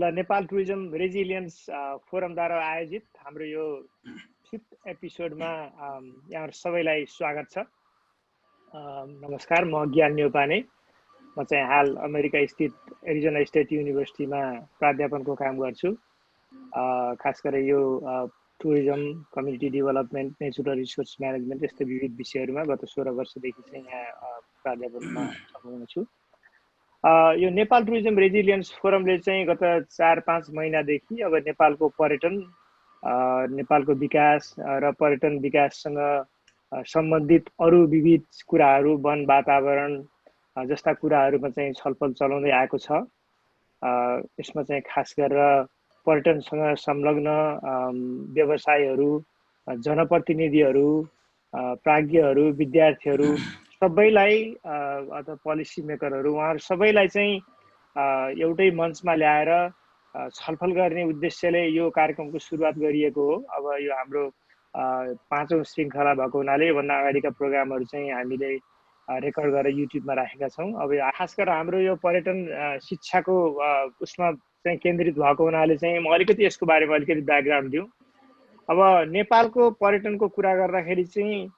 ल Nepal tourism resilience फोरमद्वारा आयोजित हाम्रो यो 5th एपिसोडमा यहाँहरू सबैलाई स्वागत छ। नमस्कार, म ज्ञान न्यौपाने। म चाहिँ हाल अमेरिका स्थित एरिजोना स्टेट युनिभर्सिटीमा प्राध्यापनको काम गर्छु। खास गरेर यो tourism, community development, natural resource management यस्तै विविध विषयहरूमा गत 16 वर्षदेखि चाहिँ यहाँ प्राध्यापनमा सम्झाउनु छु। यो नेपाल टुरिज्म रेजिलियन्स फोरमले चाहिँ गत 4-5 महिनादेखि अब नेपालको पर्यटन, नेपालको विकास र पर्यटन विकाससँग सम्बन्धित अरू विविध कुराहरू, वन वातावरण जस्ता कुराहरूमा चाहिँ छलफल चलाउँदै आएको छ। यसमा चाहिँ खास गरेर पर्यटनसँग संलग्न व्यवसायहरू, जनप्रतिनिधिहरू, प्राज्ञहरू, विद्यार्थीहरू सबैलाई अथवा पोलिसी मेकरहरू उहाँहरू सबैलाई चाहिँ एउटै मञ्चमा ल्याएर छलफल गर्ने उद्देश्यले यो कार्यक्रमको सुरुवात गरिएको हो। अब यो हाम्रो 5औं श्रृङ्खला भएको हुनाले योभन्दा अगाडिका प्रोग्रामहरू चाहिँ हामीले रेकर्ड गरेर युट्युबमा राखेका छौँ। अब खास गरेर हाम्रो यो पर्यटन शिक्षाको उसमा चाहिँ केन्द्रित भएको हुनाले चाहिँ म अलिकति यसको बारेमा अलिकति ब्याकग्राउन्ड दिउँ। अब नेपालको पर्यटनको कुरा गर्दाखेरि चाहिँ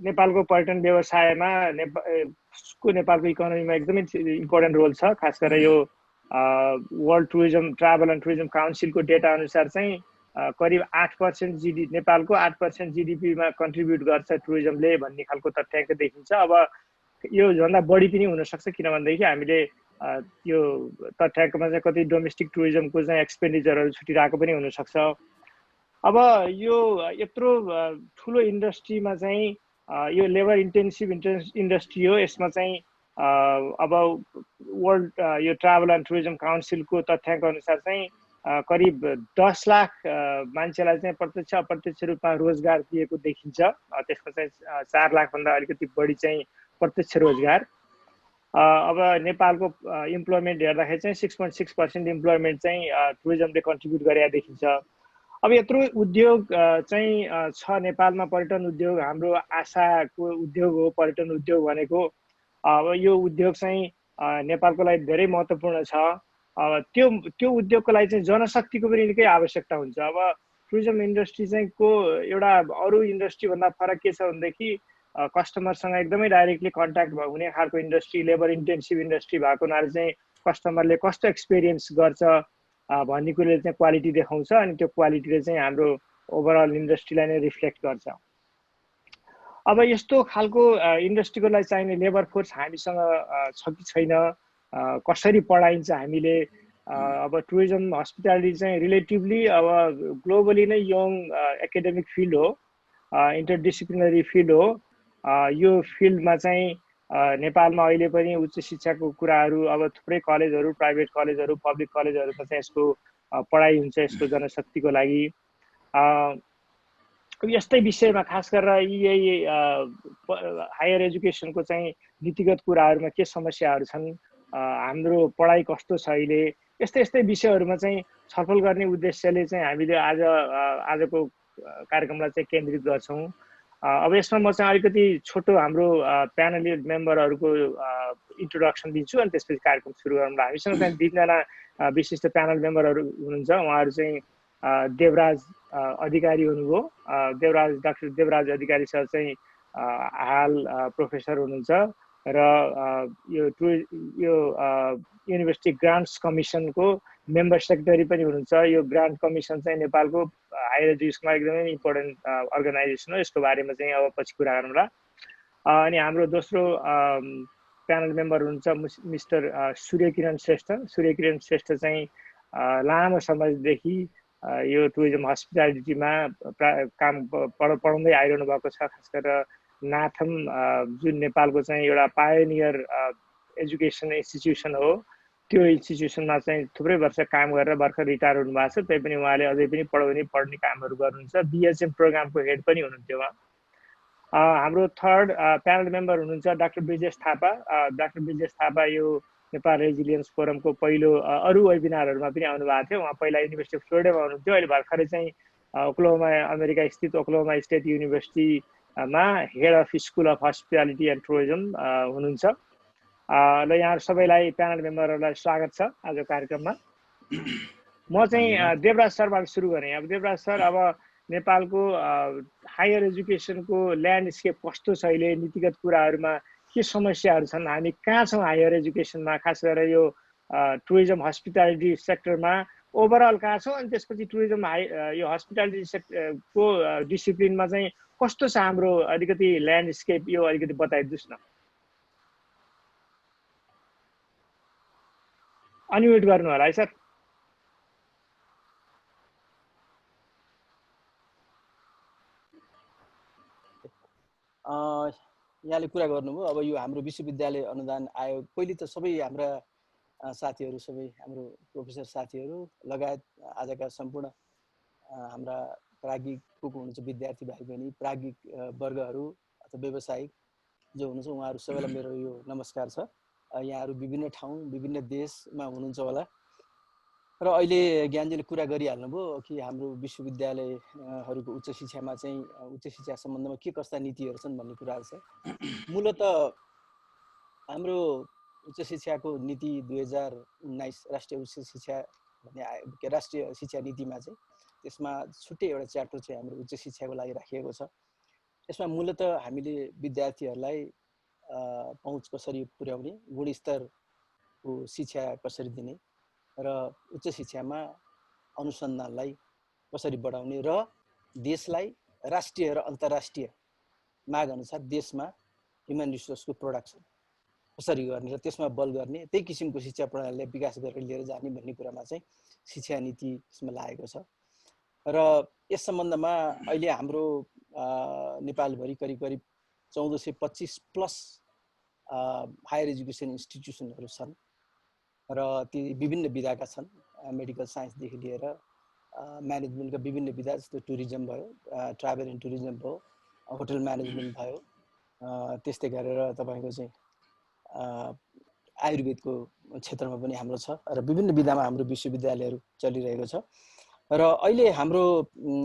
नेपालको पर्यटन व्यवसायमा नेपालको इकोनोमीमा एकदमै इम्पोर्टेन्ट रोल छ। खास गरेर यो world tourism travel and tourism काउन्सिलको डेटा अनुसार चाहिँ करिब 8% नेपालको 8% जिडिपीमा कन्ट्रिब्युट गर्छ टुरिज्मले भन्ने खालको तथ्याङ्क देखिन्छ। अब यो भन्दा बढी पनि हुनसक्छ, किनभनेदेखि हामीले यो तथ्याङ्कमा चाहिँ कति डोमेस्टिक टुरिज्मको चाहिँ एक्सपेन्डिचरहरू छुटिरहेको पनि हुनसक्छ। अब यो यत्रो ठुलो इन्डस्ट्रीमा चाहिँ यो लेबर इन्टेन्सिभ इन्डस्ट्री हो। यसमा चाहिँ अब वर्ल्ड यो ट्राभल एन्ड टुरिज्म काउन्सिलको तथ्याङ्क अनुसार चाहिँ करिब 10 लाख मान्छेलाई चाहिँ प्रत्यक्ष अप्रत्यक्ष रूपमा रोजगार दिएको देखिन्छ। त्यसमा चाहिँ 4 लाखभन्दा अलिकति बढी चाहिँ प्रत्यक्ष रोजगार। अब नेपालको इम्प्लोइमेन्ट हेर्दाखेरि चाहिँ 6.6% इम्प्लोइमेन्ट चाहिँ टुरिज्मले कन्ट्रिब्युट गरेको देखिन्छ। अब यत्रो उद्योग चाहिँ छ नेपालमा। पर्यटन उद्योग हाम्रो आशाको उद्योग हो। पर्यटन उद्योग भनेको अब यो उद्योग चाहिँ नेपालको लागि धेरै महत्त्वपूर्ण छ। त्यो उद्योगको लागि चाहिँ जनशक्तिको पनि निकै आवश्यकता हुन्छ। अब टुरिज्म इन्डस्ट्री चाहिँ को एउटा अरू इन्डस्ट्रीभन्दा फरक के छ भनेदेखि कस्टमरसँग एकदमै डाइरेक्टली कन्ट्याक्ट हुने खालको इन्डस्ट्री, लेबर इन्टेन्सिभ इन्डस्ट्री भएको हुनाले चाहिँ कस्टमरले कस्तो एक्सपिरियन्स गर्छ भन्ने कुरोले चाहिँ क्वालिटी देखाउँछ, अनि त्यो क्वालिटीले चाहिँ हाम्रो ओभरअल इन्डस्ट्रीलाई नै रिफ्लेक्ट गर्छ। अब यस्तो खालको इन्डस्ट्रीको लागि चाहिने लेबर फोर्स हामीसँग छ कि छैन, कसरी पढाइन्छ हामीले। अब टुरिज्म हस्पिटालिटी चाहिँ रिलेटिभली अब ग्लोबली नै यङ एकाडेमिक फिल्ड हो, इन्टरडिसिप्लिनरी फिल्ड हो। यो फिल्डमा चाहिँ नेपालमा अहिले पनि उच्च शिक्षाको कुराहरू अब थुप्रै कलेजहरू, प्राइभेट कलेजहरू, पब्लिक कलेजहरूमा चाहिँ यसको पढाइ हुन्छ यसको जनशक्तिको लागि। यस्तै विषयमा खास गरेर यही हायर एजुकेसनको चाहिँ नीतिगत कुराहरूमा के समस्याहरू छन्, हाम्रो पढाइ कस्तो छ अहिले, यस्तै विषयहरूमा चाहिँ छलफल गर्ने उद्देश्यले चाहिँ हामीले आजको कार्यक्रमलाई चाहिँ केन्द्रित गर्छौँ। अब यसमा म चाहिँ अलिकति छोटो हाम्रो प्यानल मेम्बरहरूको इन्ट्रोडक्सन दिन्छु, अनि त्यसपछि कार्यक्रम सुरु गरौँला। हामीसँग चाहिँ 2 जना विशिष्ट प्यानल मेम्बरहरू हुनुहुन्छ। उहाँहरू चाहिँ देवराज अधिकारी हुनुभयो। डाक्टर देवराज अधिकारी सर चाहिँ हाल प्रोफेसर हुनुहुन्छ र यो युनिभर्सिटी ग्रान्ट्स कमिसनको मेम्बर सेक्रेटरी पनि हुनुहुन्छ। यो ग्रान्ट कमिसन चाहिँ नेपालको हायर एजुकेसनमा एकदमै इम्पोर्टेन्ट अर्गनाइजेसन हो। यसको बारेमा चाहिँ अब पछि कुरा गरौँला। अनि हाम्रो दोस्रो प्यानल मेम्बर हुनुहुन्छ मिस्टर सूर्यकिरण श्रेष्ठ। सूर्यकिरण श्रेष्ठ चाहिँ लामो समयदेखि यो टुरिज्म हस्पिटालिटीमा काम पढाउँदै आइरहनु भएको छ। खास गरेर नाथम जुन नेपालको चाहिँ एउटा पायोनियर एजुकेसन इन्स्टिट्युसन हो, त्यो इन्स्टिट्युसनमा चाहिँ थुप्रै वर्ष काम गरेर भर्खर रिटायर हुनुभएको छ। त्यही पनि उहाँले अझै पनि पढ्ने कामहरू गर्नुहुन्छ। बिएचएम प्रोग्रामको हेड पनि हुनुहुन्थ्यो उहाँ। हाम्रो थर्ड प्यानल मेम्बर हुनुहुन्छ डाक्टर ब्रिजेश थापा। डाक्टर ब्रिजेश थापा यो नेपाल रेजिलियन्स फोरमको पहिलो अरू वेबिनारहरूमा पनि आउनुभएको थियो। उहाँ पहिला युनिभर्सिटी अफ फ्लोरिडामा हुनुहुन्थ्यो, अहिले भर्खरै चाहिँ ओक्लाहोमा अमेरिका स्थित ओक्लाहोमा स्टेट युनिभर्सिटीमा head of school of hospitality and tourism हुनुहुन्छ। ल यहाँ सबैलाई प्यानल मेम्बरहरूलाई स्वागत छ आज कार्यक्रममा। म चाहिँ देवराज सरबाट सुरु गरेँ। अब देवराज सर, अब नेपालको हायर एजुकेसनको ल्यान्डस्केप कस्तो छ अहिले, नीतिगत कुराहरूमा के समस्याहरू छन्, हामी कहाँ छौँ हायर एजुकेसनमा, खास गरेर यो टुरिज्म हस्पिटालिटी सेक्टरमा ओभरअल कहाँ छौँ, अनि त्यसपछि टुरिज्म यो हस्पिटालिटी सेक्टरको डिसिप्लिनमा चाहिँ कस्तो छ हाम्रो अलिकति ल्यान्डस्केप, यो अलिकति बताइदिनुहोस् न। अनम्युट गर्नु होला है सर। यहाँले कुरा गर्नुभयो। अब यो हाम्रो विश्वविद्यालय अनुदान आयोग पहिले त सबै हाम्रा साथीहरू, सबै हाम्रो प्रोफेसर साथीहरू लगायत आजका सम्पूर्ण हाम्रा प्राज्ञिक को हुनुहुन्छ विद्यार्थी भाइ बहिनी, प्राज्ञिक वर्गहरू अथवा व्यवसायिक जो हुनुहुन्छ उहाँहरू सबैलाई मेरो यो नमस्कार छ। यहाँहरू विभिन्न ठाउँ विभिन्न देशमा हुनुहुन्छ होला र अहिले ज्ञानजीले कुरा गरिहाल्नुभयो कि हाम्रो विश्वविद्यालयहरूको उच्च शिक्षामा चाहिँ उच्च शिक्षा सम्बन्धमा के कस्ता नीतिहरू छन् भन्ने कुराहरू छ। मूलत हाम्रो उच्च शिक्षाको नीति 2019 राष्ट्रिय उच्च शिक्षा भन्ने राष्ट्रिय शिक्षा नीतिमा चाहिँ त्यसमा छुट्टै एउटा च्याप्टर चाहिँ हाम्रो उच्च शिक्षाको लागि राखिएको छ। यसमा मूलत हामीले विद्यार्थीहरूलाई पहुँच कसरी पुर्याउने, गुणस्तरको शिक्षा कसरी दिने र उच्च शिक्षामा अनुसन्धानलाई कसरी बढाउने र देशलाई राष्ट्रिय र अन्तर्राष्ट्रिय माग अनुसार देशमा ह्युमन रिसोर्सको प्रोडक्सन कसरी गर्ने र त्यसमा बल गर्ने, त्यही किसिमको शिक्षा प्रणालीलाई विकास गरेर लिएर जाने भन्ने कुरामा चाहिँ शिक्षा नीति यसमा लागेको छ। र यस सम्बन्धमा अहिले हाम्रो नेपालभरि करिब करिब 1425 प्लस हायर एजुकेसन इन्स्टिट्युसनहरू छन् र ती विभिन्न विधाका छन्। मेडिकल साइन्सदेखि लिएर म्यानेजमेन्टका विभिन्न विधा जस्तो टुरिज्म भयो, ट्राभल एन्ड टुरिज्म भयो, होटल म्यानेजमेन्ट भयो, त्यस्तै गरेर तपाईँको चाहिँ आयुर्वेदको क्षेत्रमा पनि हाम्रो छ र विभिन्न विधामा हाम्रो विश्वविद्यालयहरू चलिरहेको छ। र अहिले हाम्रो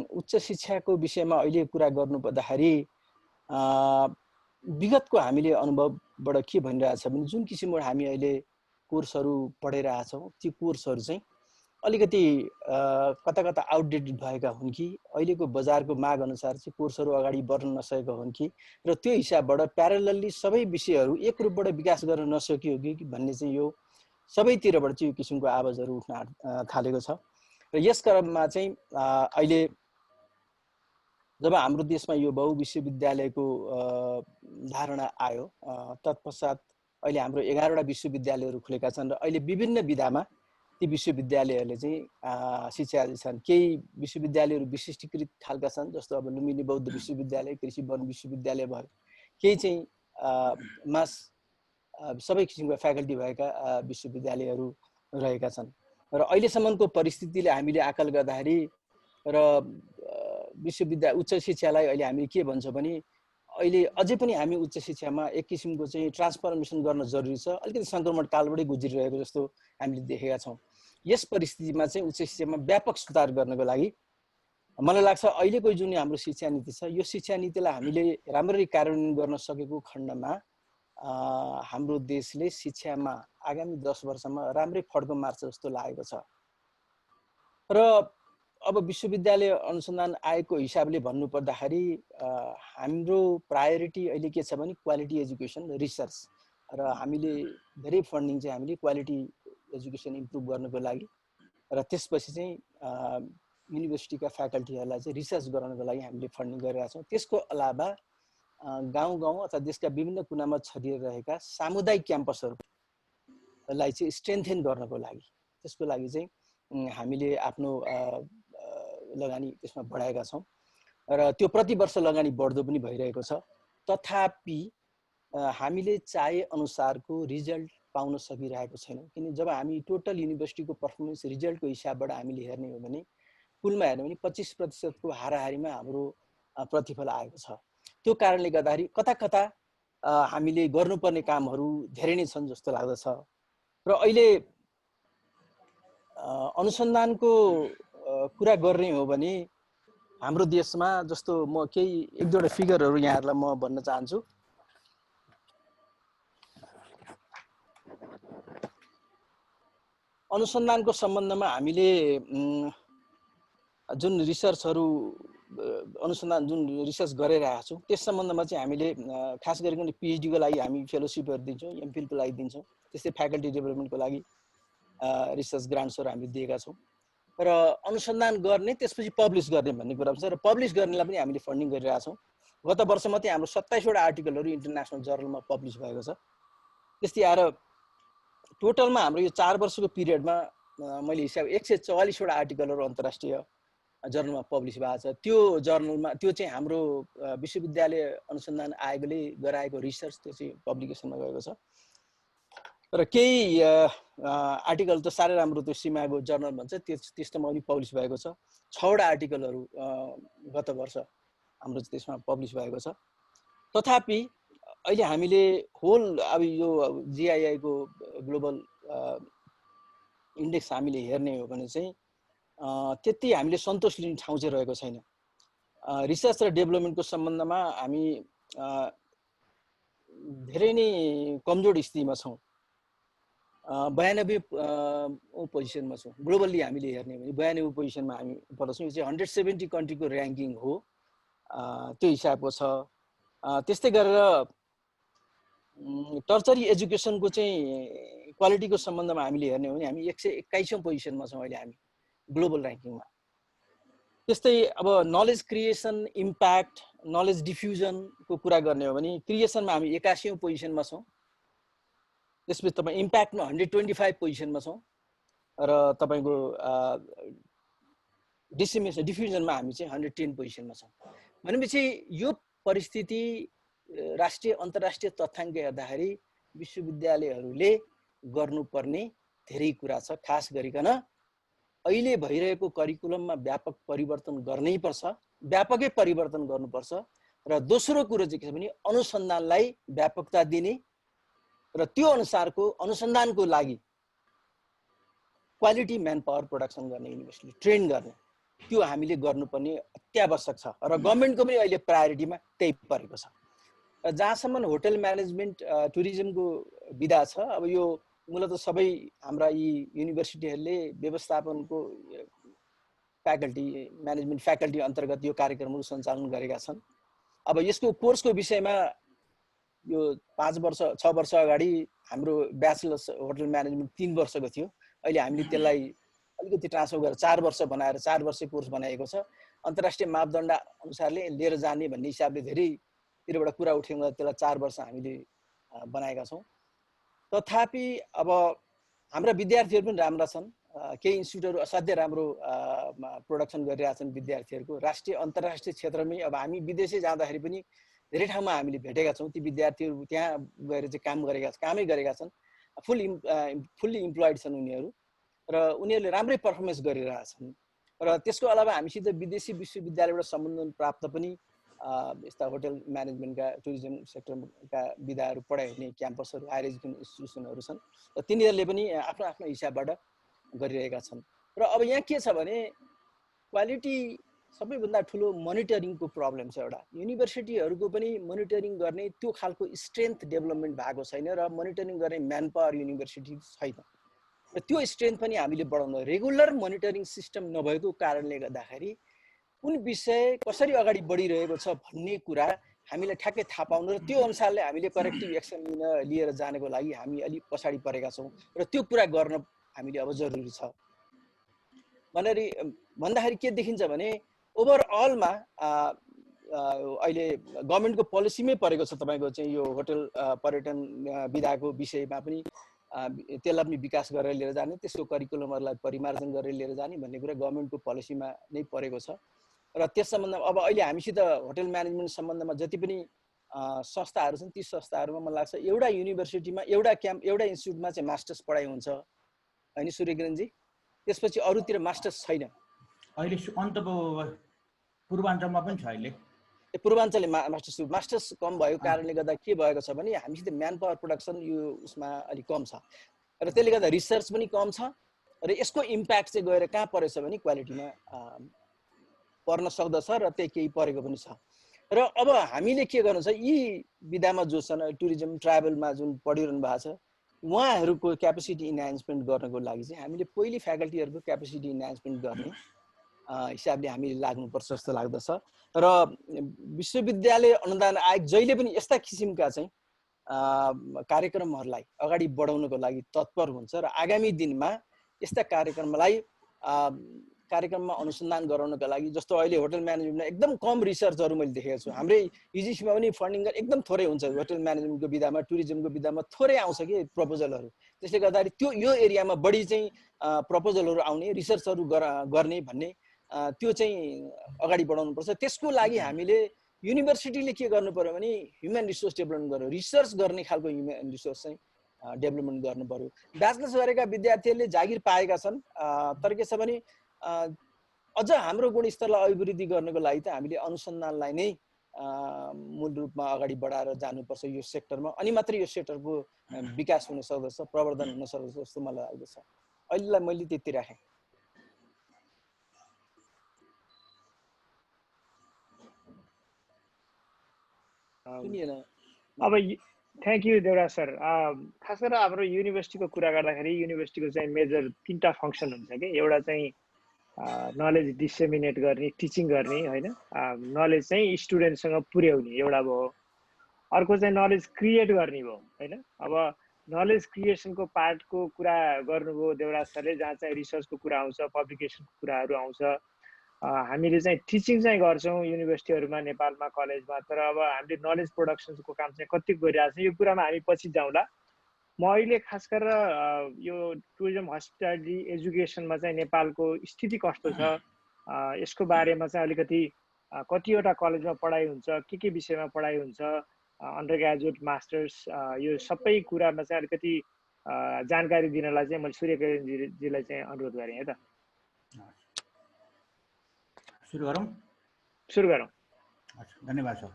उच्च शिक्षाको विषयमा अहिले कुरा गर्नुपर्दाखेरि विगतको हामीले अनुभवबाट के भनिरहेछ भने जुन किसिमबाट हामी अहिले कोर्सहरू पढाइरहेछौँ ती कोर्सहरू चाहिँ अलिकति कता कता आउटडेटेड भएका हुन् कि अहिलेको बजारको माग अनुसार चाहिँ कोर्सहरू अगाडि बढ्न नसकेका हुन् कि र त्यो हिसाबबाट प्यारलली सबै विषयहरू एक रूपबाट विकास गर्न नसकियो कि भन्ने चाहिँ यो सबैतिरबाट चाहिँ यो किसिमको आवाजहरू उठ्न थालेको छ। र यस क्रममा चाहिँ अहिले जब हाम्रो देशमा यो बहुविश्वविद्यालयको धारणा आयो तत्पश्चात अहिले हाम्रो 11वटा विश्वविद्यालयहरू खुलेका छन् र अहिले विभिन्न विधामा ती विश्वविद्यालयहरूले चाहिँ शिक्षा दिन्छन्। केही विश्वविद्यालयहरू विशिष्टीकृत खालका छन् जस्तो अब लुम्बिनी बौद्ध विश्वविद्यालय, कृषि वन विश्वविद्यालय भयो। केही चाहिँ मास सबै किसिमका फ्याकल्टी भएका विश्वविद्यालयहरू रहेका छन् र अहिलेसम्मको परिस्थितिले हामीले आकल गर्दाखेरि र उच्च शिक्षालाई अहिले हामी के भन्छौँ भने अहिले अझै पनि हामी उच्च शिक्षामा एक किसिमको चाहिँ ट्रान्सफर्मेसन गर्न जरुरी छ। अलिकति सङ्क्रमण कालबाटै गुज्रिरहेको जस्तो हामीले देखेका छौँ। यस परिस्थितिमा चाहिँ उच्च शिक्षामा व्यापक सुधार गर्नको लागि मलाई लाग्छ अहिलेको जुन हाम्रो शिक्षा नीति छ यो शिक्षा नीतिलाई हामीले राम्ररी कार्यान्वयन गर्न सकेको खण्डमा हाम्रो देशले शिक्षामा आगामी 10 वर्षमा राम्रै फड्को मार्छ जस्तो लागेको छ। र अब विश्वविद्यालय अनुसन्धान आयोगको हिसाबले भन्नुपर्दाखेरि हाम्रो प्रायोरिटी अहिले के छ भने क्वालिटी एजुकेसन रिसर्च र हामीले धेरै फन्डिङ चाहिँ हामीले क्वालिटी एजुकेसन इम्प्रुभ गर्नको लागि र त्यसपछि चाहिँ युनिभर्सिटीका फ्याकल्टीहरूलाई चाहिँ रिसर्च गराउनको लागि हामीले फन्डिङ गरिरहेका छौँ। त्यसको अलावा गाउँ गाउँ अथवा देशका विभिन्न कुनामा छरिएर सामुदायिक क्याम्पसहरूलाई चाहिँ स्ट्रेन्थेन गर्नको लागि त्यसको लागि चाहिँ हामीले आफ्नो लगानी त्यसमा बढाएका छौँ र त्यो प्रति वर्ष लगानी बढ्दो पनि भइरहेको छ। तथापि हामीले चाहे अनुसारको रिजल्ट पाउन सकिरहेको छैनौँ। किन जब हामी टोटल युनिभर्सिटीको पर्फर्मेन्स रिजल्टको हिसाबबाट हामीले हेर्ने हो भने कुलमा हेर्ने भने 25% को हाराहारीमा हाम्रो प्रतिफल आएको छ। त्यो कारणले गर्दाखेरि कता कता हामीले गर्नुपर्ने कामहरू धेरै नै छन् जस्तो लाग्दछ। र अहिले अनुसन्धानको कुरा गर्ने हो भने हाम्रो देशमा जस्तो म केही एक दुईवटा फिगरहरू यहाँहरूलाई म भन्न चाहन्छु। अनुसन्धानको सम्बन्धमा हामीले जुन रिसर्चहरू अनुसन्धान जुन रिसर्च गरिरहेका छौँ त्यस सम्बन्धमा चाहिँ हामीले खास गरिकन पिएचडीको लागि हामी फेलोसिपहरू दिन्छौँ, एमफिलको लागि दिन्छौँ, त्यस्तै फ्याकल्टी डेभलपमेन्टको लागि रिसर्च ग्रान्ट्सहरू हामीले दिएका छौँ र अनुसन्धान गर्ने त्यसपछि पब्लिस गर्ने भन्ने कुरा छ र पब्लिस गर्नेलाई पनि हामीले फन्डिङ गरिरहेका छौँ। गत वर्ष मात्रै हाम्रो 27वटा आर्टिकलहरू इन्टरनेसनल जर्नलमा पब्लिस भएको छ। त्यस्तै आएर टोटलमा हाम्रो यो 4 वर्षको पिरियडमा मैले हिसाब 144वटा आर्टिकलहरू अन्तर्राष्ट्रिय जर्नलमा पब्लिस भएको छ। त्यो जर्नलमा त्यो चाहिँ हाम्रो विश्वविद्यालय अनुसन्धान आयोगले गराएको रिसर्च त्यो चाहिँ पब्लिकेसनमा गएको छ र केही आर्टिकल त साह्रै राम्रो त्यो सीमाको जर्नल भन्छ त्यस्तोमा पनि पब्लिस भएको छ। 6वटा आर्टिकलहरू गत वर्ष हाम्रो त्यसमा पब्लिस भएको छ। तथापि अहिले हामीले होल अब यो जिआइआईको ग्लोबल इन्डेक्स हामीले हेर्ने हो भने चाहिँ त्यति हामीले सन्तोष लिने ठाउँ चाहिँ रहेको छैन। रिसर्च र डेभलपमेन्टको सम्बन्धमा हामी धेरै नै कमजोर स्थितिमा छौँ। 92 पोजिसनमा छौँ। ग्लोबल्ली हामीले हेर्ने हो भने 92 पोजिसनमा हामी पर्छौँ। यो चाहिँ 170 कन्ट्रीको ऱ्याङ्किङ हो, त्यो हिसाबको छ। त्यस्तै गरेर टर्चरी एजुकेसनको चाहिँ क्वालिटीको सम्बन्धमा हामीले हेर्ने हो भने हामी 121औं पोजिसनमा छौँ अहिले हामी ग्लोबल ऱ्याङ्किङमा। त्यस्तै अब नलेज क्रिएसन, इम्प्याक्ट, नलेज डिफ्युजनको कुरा गर्ने हो भने क्रिएसनमा हामी 81औं पोजिसनमा छौँ। त्यसपछि तपाईँ इम्प्याक्टमा 125 पोजिसनमा छौँ र तपाईँको डिफ्युजनमा हामी चाहिँ 110 पोजिसनमा छौँ। भनेपछि यो परिस्थिति राष्ट्रिय अन्तर्राष्ट्रिय तथ्याङ्क हेर्दाखेरि विश्वविद्यालयहरूले गर्नुपर्ने धेरै कुरा छ। खास गरिकन अहिले भइरहेको करिकुलममा व्यापक परिवर्तन गर्नै पर्छ, व्यापकै परिवर्तन गर्नुपर्छ र दोस्रो कुरो चाहिँ के छ भने अनुसन्धानलाई व्यापकता दिने र त्यो अनुसारको अनुसन्धानको लागि क्वालिटी म्यान पावर प्रोडक्सन गर्ने, युनिभर्सिटी ट्रेन गर्ने, त्यो हामीले गर्नुपर्ने अत्यावश्यक छ र गभर्नमेन्टको पनि अहिले प्रायोरिटीमा त्यही परेको छ। जहाँसम्म होटल म्यानेजमेन्ट टुरिज्मको विधा छ, अब यो मूलतः सबै हाम्रा यी युनिभर्सिटीहरूले व्यवस्थापनको फ्याकल्टी म्यानेजमेन्ट फ्याकल्टी अन्तर्गत यो कार्यक्रमहरू सञ्चालन गरेका छन्। अब यसको कोर्सको विषयमा यो 5 वर्ष 6 वर्ष अगाडि हाम्रो ब्याचलर्स होटल म्यानेजमेन्ट 3 वर्षको थियो। अहिले हामीले त्यसलाई अलिकति ट्रान्सफर गरेर 4 वर्ष बनाएर 4 वर्ष कोर्स बनाएको छ। अन्तर्राष्ट्रिय मापदण्ड अनुसारले लिएर जाने भन्ने हिसाबले धेरैतिरबाट कुरा उठेर त्यसलाई 4 वर्ष हामीले बनाएका छौँ। तथापि अब हाम्रा विद्यार्थीहरू पनि राम्रा छन्। केही इन्स्टिट्युटहरू असाध्यै राम्रो प्रोडक्सन गरिरहेछन् विद्यार्थीहरूको। राष्ट्रिय अन्तर्राष्ट्रिय क्षेत्रमै अब हामी विदेशै जाँदाखेरि पनि धेरै ठाउँमा हामीले भेटेका छौँ। ती विद्यार्थीहरू त्यहाँ गएर चाहिँ कामै गरेका छन्। फुल्ली इम्प्लोइड छन् उनीहरू र उनीहरूले राम्रै पर्फर्मेन्स गरिरहेछन्। र त्यसको अलावा हामीसित विदेशी विश्वविद्यालयबाट सम्बन्धन प्राप्त पनि यस्ता होटल म्यानेजमेन्टका टुरिज्म सेक्टरका विधाहरू पढाइने क्याम्पसहरू हायर एजुकेसन इन्स्टिट्युसनहरू छन् र तिनीहरूले पनि आफ्नो आफ्नो हिसाबबाट गरिरहेका छन्। र अब यहाँ के छ भने क्वालिटी सबैभन्दा ठुलो मोनिटरिङको प्रब्लम छ। एउटा युनिभर्सिटीहरूको पनि मोनिटरिङ गर्ने त्यो खालको स्ट्रेन्थ डेभलपमेन्ट भएको छैन र मोनिटरिङ गर्ने म्यान पावर युनिभर्सिटी छैन र त्यो स्ट्रेन्थ पनि हामीले बढाउनु। रेगुलर मोनिटरिङ सिस्टम नभएको कारणले गर्दाखेरि कुन विषय कसरी अगाडि बढिरहेको छ भन्ने कुरा हामीले ठ्याक्कै थाहा पाउनु र त्यो अनुसारले हामीले करेक्टिभ एक्सन लिएर जानको लागि हामी अलिक पछाडि परेका छौँ र त्यो कुरा गर्न हामीले अब जरुरी छ। भन्दाखेरि के देखिन्छ भने ओभरअलमा अहिले गभर्नमेन्टको पोलिसीमै परेको छ तपाईँको चाहिँ यो होटल पर्यटन विधाको विषयमा पनि त्यसलाई पनि विकास गरेर लिएर जाने, त्यसको करिकुलमहरूलाई परिमार्जन गरेर लिएर जाने भन्ने कुरा गभर्नमेन्टको पोलिसीमा नै परेको छ। र त्यस सम्बन्धमा अब अहिले हामीसित होटल म्यानेजमेन्ट सम्बन्धमा जति पनि संस्थाहरू छन् ती संस्थाहरूमा मलाई लाग्छ एउटा युनिभर्सिटीमा एउटा इन्स्टिट्युटमा चाहिँ मास्टर्स पढाइ हुन्छ हैन सूर्यकिरणजी, त्यसपछि अरूतिर मास्टर्स छैन। अहिले अन्तको पूर्वाञ्चलमा पनि छ। अहिले पूर्वाञ्चलले मास्टर्स कम भएको कारणले गर्दा के भएको छ भने हामीसित म्यान पावर प्रोडक्सन यो उसमा अलिक कम छ र त्यसले गर्दा रिसर्च पनि कम छ र यसको इम्प्याक्ट चाहिँ गएर कहाँ परेछ भने क्वालिटीमा पर्न सक्दछ र त्यही केही परेको पनि छ। र अब हामीले के गर्नु छ, यी विधामा जो छन् टुरिज्म ट्राभलमा जुन पढिरहनु भएको छ उहाँहरूको क्यापेसिटी इन्हान्समेन्ट गर्नको लागि चाहिँ हामीले पहिले फ्याकल्टीहरूको क्यापेसिटी इन्हान्समेन्ट गर्ने हिसाबले हामीले लाग्नुपर्छ जस्तो लाग्दछ। र विश्वविद्यालय अनुदान आयोग जहिले पनि यस्ता किसिमका चाहिँ कार्यक्रमहरूलाई अगाडि बढाउनको लागि तत्पर हुन्छ र आगामी दिनमा यस्ता कार्यक्रममा अनुसन्धान गराउनका लागि, जस्तो अहिले होटल म्यानेजमेन्टमा एकदम कम रिसर्चहरू मैले देखेको छु। हाम्रै युजिसीमा पनि फन्डिङ एकदम थोरै हुन्छ, होटल म्यानेजमेन्टको विधामा, टुरिज्मको विधामा थोरै आउँछ कि प्रपोजलहरू। त्यसले गर्दाखेरि यो एरियामा बढी चाहिँ प्रपोजलहरू आउने, रिसर्चहरू गर्ने भन्ने त्यो चाहिँ अगाडि बढाउनुपर्छ। त्यसको लागि हामीले युनिभर्सिटीले के गर्नु पर्यो भने ह्युमन रिसोर्स डेभलपमेन्ट गर्यो, रिसर्च गर्ने खालको ह्युमन रिसोर्स चाहिँ डेभलपमेन्ट गर्नु पर्यो। ब्याचलर्स गरेका विद्यार्थीहरूले जागिर पाएका छन्, तर के छ भने अझ हाम्रो गुणस्तरलाई अभिवृद्धि गर्नको लागि त हामीले अनुसन्धानलाई नै मूल रूपमा अगाडि बढाएर जानुपर्छ यो सेक्टरमा, अनि मात्रै यो सेक्टरको विकास हुन सक्दछ, प्रवर्धन हुन सक्दछ जस्तो मलाई लाग्दछ। अहिलेलाई मैले त्यति राखेँ। अब थ्याङ्क यू देवराज सर। खास गरेर हाम्रो युनिभर्सिटीको कुरा गर्दाखेरि युनिभर्सिटीको चाहिँ मेजर 3टा फङ्सन हुन्छ कि, एउटा चाहिँ नलेज डिसेमिनेट गर्ने, टिचिङ गर्ने होइन, नलेज चाहिँ स्टुडेन्टसँग पुर्याउने एउटा भयो। अर्को चाहिँ नलेज क्रिएट गर्ने भयो होइन। अब नलेज क्रिएसनको पार्टको कुरा गर्नुभयो देवराज सरले, जहाँ चाहिँ रिसर्चको कुरा आउँछ, पब्लिकेसनको कुराहरू आउँछ। हामीले चाहिँ टिचिङ चाहिँ गर्छौँ युनिभर्सिटीहरूमा, नेपालमा, कलेजमा, तर अब हामीले नलेज प्रोडक्सनको काम चाहिँ कति गरिरहेको छ यो कुरामा हामी पछि जाउँला। म अहिले खास गरेर यो टुरिज्म हस्पिटालिटी एजुकेसनमा चाहिँ नेपालको स्थिति कस्तो छ यसको बारेमा चाहिँ अलिकति कतिवटा कलेजमा पढाइ हुन्छ, के विषयमा पढाइ हुन्छ, अन्डर ग्रेजुएट, मास्टर्स, यो सबै कुरामा चाहिँ अलिकति जानकारी दिनलाई चाहिँ मैले सूर्य किरणजीलाई चाहिँ अनुरोध गरेँ है त। सुरु गरौँ? सुरु गरौँ। धन्यवाद सर।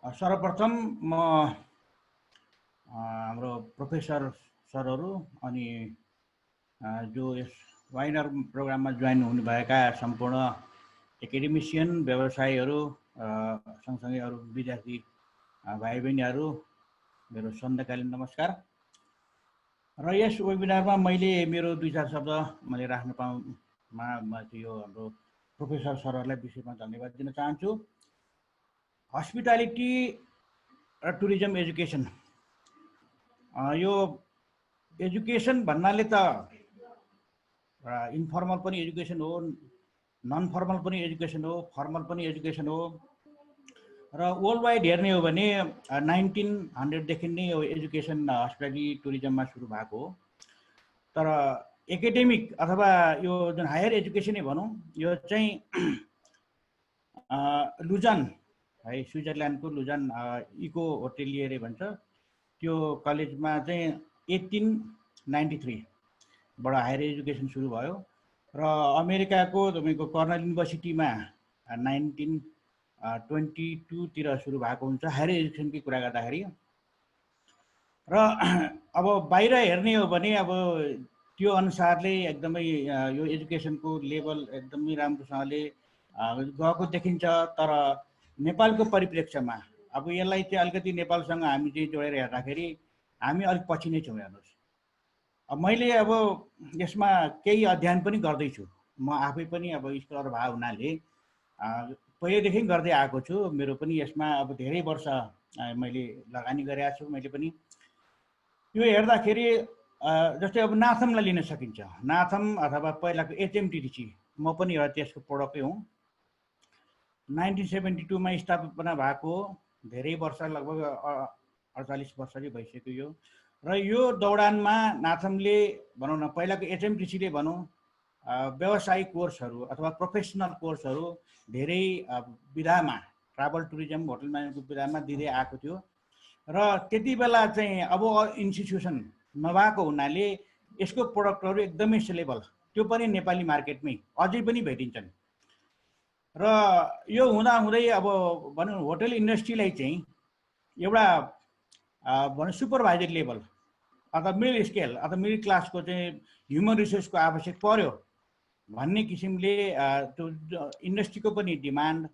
सर्वप्रथम म हाम्रो प्रोफेसर सरहरू अनि जो यस वाइनर प्रोग्राममा जोइन हुनुभएका सम्पूर्ण एकाडेमिसियन, व्यवसायीहरू, सँगसँगै अरू विद्यार्थी भाइ बहिनीहरू, मेरो सन्ध्याकालीन नमस्कार। र यस वेबिनारमा मैले मेरो 2-4 शब्द मैले राख्न पाउनुमा यो हाम्रो प्रोफेसर सरहरूलाई विशेषमा धन्यवाद दिन चाहन्छु। हस्पिटालिटी र टुरिज्म एजुकेसन, यो एजुकेसन भन्नाले त इन्फर्मल पनि एजुकेसन हो, नन फर्मल पनि एजुकेसन हो, फर्मल पनि एजुकेसन हो। र वर्ल्ड वाइड हेर्ने हो भने 1900 देखि नै यो एजुकेसन हस्पिटालिटी टुरिज्ममा सुरु भएको हो। तर एकाडेमिक अथवा यो जुन हायर एजुकेसनै भनौँ, यो चाहिँ लुजन है, स्विजरल्यान्डको लुजन इको होटेलियर भन्छ, त्यो कलेजमा चाहिँ 1893 बाट हायर एजुकेसन सुरु भयो। र अमेरिकाको तपाईँको कर्नल युनिभर्सिटीमा 1922 तिर सुरु भएको हुन्छ हायर एजुकेसनकै कुरा गर्दाखेरि। र अब बाहिर हेर्ने हो भने अब त्यो अनुसारले एकदमै यो एजुकेसनको लेभल एकदमै राम्रोसँगले गएको देखिन्छ। तर नेपालको परिप्रेक्ष्यमा अब यसलाई चाहिँ अलिकति नेपालसँग हामी चाहिँ जोडेर हेर्दाखेरि हामी अलिक पछि नै छौँ। हेर्नुहोस्, अब मैले अब यसमा केही अध्ययन पनि गर्दैछु। म आफै पनि अब स्कलर भए हुनाले पहिलेदेखि गर्दै आएको छु। मेरो पनि यसमा अब धेरै वर्ष मैले लगानी गरेको छु। मैले पनि यो हेर्दाखेरि जस्तै अब नाथमलाई लिन सकिन्छ। नाथम अथवा पहिलाको एचएमटिडिसी, म पनि एउटा त्यसको प्रोडक्टै हुँ। 1972 मा स्थापना भएको, धेरै वर्ष लगभग 48 वर्ष चाहिँ भइसक्यो यो। र यो दौडानमा नाथमले भनौँ न, पहिलाको एचएमटिसीले भनौँ व्यावसायिक कोर्सहरू अथवा प्रोफेसनल कोर्सहरू धेरै विधामा, ट्राभल टुरिज्म, होटल म्यानेजमेन्टको विधामा दिँदै आएको थियो। र त्यति बेला चाहिँ अब इन्स्टिट्युसन नभएको हुनाले यसको प्रोडक्टहरू एकदमै सेलेबल, त्यो पनि नेपाली मार्केटमै अझै पनि भेटिन्छन्। र यो हुँदाहुँदै अब भनौँ होटल इन्डस्ट्रीलाई चाहिँ एउटा भनौँ सुपरभाइजर लेभल अथवा मिडल स्केल अथवा मिडल क्लासको चाहिँ ह्युमन रिसोर्सको आवश्यक पर्यो भन्ने किसिमले त्यो इन्डस्ट्रीको पनि डिमान्ड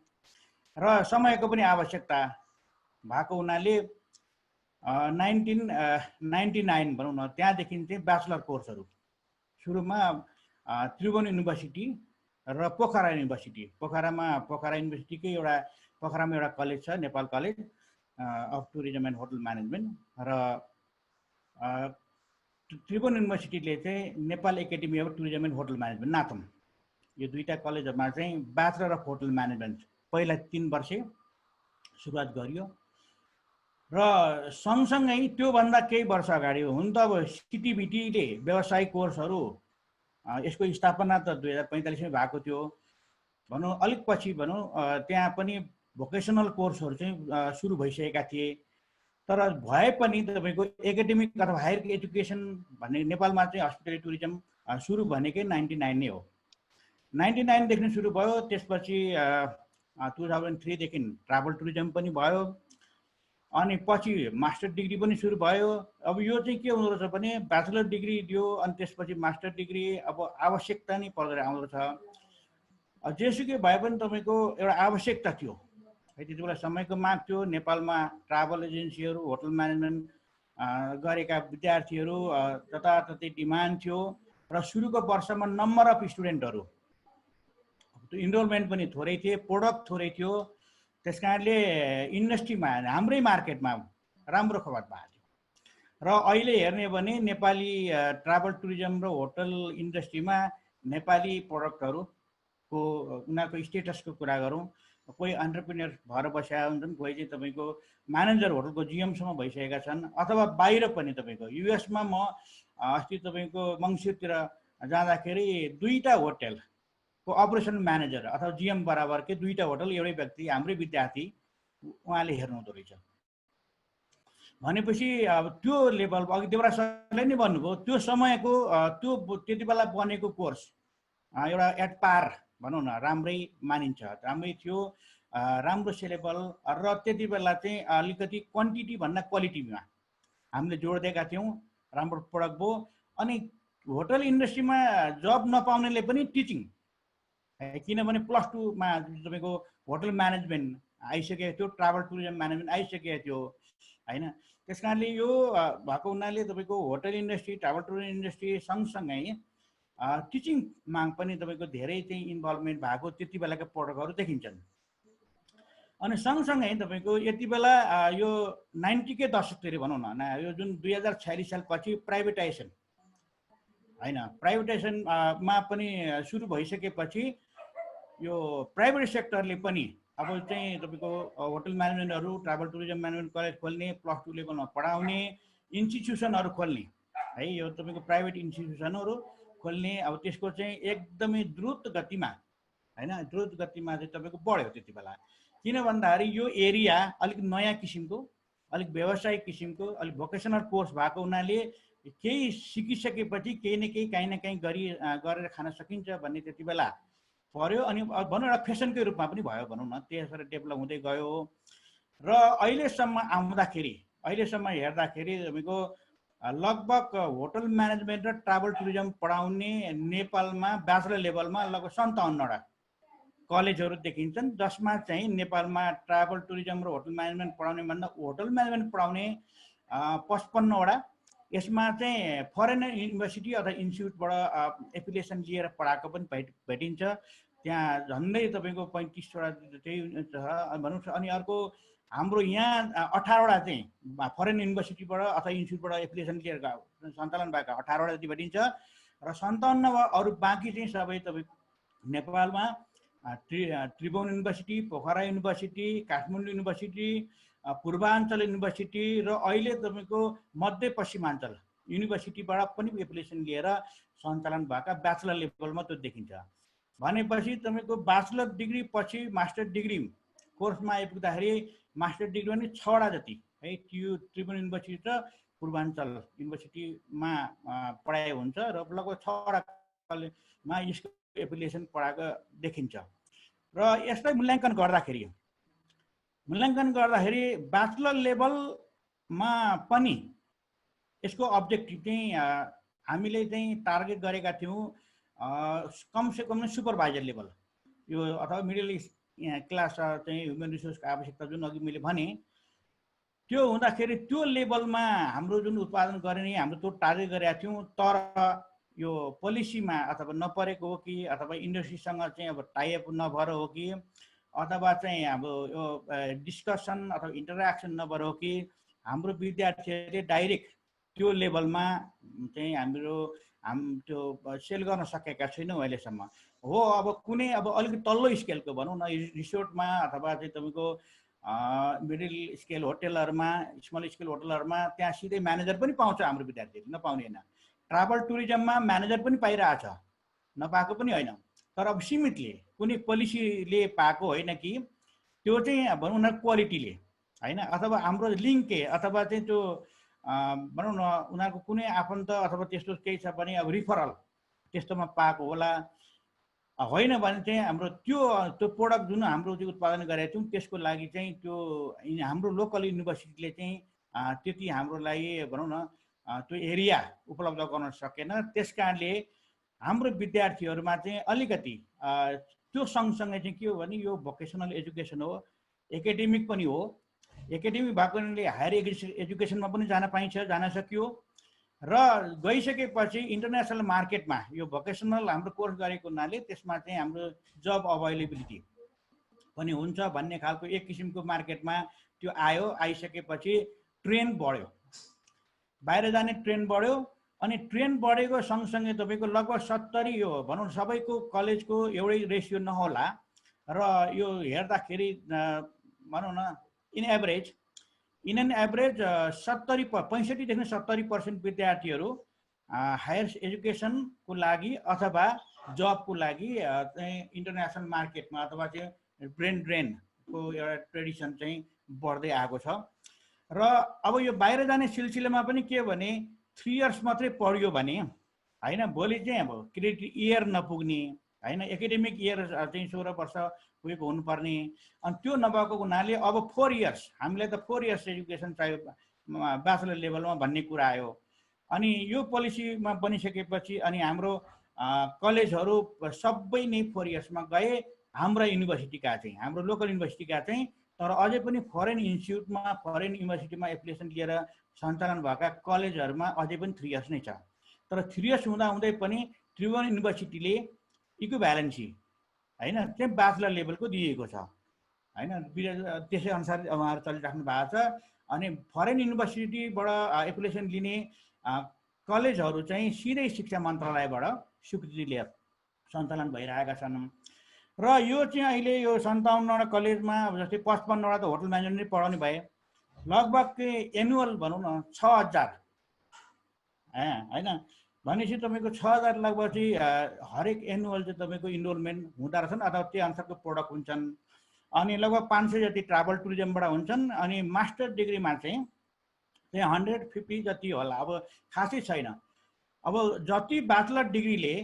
र समयको पनि आवश्यकता भएको हुनाले 1999 भनौँ न, त्यहाँदेखि चाहिँ ब्याचलर कोर्सहरू सुरुमा त्रिभुवन युनिभर्सिटी र पोखरा युनिभर्सिटी, पोखरा युनिभर्सिटीकै पोखरामा एउटा कलेज छ, Nepal college of tourism and hotel management, र त्रिभुवन युनिभर्सिटीले चाहिँ Nepal academy of tourism and hotel management NATHM, यो दुईटा कलेजहरूमा चाहिँ ब्याचलर अफ होटल म्यानेजमेन्ट पहिला 3 वर्ष सुरुवात गरियो। र सँगसँगै त्योभन्दा केही वर्ष अगाडि हुन त अब सिटिभिटीले व्यावसायिक कोर्सहरू यसको स्थापना त 2045 मै भएको थियो भनौँ, अलिक पछि भनौँ त्यहाँ पनि भोकेसनल कोर्सहरू चाहिँ सुरु भइसकेका थिए। तर भए पनि तपाईँको एकाडेमिक अथवा हायर एजुकेसन भन्ने नेपालमा चाहिँ हस्पिटलिटी टुरिज्म सुरु भनेकै 99 नै हो। 99 देखि सुरु भयो, त्यसपछि 2003 देखि ट्राभल टुरिज्म पनि भयो, अनि पछि मास्टर डिग्री पनि सुरु भयो। अब यो चाहिँ के हुँदो रहेछ भने ब्याचलर डिग्री दियो अनि त्यसपछि मास्टर डिग्री अब आवश्यकता नै पर्दै आउँदो रहेछ। जेसुकै भए पनि तपाईँको एउटा आवश्यकता थियो है, त्यति बेला समयको माग थियो। नेपालमा ट्राभल एजेन्सीहरू, होटल म्यानेजमेन्ट गरेका विद्यार्थीहरू जताततै डिमान्ड थियो र सुरुको वर्षमा नम्बर अफ स्टुडेन्टहरू, त्यो इनरोलमेन्ट पनि थोरै थिए, प्रोडक्ट थोरै थियो, त्यस कारणले इन्डस्ट्रीमा हाम्रै मार्केटमा राम्रो खबर भएको थियो। र अहिले हेर्ने भने नेपाली ट्राभल टुरिज्म र होटल इन्डस्ट्रीमा नेपाली प्रोडक्टहरूको उनीहरूको स्टेटसको कुरा गरौँ, कोही एन्टरप्रेन्योर भएर बसेका हुन्छन्, कोही चाहिँ तपाईँको म्यानेजर होटलको जिएमसम्म भइसकेका छन्, अथवा बाहिर पनि तपाईँको युएसमा म अस्ति तपाईँको मङ्सिरतिर जाँदाखेरि 2टा होटलको अपरेसन म्यानेजर अथवा जिएम बराबरकै 2टा होटल एउटै व्यक्ति, हाम्रै विद्यार्थी, उहाँले हेर्नुहुँदो रहेछ। भनेपछि अब त्यो लेभल अघि देवराज सरले नै भन्नुभयो, त्यो समयको त्यो त्यति बेला बनेको कोर्स एउटा एट पार भनौँ न, राम्रै मानिन्छ, राम्रै थियो, राम्रो सिलेबल, र त्यति बेला चाहिँ अलिकति क्वान्टिटी भन्दा क्वालिटीमा हामीले जोड दिएका थियौँ, राम्रो प्रोडक्ट भयो। अनि होटल इन्डस्ट्रीमा जब नपाउनेले पनि टिचिङ, किनभने +2 मा तपाईँको होटल म्यानेजमेन्ट आइसकेको थियो, ट्राभल टुरिज्म म्यानेजमेन्ट आइसकेको थियो होइन। त्यस कारणले यो भएको हुनाले तपाईँको hotel industry, travel tourism industry सँगसँगै टिचिङ माग पनि तपाईँको धेरै चाहिँ इन्भल्भमेन्ट भएको त्यति बेलाका प्रोडक्टहरू देखिन्छन्। अनि सँगसँगै तपाईँको यति बेला यो 90 के दशकतिर भनौँ न, यो जुन 2046 सालपछि प्राइभेटाइजेसन होइन, प्राइभेटाइजेसनमा पनि सुरु भइसकेपछि यो प्राइभेट सेक्टरले पनि अब चाहिँ तपाईँको होटल म्यानेजमेन्टहरू, ट्राभल टुरिज्म म्यानेजमेन्ट कलेज खोल्ने, +2 लेभलमा पढाउने इन्स्टिट्युसनहरू खोल्ने है, यो तपाईँको प्राइभेट इन्स्टिट्युसनहरू खोल्ने, अब त्यसको चाहिँ एकदमै द्रुत गतिमा होइन, द्रुत गतिमा चाहिँ तपाईँको बढ्यो त्यति बेला। किन भन्दाखेरि यो एरिया अलिक नयाँ किसिमको, अलिक व्यावसायिक किसिमको, अलिक भोकेसनल कोर्स भएको हुनाले केही सिकिसकेपछि केही न केही काहीँ न काहीँ गरेर खान सकिन्छ भन्ने त्यति बेला पर्यो। अनि भनौँ एउटा फेसनकै रूपमा पनि भयो भनौँ न, त्यसरी डेभलप हुँदै गयो। र अहिलेसम्म हेर्दाखेरि तपाईँको लगभग होटल म्यानेजमेन्ट र ट्राभल टुरिज्म पढाउने नेपालमा ब्याचलर लेभलमा लगभग 57वटा कलेजहरू देखिन्छन्, जसमा चाहिँ नेपालमा ट्राभल टुरिज्म र होटल म्यानेजमेन्ट पढाउने भन्दा होटल म्यानेजमेन्ट पढाउने 55वटा, यसमा चाहिँ फरेन युनिभर्सिटी अथवा इन्स्टिट्युटबाट एफिलिएसन लिएर पढाएको पनि भेटिन्छ, त्यहाँ झन्डै तपाईँको 35वटा चाहिँ छ भनौँ। अनि अर्को हाम्रो यहाँ 18वटा चाहिँ फरेन युनिभर्सिटीबाट अथवा इन्स्टिट्युटबाट एफिलिएसन लिएर सञ्चालन भएका 18वटा जति भेटिन्छ, र 57 अरू बाँकी चाहिँ सबै तपाईँको नेपालमा Tribhuvan university, Pokhara university, Kathmandu university, Purvanchal university र अहिले तपाईँको मध्यपश्चिमाञ्चल युनिभर्सिटीबाट पनि एप्लिकेसन लिएर सञ्चालन भएका ब्याचलर लेभलमा त्यो देखिन्छ। भनेपछि तपाईँको ब्याचलर डिग्री पछि मास्टर डिग्री कोर्समा आइपुग्दाखेरि मास्टर डिग्री पनि 6वटा जति है, त्रिभुवन युनिभर्सिटी र पूर्वाञ्चल युनिभर्सिटीमा पढाइ हुन्छ, र लगभग 6वटामा यसको एप्लिकेसन पढाएको देखिन्छ। र यसलाई मूल्याङ्कन गर्दाखेरि ब्याचलर लेभलमा पनि यसको अब्जेक्टिभ चाहिँ हामीले चाहिँ टार्गेट गरेका थियौँ कमसेकम सुपरभाइजर लेभल, यो अथवा मिडल क्लास चाहिँ ह्युमन रिसोर्सको आवश्यकता जुन अघि मैले भने त्यो हुँदाखेरि त्यो लेभलमा हाम्रो जुन उत्पादन गर्ने हाम्रो त्यो टार्गेट गरेका थियौँ, तर यो पोलिसीमा अथवा नपरेको हो कि अथवा इन्डस्ट्रीसँग चाहिँ अब टाइअप नभएर हो कि अथवा चाहिँ अब यो डिस्कसन अथवा इन्टरेक्सन नभएर हो कि हाम्रो विद्यार्थीहरूले डाइरेक्ट त्यो लेभलमा चाहिँ त्यो सेल गर्न सकेका छैनौँ अहिलेसम्म। हो अब कुनै अब अलिकति तल्लो स्केलको भनौँ न, रिसोर्टमा अथवा चाहिँ तपाईँको मिडल स्केल होटलहरूमा, स्मल स्केल होटलहरूमा त्यहाँ सिधै म्यानेजर पनि पाउँछ हाम्रो विद्यार्थीहरूले, नपाउने होइन। ट्राभल टुरिज्ममा म्यानेजर पनि पाइरहेछ, नपाएको पनि होइन। तर अब सीमितले कुनै पोलिसीले पाएको होइन कि त्यो चाहिँ भनौँ न क्वालिटीले होइन, अथवा हाम्रो लिङ्के अथवा चाहिँ त्यो भनौँ न उनीहरूको कुनै आफन्त अथवा त्यस्तो केही छ भने अब रिफरल त्यस्तोमा पाएको होला। होइन भने चाहिँ हाम्रो त्यो प्रोडक्ट जुन हाम्रो चाहिँ उत्पादन गरेका थियौँ त्यसको लागि चाहिँ त्यो हाम्रो लोकल युनिभर्सिटीले चाहिँ त्यति हाम्रो लागि भनौँ न त्यो एरिया उपलब्ध गर्न सकेन। त्यस कारणले हाम्रो विद्यार्थीहरूमा चाहिँ अलिकति त्यो सँगसँगै चाहिँ के हो भने यो भोकेसनल एजुकेसन हो, एकाडेमिक पनि हो। एकाडेमिक भएको कारणले हायर एजुकेसनमा पनि जान पाइन्छ, जान सकियो र गइसकेपछि इन्टरनेसनल मार्केटमा यो भोकेसनल हाम्रो कोर्स गरेको हुनाले त्यसमा चाहिँ हाम्रो जब अभाइलेबिलिटी पनि हुन्छ भन्ने खालको एक किसिमको मार्केटमा त्यो आयो। आइसकेपछि ट्रेन बढ्यो, बाहिर जाने ट्रेन बढ्यो। अनि ट्रेन बढेको सँगसँगै तपाईँको लगभग 70 यो भनौँ सबैको कलेजको एउटै रेसियो नहोला र यो हेर्दाखेरि भनौँ न इन एन एभरेज 65देखि 70% विद्यार्थीहरू हायर एजुकेसनको लागि अथवा जबको लागि चाहिँ इन्टरनेसनल मार्केटमा अथवा चाहिँ ब्रेन ड्रेनको एउटा ट्रेडिसन चाहिँ बढ्दै आएको छ। र अब यो बाहिर जाने सिलसिलामा पनि के भने 3 इयर्स मात्रै पढ्यो भने होइन, भोलि चाहिँ अब क्रेडिट इयर नपुग्ने होइन, एकाडेमिक इयर चाहिँ 16 वर्ष पुगेको हुनुपर्ने। अनि त्यो नभएको हुनाले अब 4 इयर्स, हामीलाई त 4 इयर्स एजुकेसन चाहियो ब्याचलर लेभलमा भन्ने कुरा आयो। अनि यो पोलिसीमा बनिसकेपछि अनि हाम्रो कलेजहरू सबै नै 4 इयर्समा गए। हाम्रा युनिभर्सिटीका चाहिँ, हाम्रो लोकल युनिभर्सिटीका चाहिँ, तर अझै पनि फरेन इन्स्टिट्युटमा फरेन युनिभर्सिटीमा एप्लिकेसन लिएर सञ्चालन भएका कलेजहरूमा अझै पनि 3 इयर्स नै छ। तर 3 इयर्स हुँदाहुँदै पनि त्रिभुवन युनिभर्सिटीले इक्विभ्यालेन्सी होइन चाहिँ ब्याचलर लेभलको दिएको छ होइन, त्यसै अनुसार उहाँहरू चलिराख्नु भएको छ। अनि फरेन युनिभर्सिटीबाट एप्लिकेसन लिने कलेजहरू चाहिँ सिधै शिक्षा मन्त्रालयबाट स्वीकृति लिएर सञ्चालन भइरहेका छन्। र यो चाहिँ अहिले यो 57वटा कलेजमा जस्तै 55वटा त होटल म्यानेजमेन्ट पढाउने भए, लगभग एनुअल भनौँ न 6000 होइन भनेपछि तपाईँको 6000 लगभग चाहिँ हरेक एनुअल चाहिँ तपाईँको इनरोलमेन्ट हुँदो रहेछन् अथवा त्यो अनुसारको प्रोडक्ट हुन्छन्। अनि लगभग 500 जति ट्राभल टुरिज्मबाट हुन्छन्। अनि मास्टर डिग्रीमा चाहिँ 150 जति होला, अब खासै छैन। अब जति ब्याचलर डिग्रीले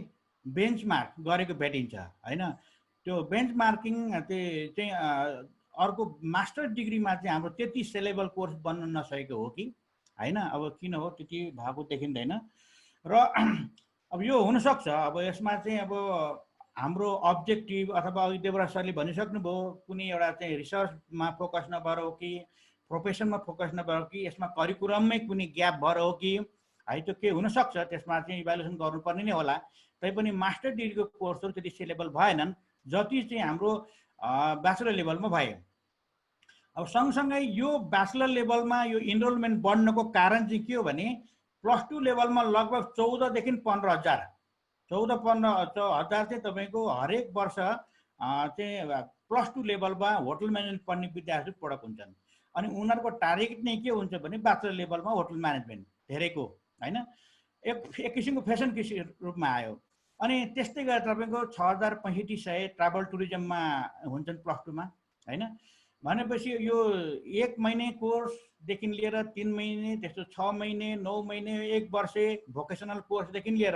बेन्चमार्क गरेको भेटिन्छ होइन, त्यो बेन्चमार्किङ चाहिँ अर्को मास्टर डिग्रीमा चाहिँ हाम्रो त्यति सेलेबल कोर्स बन्न नसकेको हो कि होइन, अब किन हो त्यति भएको देखिँदैन। र अब यो हुनसक्छ अब यसमा चाहिँ अब हाम्रो अब्जेक्टिभ अथवा अघि देवराज सरले भनिसक्नुभयो, कुनै एउटा चाहिँ रिसर्चमा फोकस नभएर हो कि प्रोफेसनमा फोकस नभएर हो कि यसमा करिकुलममै कुनै ग्याप भएर हो कि है, त्यो के हुनसक्छ, त्यसमा चाहिँ इभ्यालुएसन गर्नुपर्ने नै होला। तैपनि मास्टर डिग्रीको कोर्सहरू त्यति सेलेबल भएनन् जति चाहिँ हाम्रो ब्याचलर लेभलमा भए। अब सँगसँगै यो ब्याचलर लेभलमा यो इनरोलमेन्ट बढ्नको कारण चाहिँ के हो भने +2 लेभलमा लगभग 14 देखि 15 हजार 14-15 चाहिँ तपाईँको हरेक वर्ष चाहिँ +2 लेभलमा होटल म्यानेजमेन्ट पढ्ने विद्यार्थी पढक हुन्छन्। अनि उनीहरूको टार्गेट नै के हुन्छ भने ब्याचलर लेभलमा होटल म्यानेजमेन्ट धेरैको होइन, एक किसिमको फेसन रूपमा आयो। अनि त्यस्तै गरेर तपाईँको 6500 ट्राभल टुरिज्ममा हुन्छन् +2मा होइन। भनेपछि यो 1 महिने कोर्सदेखि लिएर 3 महिने, त्यस्तो 6 महिने, 9 महिने, 1 वर्ष भोकेसनल कोर्सदेखि लिएर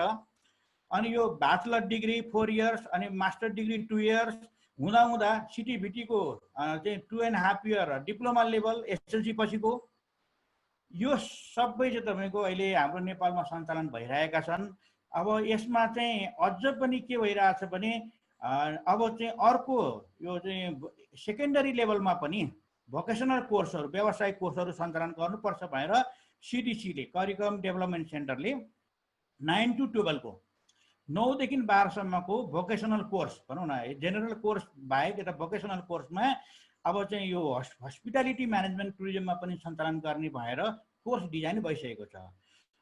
अनि यो ब्याचलर डिग्री 4 इयर्स अनि मास्टर डिग्री 2 इयर्स हुँदा सिटिभिटीको चाहिँ 2.5 इयर डिप्लोमा लेभल एसएलसी पछिको यो सबै चाहिँ तपाईँको अहिले हाम्रो नेपालमा सञ्चालन भइरहेका छन्। अब यसमा चाहिँ अझ पनि के भइरहेछ भने अब चाहिँ अर्को यो चाहिँ सेकेन्डरी लेभलमा पनि भोकेसनल कोर्सहरू व्यावसायिक कोर्सहरू सञ्चालन गर्नुपर्छ भनेर सिडिसीले करिकुलम डेभलपमेन्ट सेन्टरले 9 to 12 को 9 देखि 12 सम्मको भोकेसनल कोर्स भनौँ न जेनरल कोर्स बाहेक यता भोकेसनल कोर्समा अब चाहिँ यो हस्पिटालिटी म्यानेजमेन्ट टुरिज्ममा पनि सञ्चालन गर्ने भएर कोर्स डिजाइन भइसकेको छ।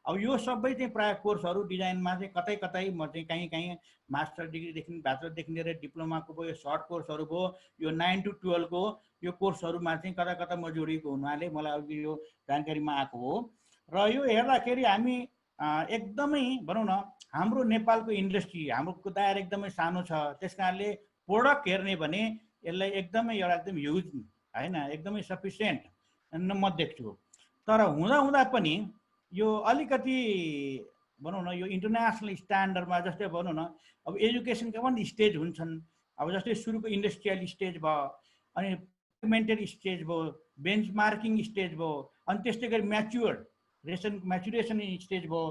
अब यो सबै चाहिँ प्राय कोर्सहरू डिजाइनमा चाहिँ कतै कतै म चाहिँ कहीँ मास्टर डिग्रीदेखि ब्याचलरदेखि लिएर डिप्लोमाको भयो, सर्ट कोर्सहरू भयो, यो 9 to 12 को यो कोर्सहरूमा चाहिँ कता कता म जोडिएको हुनाले मलाई अब यो जानकारीमा आएको हो। र यो हेर्दाखेरि हामी एकदमै भनौँ न हाम्रो नेपालको इन्डस्ट्री हाम्रो दायरा एकदमै सानो छ, त्यस कारणले प्रोडक्ट हेर्ने भने यसलाई एकदमै एउटा एकदम ह्युज होइन एकदमै सफिसियन्ट म देख्छु। तर हुँदा पनि यो अलिकति भनौँ न यो इन्टरनेसनल स्ट्यान्डर्डमा जस्तै भनौँ न अब एजुकेसनका पनि स्टेज हुन्छन्। अब जस्तै सुरुको इन्डस्ट्रियल स्टेज भयो, अनि इम्प्लिमेन्टेड स्टेज भयो, बेन्चमार्किङ स्टेज भयो, अनि त्यस्तै गरी म्याचुरेसन स्टेज भयो।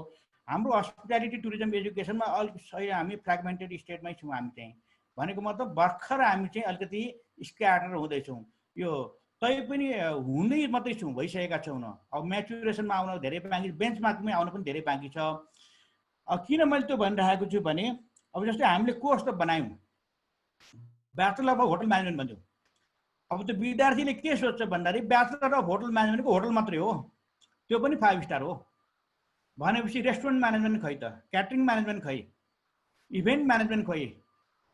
हाम्रो हस्पिटालिटी टुरिज्म एजुकेसनमा अलिक सही हामी फ्रेगमेन्टेड स्टेजमै छौँ। हामी चाहिँ भनेको मतलब भर्खर हामी चाहिँ अलिकति स्क्याटर हुँदैछौँ। यो तैपनि हुँदै मात्रै छौँ, भइसकेका छौँ न। अब म्याचुरेसनमा आउन धेरै बाँकी, बेन्चमार्कमै आउन पनि धेरै बाँकी छ। किन मैले त्यो भनिरहेको छु भने अब जस्तै हामीले कोर्स त बनायौँ, ब्याचलर अफ होटल म्यानेजमेन्ट भन्छौँ। अब त्यो विद्यार्थीले के सोच्छ भन्दाखेरि ब्याचलर अफ होटल म्यानेजमेन्टको होटल मात्रै हो, त्यो पनि 5 स्टार हो भनेपछि रेस्टुरेन्ट म्यानेजमेन्ट खै त, क्याटरिङ म्यानेजमेन्ट खै, इभेन्ट म्यानेजमेन्ट खै,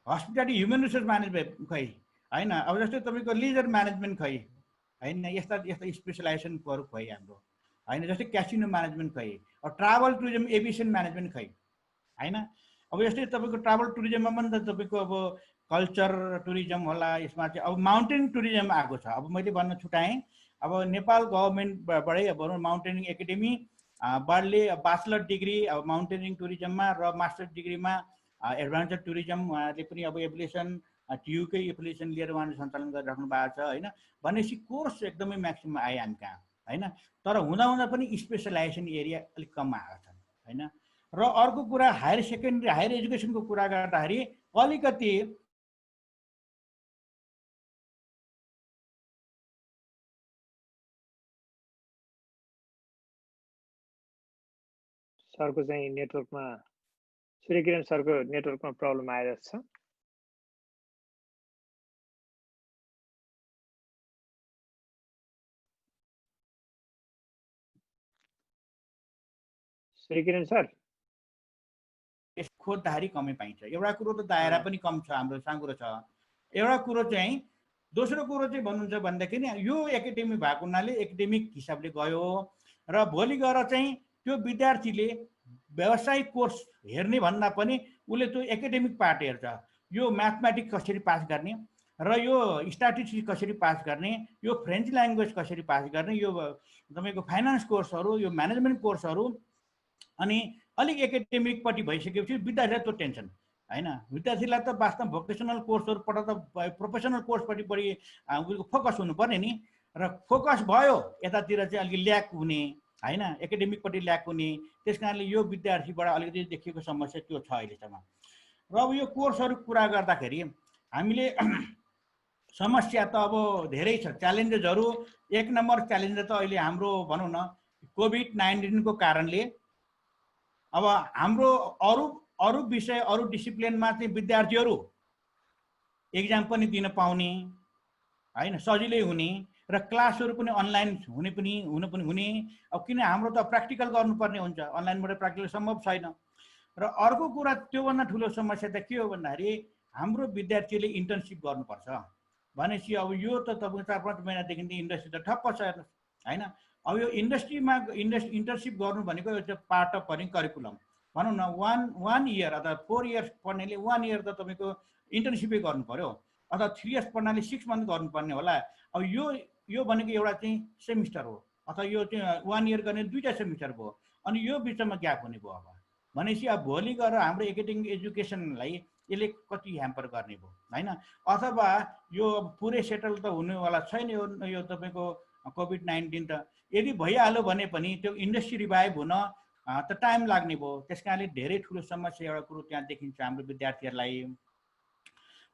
हस्पिटालिटी ह्युमन रिसोर्स म्यानेजमेन्ट खै होइन। अब जस्तै तपाईँको लिजर म्यानेजमेन्ट खै होइन, यस्ता स्पेसलाइजेसनहरू खै हाम्रो होइन। जस्तै क्यासिनो म्यानेजमेन्ट खै, अब ट्राभल टुरिज्म एभिएसन म्यानेजमेन्ट खै होइन। अब जस्तै तपाईँको ट्राभल टुरिज्ममा पनि त तपाईँको अब कल्चर टुरिज्म होला, यसमा चाहिँ अब माउन्टेन टुरिज्म आएको छ। अब मैले भन्न छुटाएँ अब नेपाल गभर्मेन्टबाटै अब माउन्टेनिङ एकाडेमी बाडले ब्याचलर डिग्री अब माउन्टेनिङ टुरिज्ममा र मास्टर डिग्रीमा एडभान्चर टुरिज्म उहाँहरूले पनि अब एप्लिकेसन टियुकै एप्लिकेसन लिएर उहाँले सञ्चालन गरिराख्नु भएको छ होइन। भनेपछि कोर्स एकदमै म्याक्सिमम आयो हामी कहाँ होइन। तर हुँदा पनि स्पेसलाइजेसन एरिया अलिक कम आएको छ होइन। र अर्को कुरा हायर सेकेन्डरी हायर एजुकेसनको कुरा गर्दाखेरि अलिकति सरको चाहिँ नेटवर्कमा सूर्यकिरण सरको नेटवर्कमा प्रब्लम आइरहेको छ। सूर्यकिरण सर खोज्दाखेरि कमै पाइन्छ। एउटा कुरो त दायरा पनि कम छ, हाम्रो साँगुरो छ। एउटा कुरो चाहिँ दोस्रो कुरो चाहिँ भन्नुहुन्छ भन्दाखेरि यो एकाडेमी भएको हुनाले एकाडेमिक हिसाबले गयो र भोलि गएर चाहिँ त्यो विद्यार्थीले व्यावसायिक कोर्स हेर्ने भन्दा पनि उसले त्यो एकाडेमिक पार्ट हेर्छ। यो म्याथमेटिक्स कसरी पास गर्ने र यो स्ट्याटिस्टिक्स कसरी पास गर्ने, यो फ्रेन्च ल्याङ्ग्वेज कसरी पास गर्ने, यो तपाईँको फाइनान्स कोर्सहरू, यो म्यानेजमेन्ट कोर्सहरू, अनि अलिक एकाडेमिकपट्टि भइसकेपछि विद्यार्थीलाई त्यो टेन्सन होइन। विद्यार्थीलाई त वास्तवमा भोकेसनल कोर्सहरू पढ्दा त प्रोफेसनल कोर्सपट्टि बढी उसको फोकस हुनुपर्ने नि। र फोकस भयो यतातिर चाहिँ अलिक ल्याक हुने होइन, एकाडेमिकपट्टि ल्याक हुने। त्यस कारणले यो विद्यार्थीबाट अलिकति देखिएको समस्या त्यो छ अहिलेसम्म। र अब यो कोर्सहरू कुरा गर्दाखेरि हामीले समस्या त अब धेरै छ, च्यालेन्जेसहरू। 1 नम्बर च्यालेन्ज त अहिले हाम्रो भनौँ न कोभिड-19 को कारणले अब हाम्रो अरू विषय अरू डिसिप्लिनमा चाहिँ विद्यार्थीहरू एक्जाम पनि दिन पाउने होइन, सजिलै हुने र क्लासहरू पनि अनलाइन हुने। अब किन हाम्रो त प्र्याक्टिकल गर्नुपर्ने हुन्छ, अनलाइनबाट प्र्याक्टिकल सम्भव छैन। र अर्को कुरा त्योभन्दा ठुलो समस्या त के हो भन्दाखेरि हाम्रो विद्यार्थीले इन्टर्नसिप गर्नुपर्छ भनेपछि अब यो त तपाईँको 4-5 महिनादेखि इन्डस्ट्री त ठप्प छ होइन। अब यो इन्डस्ट्रीमा इन्टर्नसिप गर्नु भनेको एउटा पार्ट अफ करिकुलम भनौँ न। 1 इयर अथवा 4 इयर्स पढ्नेले 1 इयर त तपाईँको इन्टर्नसिपै गर्नु पर्यो, अथवा 3 इयर्स पढ्नाले 6 मन्थ गर्नुपर्ने होला। अब यो भनेको एउटा चाहिँ सेमिस्टर हो, अथवा यो चाहिँ 1 इयर गर्ने 2टा सेमिस्टर भयो, अनि यो बिचमा ग्याप हुने भयो। अब भनेपछि अब भोलि गएर हाम्रो एकाडेमिक एजुकेसनलाई यसले कति ह्याम्पर गर्ने भयो होइन। अथवा यो पुरै सेटल त हुनेवाला छैन यो तपाईँको कोभिड-19 त। यदि भइहाल्यो भने पनि त्यो इन्डस्ट्री रिभाइभ हुन त टाइम लाग्ने भयो। त्यस कारणले धेरै ठुलो समस्या एउटा कुरो त्यहाँ देखिन्छ हाम्रो विद्यार्थीहरूलाई।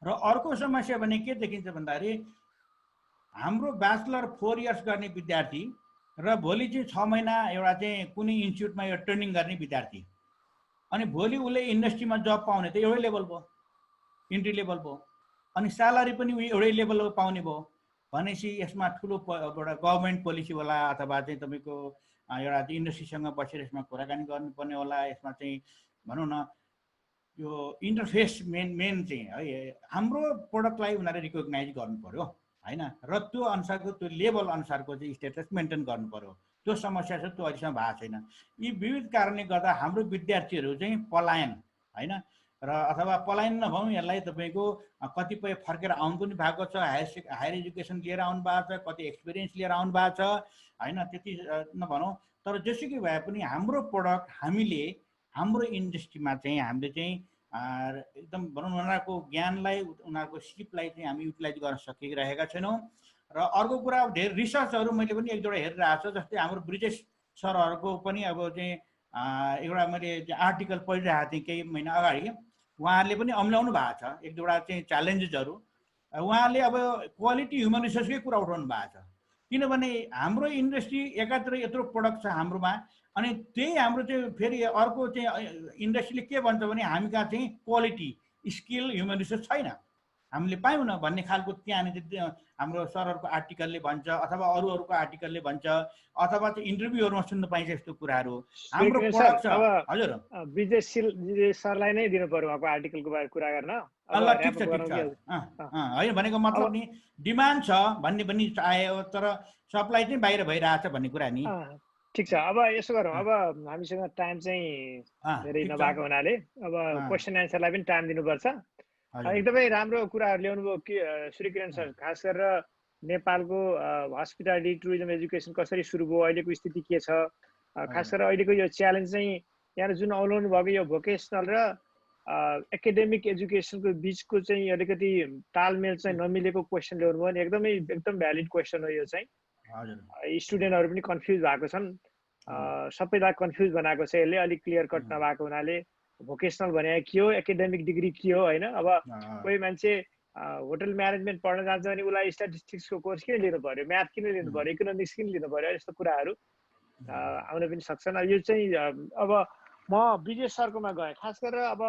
र अर्को समस्या भने के देखिन्छ भन्दाखेरि हाम्रो ब्याचलर 4 इयर्स गर्ने विद्यार्थी र भोलि चाहिँ 6 महिना एउटा चाहिँ कुनै इन्स्टिट्युटमा एउटा ट्रेनिङ गर्ने विद्यार्थी, अनि भोलि उसले इन्डस्ट्रीमा जब पाउने त एउटै लेभल भयो, इन्ट्री लेभल भयो, अनि स्यालेरी पनि एउटै लेभलको पाउने भयो भनेपछि यसमा ठुलो एउटा गभर्मेन्ट पोलिसी होला अथवा चाहिँ तपाईँको एउटा चाहिँ इन्डस्ट्रीसँग बसेर यसमा कुराकानी गर्नुपर्ने होला। यसमा चाहिँ भनौँ न यो इन्टरफेस मेन चाहिँ है हाम्रो प्रोडक्टलाई उनीहरूले रिकग्नाइज गर्नु पर्यो होइन, र त्यो अनुसारको त्यो लेभल अनुसारको चाहिँ स्टेटस मेन्टेन गर्नु पर्यो। त्यो समस्या छ, त्यो अहिलेसम्म भएको छैन। यी विविध कारणले गर्दा हाम्रो विद्यार्थीहरू चाहिँ पलायन होइन र अथवा पलायन नभनौँ, यसलाई तपाईँको कतिपय फर्केर आउनु पनि भएको छ, हायर एजुकेसन लिएर आउनु भएको छ, कति एक्सपिरियन्स लिएर आउनु भएको छ होइन, त्यति नभनौँ। तर जेसुकै भए पनि हाम्रो प्रोडक्ट हामीले हाम्रो इन्डस्ट्रीमा चाहिँ हामीले चाहिँ एकदम भनौँ उनीहरूको ज्ञानलाई उनीहरूको सिपलाई चाहिँ हामी युटिलाइज गर्न सकिरहेका छैनौँ। र अर्को कुरा धेरै रिसर्चहरू मैले पनि एक दुईवटा हेरिरहेको छु, जस्तै हाम्रो ब्रिजेश सरहरूको पनि अब चाहिँ एउटा मैले आर्टिकल पढिरहेको थिएँ केही महिना अगाडि, उहाँहरूले पनि अम्ल्याउनु भएको छ एक दुईवटा चाहिँ च्यालेन्जेसहरू। उहाँले अब क्वालिटी ह्युमन रिसोर्सकै कुरा उठाउनु भएको छ, किनभने हाम्रो इन्डस्ट्री एकातिर यत्रो प्रोडक्ट छ हाम्रोमा, अनि त्यही हाम्रो चाहिँ फेरि अर्को चाहिँ इन्डस्ट्रीले के भन्छ भने हामी कहाँ चाहिँ क्वालिटी स्किल ह्युमन रिसोर्स छैन, हामीले पायौँ न भन्ने खालको त्यहाँनिर हाम्रो सरहरूको आर्टिकलले भन्छ अथवा अरूहरूको आर्टिकलले भन्छ अथवा चाहिँ इन्टरभ्यूहरूमा सुन्नु पाइन्छ यस्तो कुराहरू। हाम्रो प्रोडक्ट छ हजुर विजय सरलाई नै दिनु पर्यो उहाँको आर्टिकलको बारे कुरा गर्न। ल ठिक छ होइन, भनेको मतलब नि डिमान्ड छ भन्ने पनि आयो तर सप्लाई चाहिँ बाहिर भइरहेछ भन्ने कुरा नि। ठिक छ, अब यसो गरौँ, अब हामीसँग टाइम चाहिँ धेरै नभएको हुनाले अब क्वेसन एन्सरलाई पनि टाइम दिनुपर्छ। एकदमै राम्रो कुराहरू ल्याउनु भयो कि सूर्यकिरण सर, खास गरेर नेपालको हस्पिटालिटी टुरिज्म एजुकेसन कसरी सुरु भयो, अहिलेको स्थिति के छ, खास गरेर अहिलेको यो च्यालेन्ज चाहिँ यहाँ जुन औलाउनु भएको यो भोकेसनल र एकाडेमिक एजुकेसनको बिचको चाहिँ अलिकति तालमेल चाहिँ नमिलेको क्वेसन ल्याउनु भयो नि, एकदम भ्यालिड क्वेसन हो यो चाहिँ। स्टुडेन्टहरू पनि कन्फ्युज भएको छन्, सबैलाई कन्फ्युज बनाएको छ यसले, अलिक क्लियर कट नभएको हुनाले भोकेसनल भने के हो, एकाडेमिक डिग्री के हो होइन। अब कोही मान्छे होटल म्यानेजमेन्ट पढ्न जान्छ भने उसलाई स्ट्याटिस्टिक्सको कोर्स किन लिनु पर्यो, म्याथ किन लिनु पर्यो, इकोनोमिक्स किन लिनु पर्यो, यस्तो कुराहरू आउन पनि सक्छन्। यो चाहिँ अब म विजय सरकोमा गएँ, खास गरेर अब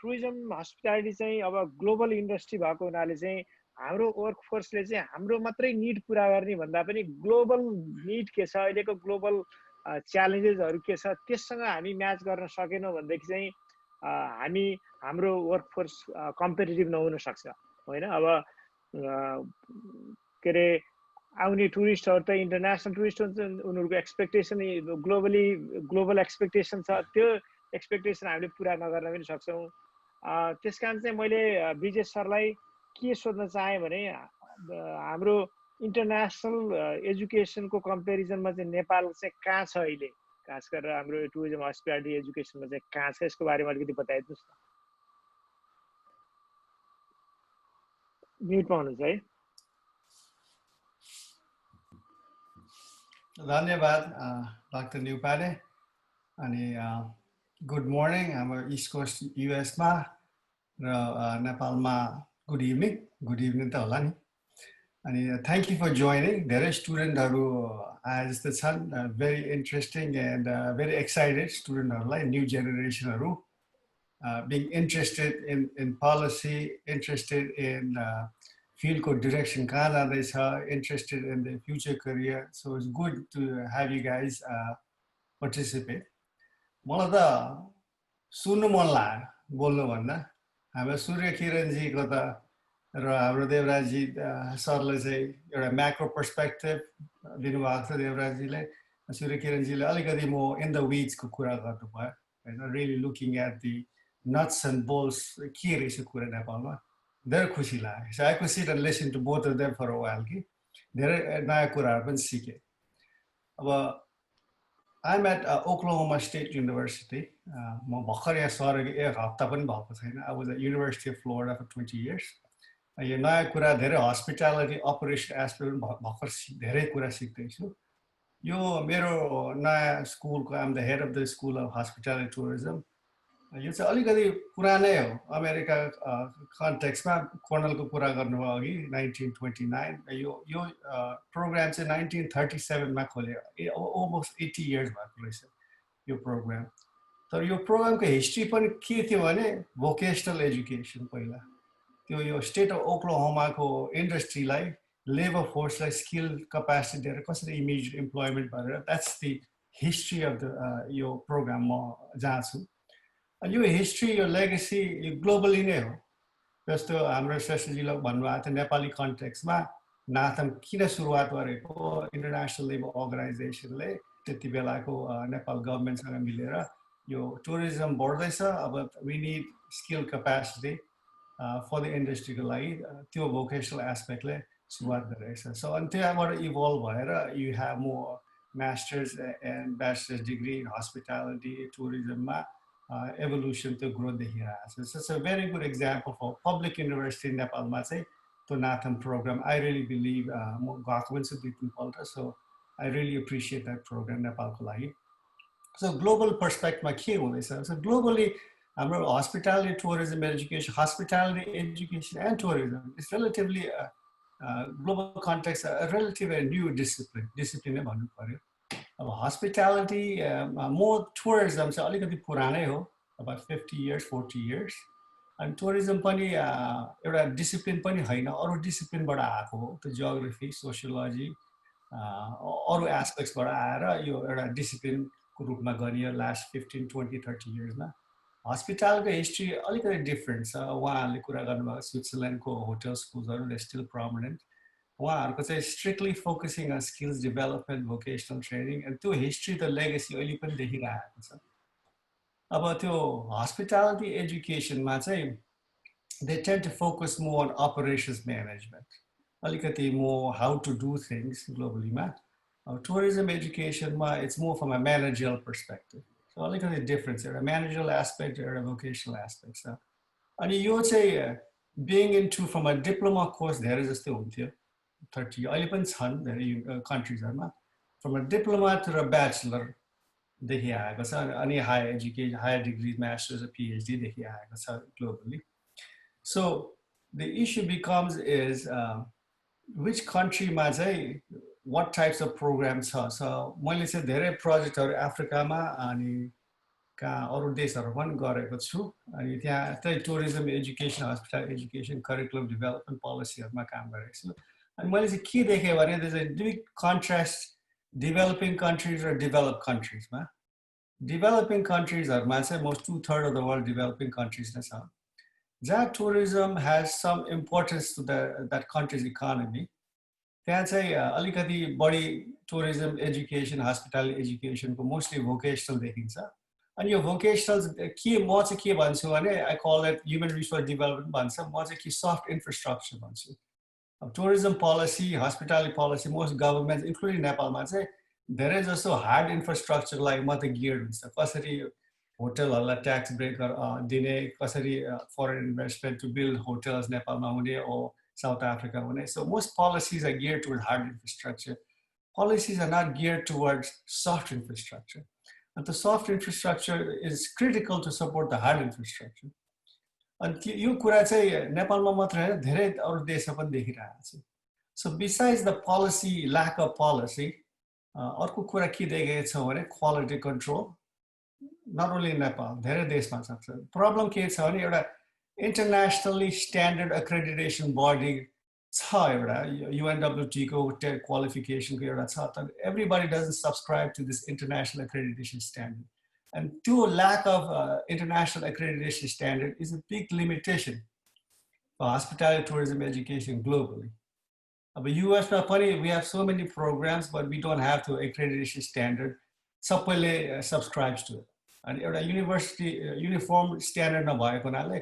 टुरिज्म हस्पिटालिटी चाहिँ अब ग्लोबल इन्डस्ट्री भएको हुनाले चाहिँ हाम्रो वर्कफोर्सले चाहिँ हाम्रो मात्रै निड पुरा गर्ने भन्दा पनि ग्लोबल निड के छ, अहिलेको ग्लोबल च्यालेन्जेसहरू के छ, त्यससँग हामी म्याच गर्न सकेनौँ भनेदेखि चाहिँ हाम्रो वर्कफोर्स कम्पिटेटिभ नहुन सक्छ होइन। अब के अरे आउने टुरिस्टहरू त इन्टरनेसनल टुरिस्ट हुन्छ, उनीहरूको एक्सपेक्टेसन ग्लोबल एक्सपेक्टेसन छ, त्यो एक्सपेक्टेसन हामीले पुरा नगर्न पनि सक्छौँ। त्यस कारण चाहिँ मैले विजय सरलाई के सोध्न चाहेँ भने हाम्रो इन्टरनेसनल एजुकेसनको कम्पेरिजनमा चाहिँ नेपाल चाहिँ कहाँ छ अहिले, खास गरेर हाम्रो टुरिज्म हस्पिटालिटी एजुकेसनमा चाहिँ कहाँ छ, यसको बारेमा अलिकति बताइदिनुहोस् न। म्युटमा हुनुहुन्छ है। धन्यवाद डाक्टर न्युपाने। अनि गुड मर्निङ हाम्रो इस्ट कोस्ट युएसमा र नेपालमा गुड इभिनिङ त होला नि। अनि थ्याङ्क यू फर जोइनिङ। धेरै स्टुडेन्टहरू आए जस्तो छन्, very interesting and very excited स्टुडेन्टहरूलाई, न्यू जेनेरेसनहरू being interested in policy, interested in फिल्डको डिरेक्सन कहाँ जाँदैछ, interested in the future career. So it's good to have you guys participate. मलाई त सुन्नु मन लाग्यो बोल्नुभन्दा। हाम्रो सूर्य किरणजीको त र हाम्रो देवराजजी सरले चाहिँ एउटा म्याक्रो पर्सपेक्टिभ दिनुभएको छ देवराजजीले, सूर्य किरणजीले अलिकति म इन द विड्सको कुरा गर्नुभयो होइन, really looking at the nuts and bolts के रहेछ कुरा नेपालमा। धेरै खुसी लाग्यो। So I could sit and listen to both of them for a while कि धेरै नयाँ कुराहरू पनि सिकेँ। अब I'm at Oklahoma State University. म भर्खर यहाँ सरेको एक हप्ता पनि भएको छैन। I was at University of Florida for 20 years. यो नयाँ कुरा धेरै हस्पिटालिटी अपरेसन एस्पेक्ट भर्खर धेरै कुरा सिक्दैछु। यो मेरो नयाँ स्कुलको I'm the head of the school of hospitality tourism. यो चाहिँ अलिकति पुरानै हो अमेरिका कन्टेक्स्टमा कर्नलको कुरा गर्नुभयो अघि 1929 यो प्रोग्राम चाहिँ 1937 मा खोल्यो अलमोस्ट 80 इयर्स भएको रहेछ यो प्रोग्राम तर यो प्रोग्रामको हिस्ट्री पनि के थियो भने भोकेसनल एजुकेसन पहिला त्यो यो स्टेट अफ ओक्लाहोमाको इन्डस्ट्रीलाई लेबर फोर्सलाई स्किल क्यापेसिटी दिएर कसरी इमिडिएट इम्प्लोइमेन्ट गरेर that's the history of the यो प्रोग्राम म जहाँ छु अनि यो हिस्ट्री यो लेगेसी यो ग्लोबली नै हो जस्तो हाम्रो श्रेष्ठजीले भन्नुभएको थियो नेपाली कन्टेक्स्टमा नाथम किन सुरुवात गरेको इन्टरनेसनल लेबर अर्गनाइजेसनले त्यति बेलाको नेपाल गभर्मेन्टसँग मिलेर यो टुरिज्म बढ्दैछ अब we need skill capacity for the इन्डस्ट्रीको लागि त्यो भोकेसनल एस्पेक्टले सुरुवात गरेको छ सो अनि त्यहाँबाट इभल्भ भएर you have more masters and bachelors degree in hospitality टुरिज्ममा एभोल्युसन त्यो ग्रोथ देखिरहेको छ it's a very good example for public university नेपालमा चाहिँ त्यो NATHM programme I really believe म गएको पनि छु 2-3 पल्ट so I really appreciate that programme नेपालको लागि सो ग्लोबल पर्सपेक्टमा के हुँदैछ सो ग्लोबली हाम्रो hospitality tourism education hospitality education and tourism it's relatively global context relative new discipline नै भन्नु पर्यो अब हस्पिटालिटी मोर टुरिज्म चाहिँ अलिकति पुरानै हो about 50 years 40 years अनि टुरिज्म पनि एउटा डिसिप्लिन पनि होइन अरू डिसिप्लिनबाट आएको हो त्यो जियोग्राफी सोसियोलोजी अरू एस्पेक्ट्सबाट आएर यो एउटा डिसिप्लिनको रूपमा गरियो लास्ट 15 20 30 इयर्समा हस्पिटालको हिस्ट्री अलिकति डिफ्रेन्ट छ उहाँहरूले कुरा गर्नुभएको स्विट्जरल्यान्डको होटल स्कुल्सहरू दे स्टिल प्रमिनेन्ट उहाँहरूको चाहिँ strictly focusing on skills development vocational training and त्यो हिस्ट्री त लेगेसी अहिले पनि देखिरहेको छ अब त्यो हस्पिटालिटी एजुकेसनमा चाहिँ they tend to focus more on operations management अलिकति more how to do things ग्लोबलीमा अब टुरिज्म एजुकेसनमा it's more from a managerial perspective so अलिकति डिफ्रेन्स एउटा म्यानेजरल एस्पेक्ट एउटा भोकेसनल एस्पेक्ट छ अनि यो चाहिँ being in to from a diploma course धेरै जस्तो हुन्थ्यो 30 अहिले पनि छन् धेरै कन्ट्रिजहरूमा फ्रम अ डिप्लोमा टु र ब्याचलर देखिआएको छ अनि higher education higher degree masters PhD देखिआएको छ globally so the issue becomes is which कन्ट्रीमा चाहिँ वाट टाइप्स अफ प्रोग्राम छ सो मैले चाहिँ धेरै प्रोजेक्टहरू अफ्रिकामा अनि कहाँ अरू देशहरू पनि गरेको छु अनि त्यहाँ त्यही tourism education hospital education curriculum development पोलिसीहरूमा काम गरेको छु अनि मैले चाहिँ के देखेँ भने त्यो चाहिँ बिग कन्ट्रास्ट डेभलपिङ कन्ट्रिज र डेभलप कन्ट्रिजमा डेभलपिङ कन्ट्रिजहरूमा चाहिँ most 2/3 of the world developing countries नै छ जहाँ tourism has some importance to that countries economy त्यहाँ चाहिँ अलिकति बढी टुरिज्म एजुकेसन हस्पिटल एजुकेसनको मोस्टली भोकेसनल देखिन्छ अनि यो भोकेसनल के म चाहिँ के भन्छु भने I call it human resource development भन्छ म चाहिँ के सफ्ट इन्फ्रास्ट्रक्चर भन्छु अब tourism policy hospitality policy most government including नेपालमा चाहिँ धेरै जसो हार्ड इन्फ्रास्ट्रक्चरलाई मात्रै गियर्ड हुन्छ कसरी होटलहरूलाई ट्याक्स ब्रेक दिने कसरी foreign investment to build hotels नेपालमा हुने ओ साउथ अफ्रिका हुने so most policies are geared toward hard infrastructure policies are not geared towards soft infrastructure. And the soft infrastructure is critical to support the hard infrastructure. And यो कुरा चाहिँ नेपालमा मात्र हैन धेरै अरु देशमा पनि देखिरहेको छ. So besides the policy lack of policy, अर्को कुरा के देखेको छ भने quality control. Not only in Nepal, धेरै देशमा छ. Problem के छ भने एउटा internationally standard accreditation body छ एउटा UNWT को qualification को एउटा छ तर everybody doesn't subscribe to this international accreditation standard. And the lack of international accreditation standard is a big limitation for hospitality, tourism, education globally. But US, we have so many programs, but we don't have the accreditation standard. Sabale subscribes to it. And a university uniform standard na bhayeko hunale,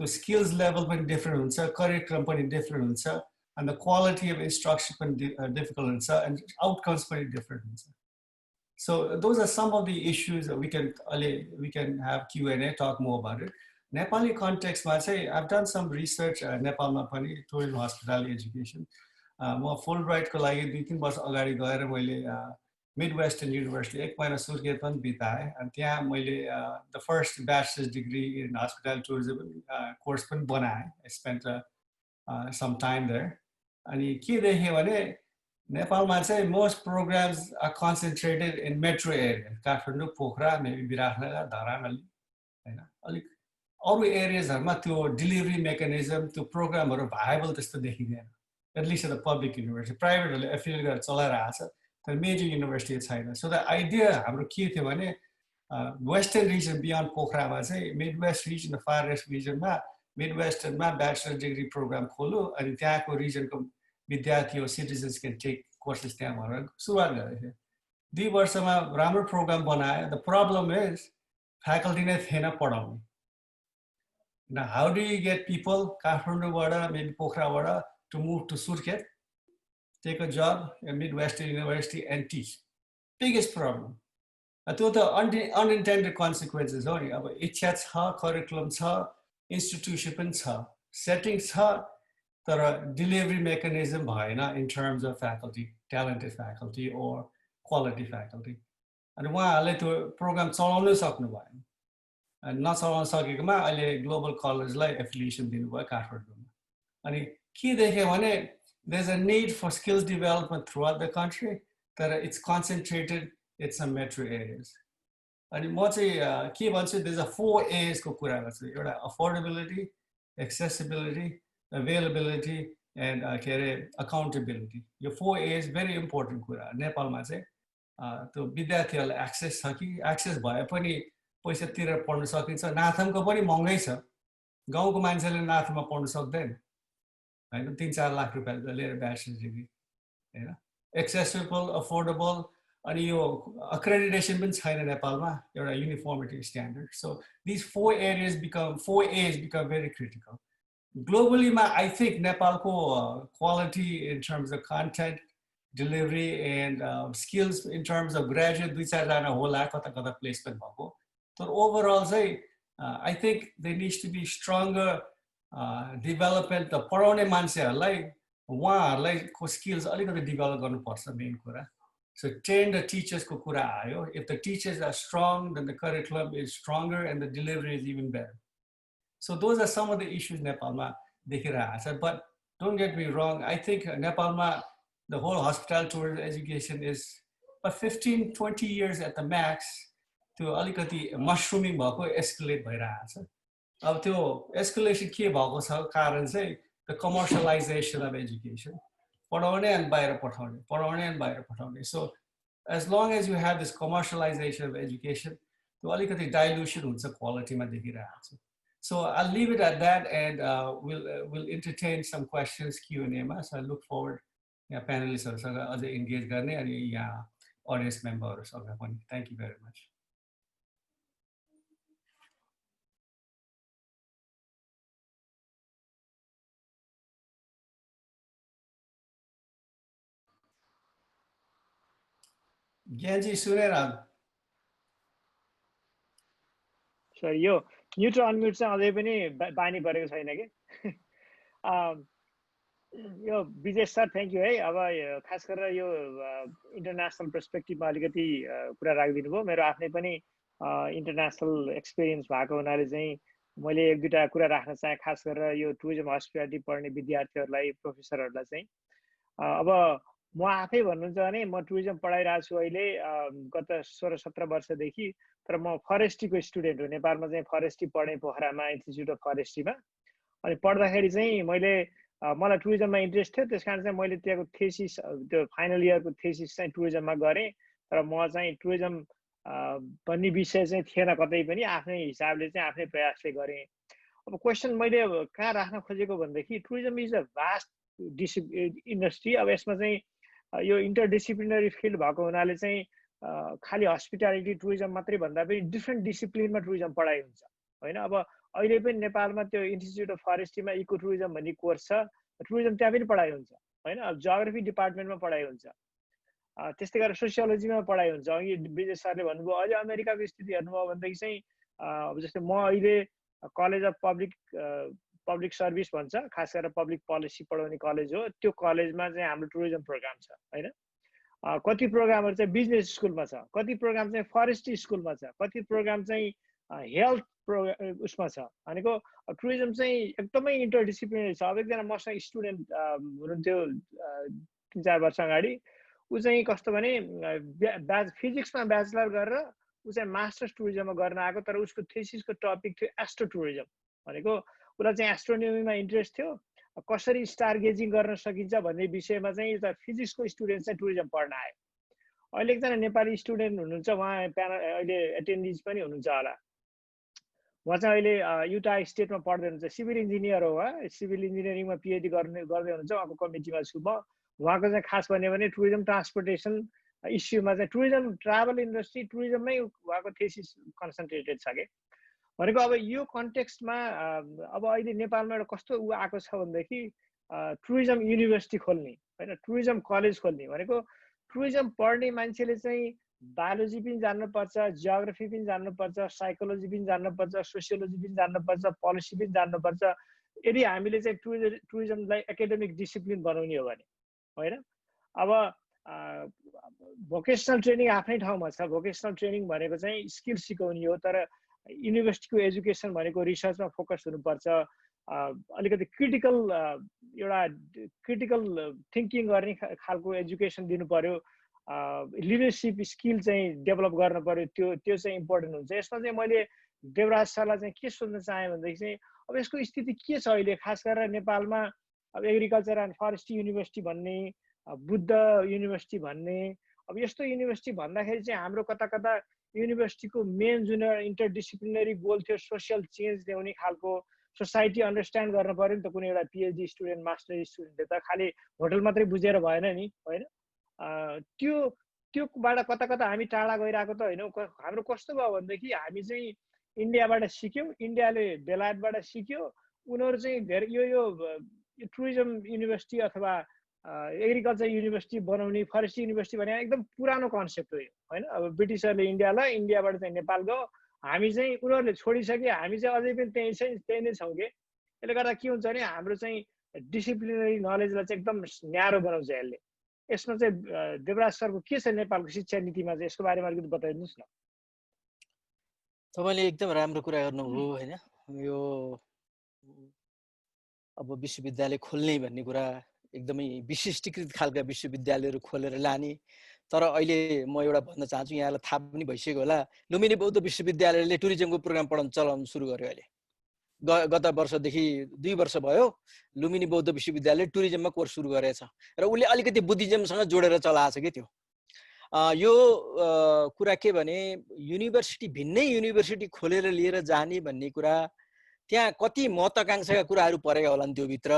the skills level पनि different हुन्छ, curriculum पनि different हुन्छ, and the quality of instruction पनि difficult हुन्छ, and outcomes पनि different हुन्छ. So those are some of the issues that we can have Q&A, talk more about it. Nepali context, I've done some research Nepalma pani tourism hospitality education. म फुलब्राइटको लागि 2-3 वर्ष अगाडि गएर मैले Midwestern university 1 महिना सुर्खेत पनि बिताएँ अनि त्यहाँ मैले the first bachelors degree in hospital tourism course पनि बनाएँ स्पेन्ड सम टाइम देयर अनि के देखेँ भने नेपालमा चाहिँ most programs are concentrated in metro area Kathmandu Pokhara maybe Biratnagar Dharan हैन अलिक अरू एरियाजहरुमा त्यो डेलिभरी मेकानिजम त्यो प्रोग्रामहरु भायबल त्यस्तो देखिदैन एटलिस्ट द पब्लिक युनिभर्सिटी प्राइभेटहरुले एफिलिएट गरेर चलाइरहेको छ तर मेजर युनिभर्सिटी छैन सो द आइडिया हाम्रो के थियो भने वेस्टर्न रिजन बियोन्ड पोखरामा चाहिँ मिड वेस्ट रिजन र फार वेस्ट रिजनमा मिड वेस्टर्नमा ब्याचलर डिग्री प्रोग्राम खोल्यो अनि त्यहाँको रिजनको विद्यार्थी सिटिजन्स क्यान टेक कोर्सेस त्यहाँ भनेर सुरुवात गरेको थियो 2 वर्षमा राम्रो प्रोग्राम बनायो द प्रब्लम इज फ्याकल्टी नै थिएन पढाउने Now, how do you get people, Kathmandu, maybe Pokhara, to move to Surkhet, take a job at Midwestern University and teach? Biggest problem. That's the unintended consequences. It's curriculum, institution, settings, the delivery mechanism in terms of faculty, talented faculty or quality faculty. And why the program नचलाउन सकेकोमा अहिले global कलेजलाई affiliation दिनुभयो काठमाडौँमा अनि के देख्यो भने there is a need for skills development throughout the country तर it's concentrated it's some metro areas अनि म चाहिँ के भन्छु देयर इज अ 4 A's को कुरा गर्छु एउटा अफोर्डेबिलिटी एक्सेसिबिलिटी अवेलेबिलिटी एन्ड के अरे अकाउन्टेबिलिटी यो 4 A's भेरी इम्पोर्टेन्ट कुरा नेपालमा चाहिँ त्यो विद्यार्थीहरूलाई एक्सेस छ कि एक्सेस भए पनि पैसा तिरेर पढ्न सकिन्छ नाथमको पनि महँगै छ गाउँको मान्छेले नाथमा पढ्न सक्दैन हैन 3-4 लाख रुपैयाँ लिएर ब्याचलर डिग्री हैन एक्सेसिबल अफोर्डेबल अनि यो अक्रेडिटेसन पनि छैन नेपालमा एउटा uniformity standard so this 4 A's become very critical globally ma I think नेपालको quality in terms of content delivery and skills in terms of graduate 2-4 जना होला कता प्लेसमेन्ट भएको So overall, I think there needs to be stronger development. The parone मान्छेहरुलाई उहाँहरुलाई को skills अलिकति develop गर्नुपर्छ main कुरा. So train the teachers को कुरा आयो. If the teachers are strong, then the curriculum is stronger and the delivery is even better. So those are some of the issues Nepalma देखिरहेको छ. But don't get me wrong. I think Nepalma the whole hospital tourism education is about 15-20 years at the max. त्यो अलिकति मशरूमिङ भएको escalate भइरहेको छ अब त्यो escalation के भएको छ कारण चाहिँ द कमर्सियलाइजेसन अफ एजुकेसन पढाउने अनि बाहिर पठाउने so as long as you have this commercialization of education त्यो अलिकति डाइल्युसन हुन्छ क्वालिटीमा देखिरहेको छ so I leave it at that and will entertain some questions Q&A मा सो आई लुक फरवर्ड यहाँ प्यानलिस्टहरुसँग अझै इन्गेज गर्ने अनि यहाँ अडियन्स मेम्बरहरुसँग पनि थ्यांक यू भेरी मच ज्ञानजी सुनेर सर यो म्युट र अनम्युट चाहिँ अझै पनि बानी परेको छैन के यो विजय सर थ्यांक यू है अब खास गरेर यो इन्टरनेशनल पर्सपेक्टिभमा अलिकति कुरा राखिदिनु भयो मेरो आफ्नै पनि इन्टरनेशनल एक्सपिरियन्स भएको हुनाले चाहिँ मैले एक दुईटा कुरा राख्न चाहे खास गरेर यो टुरिज्म हस्पिटालिटी पढ्ने विद्यार्थीहरूलाई प्रोफेसरहरूलाई चाहिँ अब म आफै भन्नुहुन्छ भने म टुरिज्म पढाइरहेको छु अहिले गत 16-17 वर्षदेखि तर म फरेस्ट्रीको स्टुडेन्ट हो नेपालमा चाहिँ फरेस्ट्री पढ्ने पोखरामा इन्स्टिच्युट अफ फरेस्ट्रीमा अनि पढ्दाखेरि चाहिँ मैले मलाई टुरिज्ममा इन्ट्रेस्ट थियो त्यसकारण चाहिँ मैले त्यहाँको थेसिस त्यो फाइनल इयरको थेसिस चाहिँ टुरिज्ममा गरेँ तर म चाहिँ टुरिज्म भन्ने विषय चाहिँ थिएन कतै पनि आफ्नै हिसाबले चाहिँ आफ्नै प्रयासले गरेँ अब क्वेसन मैले कहाँ राख्न खोजेको भन्दाखेरि tourism is a vast industry अब यसमा चाहिँ यो इन्टरडिसिप्लिनरी फिल्ड भएको हुनाले चाहिँ खाली हस्पिटालिटी टुरिज्म मात्रै भन्दा पनि डिफ्रेन्ट डिसिप्लिनमा टुरिज्म पढाइ हुन्छ हैन अब अहिले पनि नेपालमा त्यो इन्स्टिच्युट अफ फरेस्ट्रीमा इको टुरिज्म भन्ने कोर्स छ टुरिज्म त्यहाँ पनि पढाइ हुन्छ हैन अब जियोग्राफी डिपार्टमेन्टमा पढाइ हुन्छ त्यस्तै गरेर सोसियोलोजीमा पढाइ हुन्छ अघि विजय सरले भन्नुभयो अझै अमेरिकाको स्थिति हेर्नुभयो भनेदेखि चाहिँ अब जस्तै म अहिले कलेज अफ पब्लिक सर्भिस भन्छ खास गरेर पब्लिक पोलिसी पढाउने कलेज हो त्यो कलेजमा चाहिँ हाम्रो टुरिज्म प्रोग्राम छ हैन कति प्रोग्रामहरू चाहिँ बिजनेस स्कुलमा छ, कति प्रोग्राम चाहिँ फरेस्ट्री स्कुलमा छ, कति प्रोग्राम चाहिँ हेल्थ उसमा छ। भनेको टुरिज्म चाहिँ एकदमै इन्टरडिसिप्लिनरी छ। अब एकजना मसँग स्टुडेन्ट हुनुहुन्थ्यो 3-4 वर्ष अगाडि, ऊ चाहिँ कस्तो भने फिजिक्समा ब्याचलर गरेर ऊ चाहिँ मास्टर्स टुरिज्ममा गर्न आएको, तर उसको थेसिसको टपिक थियो एस्ट्रो टुरिज्म। भनेको उसलाई चाहिँ एस्ट्रोनोमीमा इन्ट्रेस्ट थियो, कसरी स्टार गेजिङ गर्न सकिन्छ भन्ने विषयमा चाहिँ एउटा फिजिक्सको स्टुडेन्ट चाहिँ टुरिज्म पढ्न आयो। अहिले एकजना नेपाली स्टुडेन्ट हुनुहुन्छ, उहाँ अहिले एटेन्डिज पनि हुनुहुन्छ होला। उहाँ चाहिँ अहिले युटा स्टेटमा पढ्दै हुनुहुन्छ, सिभिल इन्जिनियर हो। सिभिल इन्जिनियरिङमा पिएचडी गर्दै हुनुहुन्छ, उहाँको कमिटीमा छु म। उहाँको चाहिँ खास भन्यो भने टुरिज्म ट्रान्सपोर्टेसन इस्युमा चाहिँ टुरिज्म ट्राभल इन्डस्ट्री टुरिज्ममै उहाँको थेसिस कन्सन्ट्रेटेड छ कि। भनेको अब यो कन्टेक्स्टमा अब अहिले नेपालमा एउटा कस्तो आएको छ भनेदेखि टुरिज्म युनिभर्सिटी खोल्ने होइन, टुरिज्म कलेज खोल्ने। भनेको टुरिज्म पढ्ने मान्छेले चाहिँ बायोलोजी पनि जान्नुपर्छ, जियोग्राफी पनि जान्नुपर्छ, साइकोलोजी पनि जान्नुपर्छ, सोसियोलोजी पनि जान्नुपर्छ, पोलिसी पनि जान्नुपर्छ, यदि हामीले चाहिँ टुरिज्मलाई एकाडेमिक डिसिप्लिन बनाउने हो भने होइन। अब भोकेसनल ट्रेनिङ आफ्नै ठाउँमा छ। भोकेसनल ट्रेनिङ भनेको चाहिँ स्किल सिकाउने हो, तर युनिभर्सिटीको एजुकेसन भनेको रिसर्चमा फोकस हुनुपर्छ। अलिकति क्रिटिकल एउटा क्रिटिकल थिङ्किङ गर्ने खालको एजुकेसन दिनु पर्यो, लिडरसिप स्किल चाहिँ डेभलप गर्नु पर्यो, त्यो चाहिँ इम्पोर्टेन्ट हुन्छ। यसमा चाहिँ मैले देवराज सरलाई चाहिँ के सोध्न चाहेँ भनेदेखि चाहिँ अब यसको स्थिति के छ अहिले, खास गरेर नेपालमा अब एग्रिकल्चर एन्ड फरेस्ट्री युनिभर्सिटी भन्ने, बुद्ध युनिभर्सिटी भन्ने, अब यस्तो युनिभर्सिटी भन्दाखेरि चाहिँ हाम्रो कता कता युनिभर्सिटीको मेन जुन इन्टरडिसिप्लिनरी गोल थियो सोसियल चेन्ज ल्याउने खालको, सोसाइटी अन्डरस्ट्यान्ड गर्नु पऱ्यो नि त। कुनै एउटा पिएचडी स्टुडेन्ट मास्टर स्टुडेन्टले त खालि होटल मात्रै बुझेर भएन नि होइन। त्योबाट कता कता हामी टाढा गइरहेको त होइन। हाम्रो कस्तो भयो भनेदेखि हामी चाहिँ इन्डियाबाट सिक्यौँ, इन्डियाले बेलायतबाट सिक्यो, उनीहरू चाहिँ धेरै यो टुरिज्म युनिभर्सिटी अथवा एग्रिकल्चर युनिभर्सिटी बनाउने, फरेस्ट्री युनिभर्सिटी भने एकदम पुरानो कन्सेप्ट हो यो होइन। अब ब्रिटिसहरूले इन्डियालाई, इन्डियाबाट चाहिँ नेपाल गयो, हामी चाहिँ उनीहरूले छोडिसके, हामी चाहिँ अझै पनि त्यही नै छौँ कि। यसले गर्दा के हुन्छ भने हाम्रो चाहिँ डिसिप्लिनरी नलेजलाई चाहिँ एकदम न्यारो बनाउँछ यसले। यसमा चाहिँ देवराज सरको के छ नेपालको शिक्षा नीतिमा चाहिँ, यसको बारेमा अलिकति बताइदिनुहोस् न। तपाईँले एकदम राम्रो कुरा गर्नुभयो होइन। यो अब विश्वविद्यालय खोल्ने भन्ने कुरा एकदमै विशिष्टीकृत खालका विश्वविद्यालयहरू खोलेर लाने, तर अहिले म एउटा भन्न चाहन्छु, यहाँलाई थाहा पनि भइसक्यो होला, लुम्बिनी बौद्ध विश्वविद्यालयले टुरिज्मको प्रोग्राम चलाउन सुरु गर्यो अहिले। गत वर्षदेखि 2 वर्ष भयो लुम्बिनी बौद्ध विश्वविद्यालयले टुरिज्ममा कोर्स सुरु गरेछ र उसले अलिकति बुद्धिज्मसँग जोडेर चलाएको छ कि त्यो। यो कुरा के भने युनिभर्सिटी भिन्नै युनिभर्सिटी खोलेर लिएर जाने भन्ने कुरा, त्यहाँ कति महत्त्वाकांक्षाका कुराहरू परेका होलान् त्यो भित्र।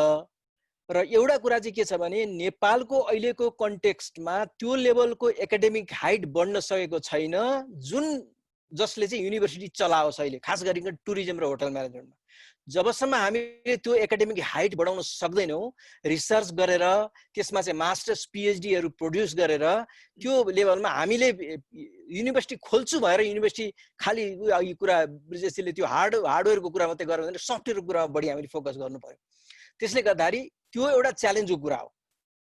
र एउटा कुरा चाहिँ के छ भने नेपालको अहिलेको कन्टेक्स्टमा त्यो लेभलको एकाडेमिक हाइट बढ्न सकेको छैन जसले चाहिँ युनिभर्सिटी चलाओस् अहिले, खास गरी टुरिज्म र होटल म्यानेजमेन्टमा। जबसम्म हामीले त्यो एकाडेमिक हाइट बढाउन सक्दैनौँ, रिसर्च गरेर त्यसमा चाहिँ मास्टर्स पिएचडीहरू प्रड्युस गरेर त्यो लेभलमा हामीले युनिभर्सिटी खोल्छु भएर युनिभर्सिटी खालि यो कुरा ब्रिजेशजीले त्यो हार्डवेयरको कुरा मात्रै गरेर हुँदैन, सफ्टवेयरको कुरामा बढी हामीले फोकस गर्नु पर्यो। त्यसले गर्दाखेरि त्यो एउटा च्यालेन्जको कुरा हो।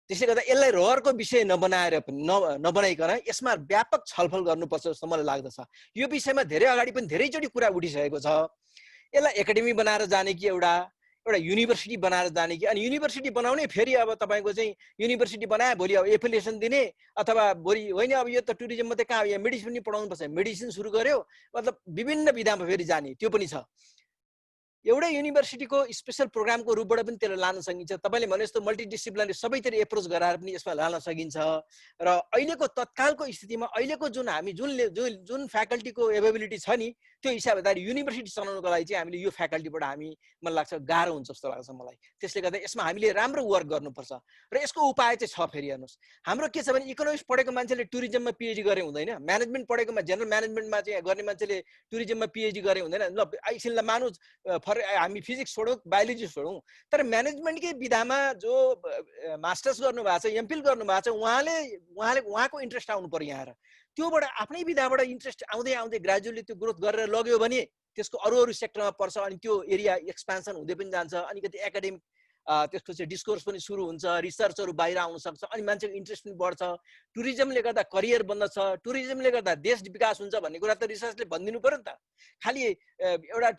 त्यसले गर्दा यसलाई रहरको विषय नबनाइकन यसमा व्यापक छलफल गर्नुपर्छ जस्तो मलाई लाग्दछ। यो विषयमा धेरै अगाडि पनि धेरैचोटि कुरा उठिसकेको छ। यसलाई एकाडेमी बनाएर जाने कि एउटा युनिभर्सिटी बनाएर जाने कि, अनि युनिभर्सिटी बनाउने फेरि अब तपाईँको चाहिँ युनिभर्सिटी बनाए भोलि अब एफिलिएसन दिने, अथवा भोलि होइन अब यो त टुरिज्म मात्रै कहाँ, यहाँ मेडिसिन पनि पढाउनुपर्छ, मेडिसिन सुरु गर्यो, मतलब विभिन्न विधामा फेरि जाने, त्यो पनि छ। एउटै युनिभर्सिटीको स्पेशल प्रोग्रामको रूपबाट पनि त्यसलाई लान सकिन्छ। तपाईँले भने जस्तो मल्टिडिसिप्लिनरी सबैतिर एप्रोच गराएर पनि यसमा लान सकिन्छ। र अहिलेको तत्कालको स्थितिमा अहिलेको जुन फ्याकल्टीको एभाइबिलिटी छ नि, त्यो हिसाबले युनिभर्सिटी चलाउनको लागि चाहिँ हामीले यो फ्याकल्टीबाट मलाई लाग्छ गाह्रो हुन्छ जस्तो लाग्छ मलाई। त्यसले गर्दा यसमा हामीले राम्रो वर्क गर्नुपर्छ र यसको उपाय चाहिँ छ। फेरि हेर्नुहोस्, हाम्रो के छ भने इकोनोमिक्स पढेको मान्छेले टुरिज्ममा पिएचडी गरे हुँदैन, म्यानेजमेन्ट पढेकोमा जेनरल म्यानेजमेन्टमा चाहिँ गर्ने मान्छेले टुरिज्ममा पिएचडी गरे हुँदैन। ल एकछिनलाई मानु हामी फिजिक्स छोडौँ, बायोलोजी छोडौँ, तर म्यानेजमेन्टकै विधामा जो मास्टर्स गर्नुभएको छ, एमफिल गर्नुभएको छ, उहाँको इन्ट्रेस्ट आउनु पर्यो यहाँ। र त्योबाट आफ्नै विधाबाट इन्ट्रेस्ट आउँदै आउँदै ग्रेजुअली त्यो ग्रोथ गरेर लग्यो भने त्यसको अरू सेक्टरमा पर्छ, अनि त्यो एरिया एक्सपान्सन हुँदै पनि जान्छ। अलिकति एकाडेमिक त्यसपछि डिस्कोर्स पनि सुरु हुन्छ, रिसर्चहरू बाहिर आउन सक्छ, अनि मान्छेको इन्ट्रेस्ट पनि बढ्छ। टुरिज्मले गर्दा करियर बन्दछ, टुरिज्मले गर्दा देश विकास हुन्छ भन्ने कुरा त रिसर्चले भनिदिनु पर्यो नि त। खालि एउटा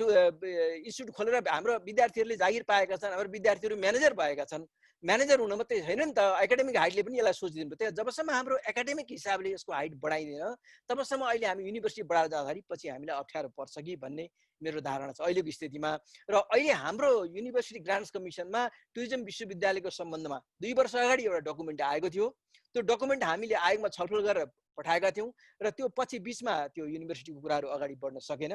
इन्स्टिट्युट खोलेर हाम्रो विद्यार्थीहरूले जागिर पाएका छन्, हाम्रो विद्यार्थीहरू म्यानेजर भएका छन्, म्यानेजर हुन मात्रै छैन नि त, एकाडेमिक हाइटले पनि यसलाई सोचिदिनु पर्यो। जबसम्म हाम्रो एकाडेमिक हिसाबले यसको हाइट बढाइदिएन तबसम्म अहिले हामी युनिभर्सिटी बढाएर जाँदाखेरि पछि हामीलाई अप्ठ्यारो पर्छ कि भन्ने मेरो धारणा छ अहिलेको स्थितिमा। र अहिले हाम्रो युनिभर्सिटी ग्रान्ट्स कमिसनमा टुरिज्म विश्वविद्यालयको सम्बन्धमा 2 वर्ष अगाडि एउटा डकुमेन्ट आएको थियो। त्यो डकुमेन्ट हामीले आयोगमा छलफल गरेर पठाएका थियौँ र त्यो पछि बिचमा त्यो युनिभर्सिटीको कुराहरू अगाडि बढ्न सकेन।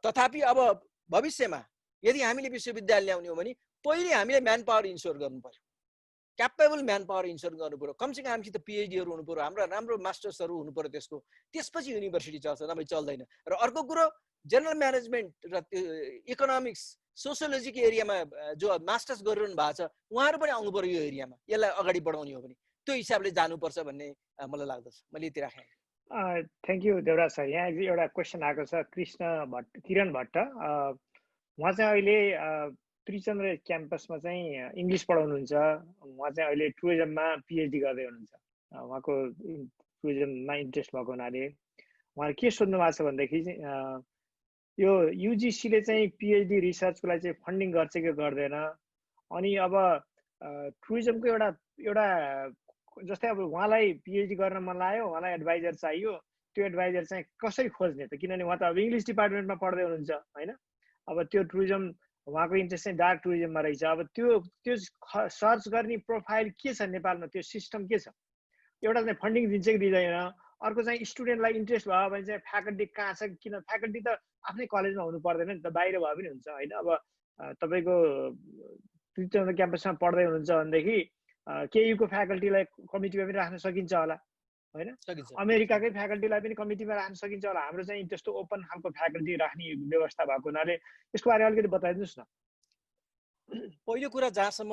तथापि अब भविष्यमा यदि हामीले विश्वविद्यालय ल्याउने हो भने पहिले हामीले म्यान पावर इन्स्योर गर्नु पर्यो, क्यापेबल म्यान पावर इन्स्योर गर्नु पर्यो, कमसेकम हामीसित पिएचडीहरू हुनु पर्यो, हाम्रो राम्रो मास्टर्सहरू हुनु पर्यो त्यसको, त्यसपछि युनिभर्सिटी चल्छ, नभए चल्दैन। र अर्को कुरो जेनरल म्यानेजमेन्ट र इकोनोमिक्स सोसियोलोजीको एरियामा जो मास्टर्स गरिरहनु भएको छ उहाँहरू पनि आउनु पर्यो यो एरियामा, यसलाई अगाडि बढाउने हो भने त्यो हिसाबले जानुपर्छ भन्ने मलाई लाग्दछ। मैले यति राखेँ। Thank you Devraj sir. यहाँ एउटा क्वेसन आएको छ किरण भट्ट। उहाँ चाहिँ अहिले त्रिचन्द्र क्याम्पसमा चाहिँ इङ्ग्लिस पढाउनुहुन्छ। उहाँ चाहिँ अहिले टुरिज्ममा पिएचडी गर्दै हुनुहुन्छ। उहाँको टुरिज्ममा इन्ट्रेस्ट भएको हुनाले उहाँले के सोध्नु भएको छ भनेदेखि यो युजिसीले चाहिँ पिएचडी रिसर्चको लागि चाहिँ फन्डिङ गर्छ कि गर्दैन, अनि अब टुरिज्मको एउटा जस्तै अब उहाँलाई पिएचडी गर्न मन लाग्यो, उहाँलाई एडभाइजर चाहियो, त्यो एडभाइजर चाहिँ कसरी खोज्ने त? किनभने उहाँ त अब इङ्ग्लिस डिपार्टमेन्टमा पढ्दै हुनुहुन्छ होइन। अब त्यो टुरिज्म उहाँको इन्ट्रेस्ट चाहिँ डार्क टुरिज्ममा रहेछ। अब त्यो सर्च गर्ने प्रोफाइल के छ नेपालमा, त्यो सिस्टम के छ? एउटा चाहिँ फन्डिङ दिन्छ कि दिँदैन, अर्को चाहिँ स्टुडेन्टलाई इन्ट्रेस्ट भयो भने चाहिँ फ्याकल्टी कहाँ छ? किन फ्याकल्टी त आफ्नै कलेजमा हुनु पर्दैन नि त, बाहिर भए पनि हुन्छ होइन। अब तपाईँको त्रिचन्द्र क्याम्पसमा पढ्दै हुनुहुन्छ भनेदेखि केयुको फ्याकल्टीलाई कमिटीमा पनि राख्न सकिन्छ होला होइन, अमेरिकाकै फ्याकल्टीलाई पनि कमिटीमा राख्न सकिन्छ होला। हाम्रो चाहिँ त्यस्तो ओपन खालको फ्याकल्टी राख्ने व्यवस्था भएको हुनाले यसको बारे अलिकति बताइदिनुहोस् न। पहिलो कुरा जहाँसम्म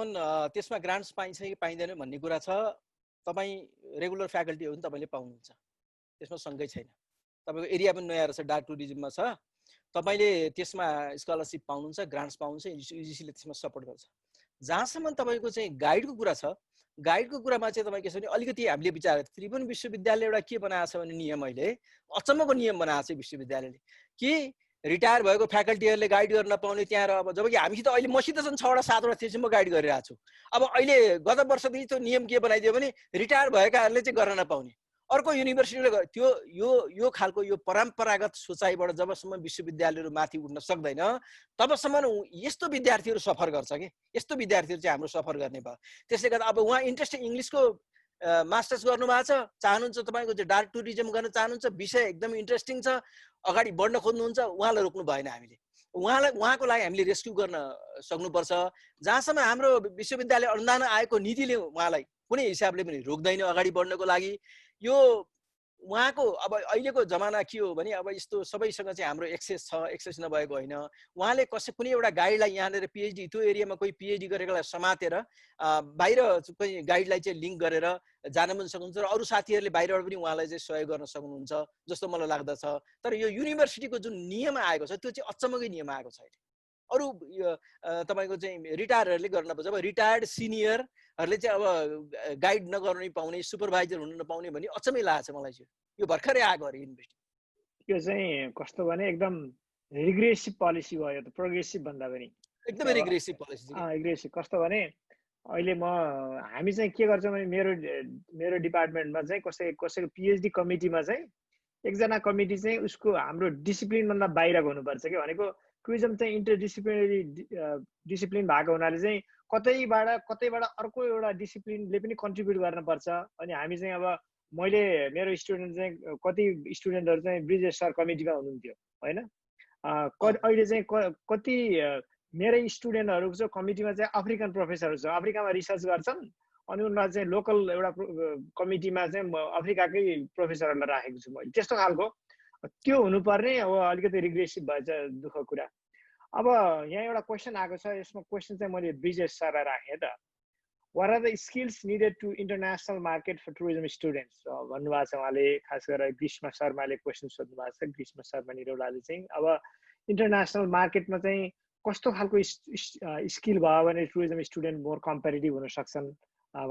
त्यसमा ग्रान्ट्स पाइन्छ कि पाइँदैन भन्ने कुरा छ, तपाईँ रेगुलर फ्याकल्टी हो भने तपाईँले पाउनुहुन्छ, त्यसमा शङ्कै छैन। तपाईँको एरिया पनि नयाँ रहेछ, डार्क टुरिज्ममा छ, तपाईँले त्यसमा स्कलरसिप पाउनुहुन्छ, ग्रान्ट्स पाउनुहुन्छ, युजिसीले त्यसमा सपोर्ट गर्छ। जहाँसम्म तपाईँको चाहिँ गाइडको कुरा छ, गाइडको कुरामा चाहिँ तपाईँ के छ भने अलिकति हामीले विचार त्रिभुवन विश्वविद्यालय एउटा के बनाएको छ भने नियम, अहिले अचम्मको नियम बनाएको छ विश्वविद्यालयले कि रिटायर भएको फ्याकल्टीहरूले गाइड गर्न नपाउने त्यहाँ। र अब जबकि हामीसित अहिले मसित छन् 6 वटा 7 वटा थिएपछि म गाइड गरिरहेको छु। अब अहिले गत वर्षदेखि त्यो नियम के बनाइदियो भने रिटायर भएकाहरूले चाहिँ गर्न नपाउने। अर्को युनिभर्सिटीले यो खालको यो परम्परागत सोचाइबाट जबसम्म विश्वविद्यालयहरू माथि उठ्न सक्दैन तबसम्म यस्तो विद्यार्थीहरू सफर गर्छ कि यस्तो विद्यार्थीहरू चाहिँ हाम्रो सफर गर्ने भयो। त्यसले गर्दा अब उहाँ इन्ट्रेस्ट इङ्ग्लिसको मास्टर्स गर्नुभएको छ, चाहनुहुन्छ तपाईँको चाहिँ डार्क टुरिज्म गर्न चाहनुहुन्छ, विषय एकदम इन्ट्रेस्टिङ छ, अगाडि बढ्न खोज्नुहुन्छ, उहाँलाई रोक्नु भएन। हामीले उहाँको लागि हामीले रेस्क्यु गर्न सक्नुपर्छ। जहाँसम्म हाम्रो विश्वविद्यालय अनुदान आएको नीतिले उहाँलाई कुनै हिसाबले पनि रोक्दैन अगाडि बढ्नको लागि। यो उहाँको अब अहिलेको जमाना के हो भने अब यस्तो सबैसँग चाहिँ हाम्रो एक्सेस नभएको होइन। उहाँले कुनै एउटा गाइडलाई यहाँनिर पिएचडी त्यो एरियामा कोही पिएचडी गरेकोलाई समातेर बाहिर कोही गाइडलाई चाहिँ लिङ्क गरेर जान पनि सक्नुहुन्छ र अरू साथीहरूले बाहिरबाट पनि उहाँलाई चाहिँ सहयोग गर्न सक्नुहुन्छ जस्तो मलाई लाग्दछ। तर यो युनिभर्सिटीको जुन नियम आएको छ त्यो चाहिँ अचम्मकै नियम आएको छ। अरू तपाईँको चाहिँ रिटायरहरूले गर्न नपर्छ। अब रिटायर्ड सिनियरहरूले चाहिँ अब गाइड नगर्नु पाउने, सुपरभाइजर हुन नपाउने भन्ने अचम्मै लागेको छ मलाई चाहिँ। यो भर्खरै आएको अरे युनिभर्सिटी। यो चाहिँ कस्तो भने एकदम रिग्रेसिभ पोलिसी भयो, त प्रोग्रेसिभ भन्दा पनि एकदमै रिग्रेसिभ पोलिसी। रिग्रेसिभ कस्तो भने अहिले हामी चाहिँ के गर्छौँ भने मेरो डिपार्टमेन्टमा चाहिँ कसैको पिएचडी कमिटीमा चाहिँ एकजना कमिटी चाहिँ उसको हाम्रो डिसिप्लिनभन्दा बाहिरको हुनुपर्छ कि। भनेको टुरिज्म चाहिँ इन्टरडिसिप्लिनरी डिसिप्लिन भएको हुनाले चाहिँ कतैबाट अर्को एउटा डिसिप्लिनले पनि कन्ट्रिब्युट गर्नुपर्छ। अनि हामी चाहिँ अब मैले मेरो स्टुडेन्ट चाहिँ कति स्टुडेन्टहरू चाहिँ ब्रिजेश सर कमिटीमा हुनुहुन्थ्यो होइन। अहिले चाहिँ कति मेरै स्टुडेन्टहरू चाहिँ कमिटीमा चाहिँ अफ्रिकन प्रोफेसरहरू छ, अफ्रिकामा रिसर्च गर्छन्, अनि उनीहरूलाई चाहिँ लोकल एउटा कमिटीमा चाहिँ अफ्रिकाकै प्रोफेसरहरूलाई राखेको छु मैले। त्यस्तो खालको त्यो हुनुपर्ने अब अलिकति रिग्रेसिभ भएछ, दुःखको कुरा। अब यहाँ एउटा क्वेसन आएको छ, यसमा क्वेसन चाहिँ मैले ब्रिजेश सरलाई राखेँ त। What are the skills needed to international market for tourism students? भन्नुभएको छ उहाँले। खास गरेर ग्रीष्म शर्माले क्वेसन सोध्नु भएको छ। ग्रीष्म शर्मा निरौलाले चाहिँ अब इन्टरनेसनल मार्केटमा चाहिँ कस्तो खालको स्किल भयो भने टुरिज्म स्टुडेन्ट मोर कम्पेटिटिभ हुन सक्छन्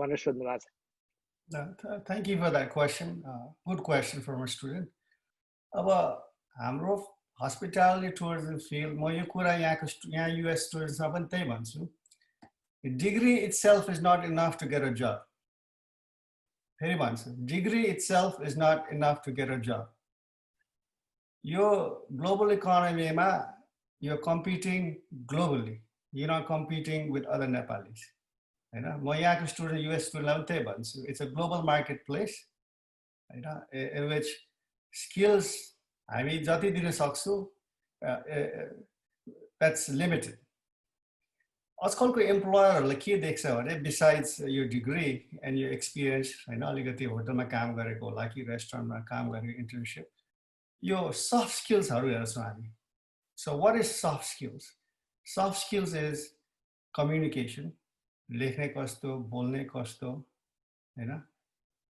भनेर सोध्नु भएको छ। Thank you for that question. Good question from a student. अब हाम्रो hospitality tourism field, म यो कुरा यहाँ US स्टुडेन्ट्समा पनि त्यही भन्छु, degree itself is not enough to get a job. फेरि भन्छु, degree itself is not enough to get a job. यो global economy मा you're competing globally. You're not competing with other Nepalis. म यहाँको स्टुडेन्ट US स्टुडेन्टलाई पनि त्यही भन्छु, it's a global marketplace, in which skills हामी जति दिन सक्छौँ that's limited. आजकलको एम्प्लोयरहरूले के देख्छ भने besides your degree and your experience, अलिकति होटलमा काम गरेको होला कि रेस्टुरेन्टमा काम गरेको इन्टर्नसिप, यो soft skillsहरू हेर्छौँ हामी. So what is soft skills? Soft skills is communication, लेख्ने कस्तो, बोल्ने कस्तो,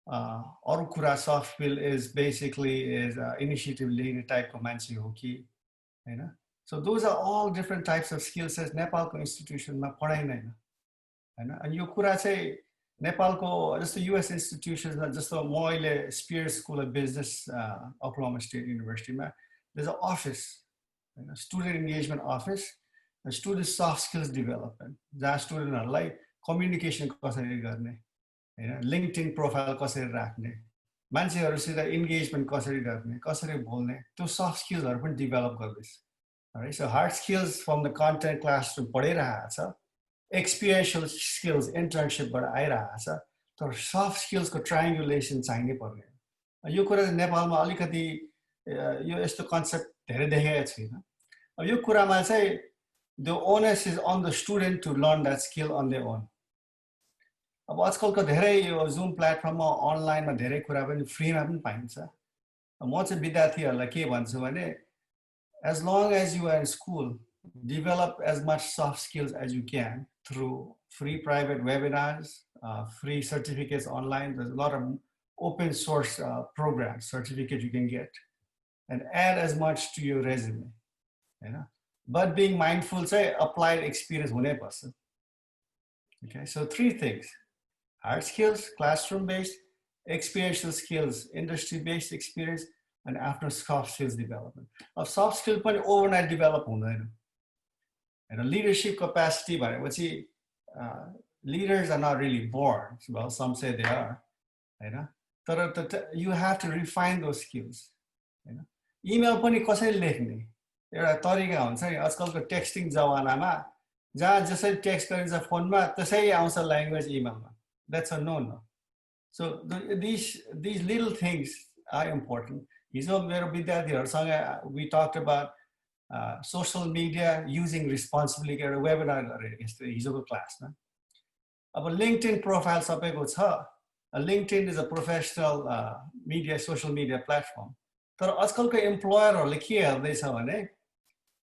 अरू कुरा soft skill is basically initiative लिने टाइपको मान्छे हो कि, So those are all different types of skills as नेपालको इन्स्टिट्युसनमा पढाइँदैन, अनि यो कुरा चाहिँ नेपालको जस्तो US इन्स्टिट्युसनमा जस्तो म अहिले Spears School of Business Oklahoma State Universityमा there's an office, student engagement office, student soft skills development, जहाँ स्टुडेन्टहरूलाई कम्युनिकेसन कसरी गर्ने, लिङ्क्डइन प्रोफाइल कसरी राख्ने, मान्छेहरूसित इन्गेजमेन्ट कसरी गर्ने, कसरी बोल्ने, त्यो सफ्ट स्किल्सहरू पनि डेभलप गर्दैछ. So hard skills from the content classroom पढिरहेको छ, एक्सपिरियन्सियल स्किल्स इन्टर्नसिपबाट आइरहेको छ, तर सफ्ट स्किल्सको ट्रायङ्गुलेसन चाहिनै पर्ने. यो कुरा नेपालमा अलिकति यो यस्तो कन्सेप्ट धेरै देखेको छैन. अब यो कुरामा चाहिँ the onus is on the student to learn that skill on their own. अब आजकलको धेरै यो जुम प्लेटफर्ममा अनलाइनमा धेरै कुरा पनि फ्रीमा पनि पाइन्छ. म चाहिँ विद्यार्थीहरूलाई के भन्छु भने as long as you are in school, develop as much soft skills as you can through free private webinars, free certificates online. There's a lot of open source programs, certificates you can get, and add as much to your resume. But being mindful, say, applied experience हुने पर्छ. Okay, so 3 things: hard skills, classroom-based, experiential skills, industry-based experience, and after soft skills development. Of soft skill पनि overnight develop हुँदैन. And leadership capacity भनेपछि leaders are not really born. Well, some say they are. तर you have to refine those skills. Email पनि कसरी लेख्ने एउटा तरिका हुन्छ नि. आजकलको टेक्स्टिङ जमानामा जहाँ जसरी टेक्स्ट गरिन्छ फोनमा त्यसै आउँछ language इमेलमा. That's a no. So these little things are important. हिजो मेरो विद्यार्थीहरूसँग we talked about social media using responsibly एउटा वेबिनार गरेर यस्तो हिजोको क्लासमा. अब लिङ्क्डइन प्रोफाइल सबैको छ. LinkedIn is a professional social media platform. तर आजकलको एम्प्लोयरहरूले के हेर्दैछ भने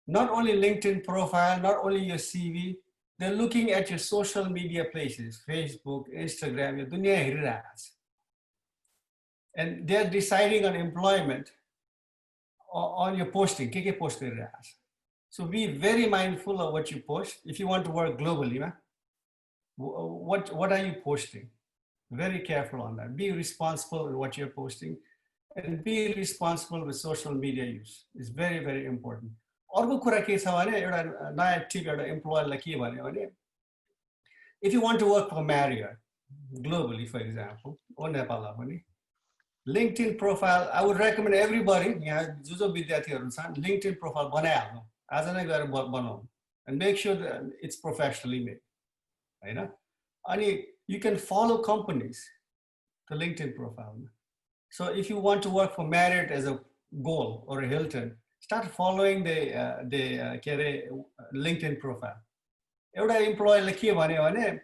not only LinkedIn profile, not only your CV, they're looking at your social media places, Facebook, Instagram, your दुनिया हेरिरहेको छ. And they're deciding on employment on your posting. के post गरिरहेको छ. So be very mindful of what you post. If you want to work globally, what are you posting? Very careful on that. Be responsible with what you're posting, and be responsible with social media use. It's very, very important. अर्को कुरा के छ भने एउटा नयाँ tip एउटा एम्प्लोयरलाई के भन्यो भने if you want to work for Marriott globally, for example, or नेपालमा पनि LinkedIn profile, I would recommend everybody, यहाँ जो विद्यार्थीहरू छन्, LinkedIn profile बनाइहाल्नु. आज नै गएर बनाउनु. And make sure that it's professionally made. हैन? अनि you can follow companies, the LinkedIn profile. So if you want to work for Marriott as a goal or a Hilton, start following the LinkedIn profile. एउटा एम्प्लोयरले के भन्यो भने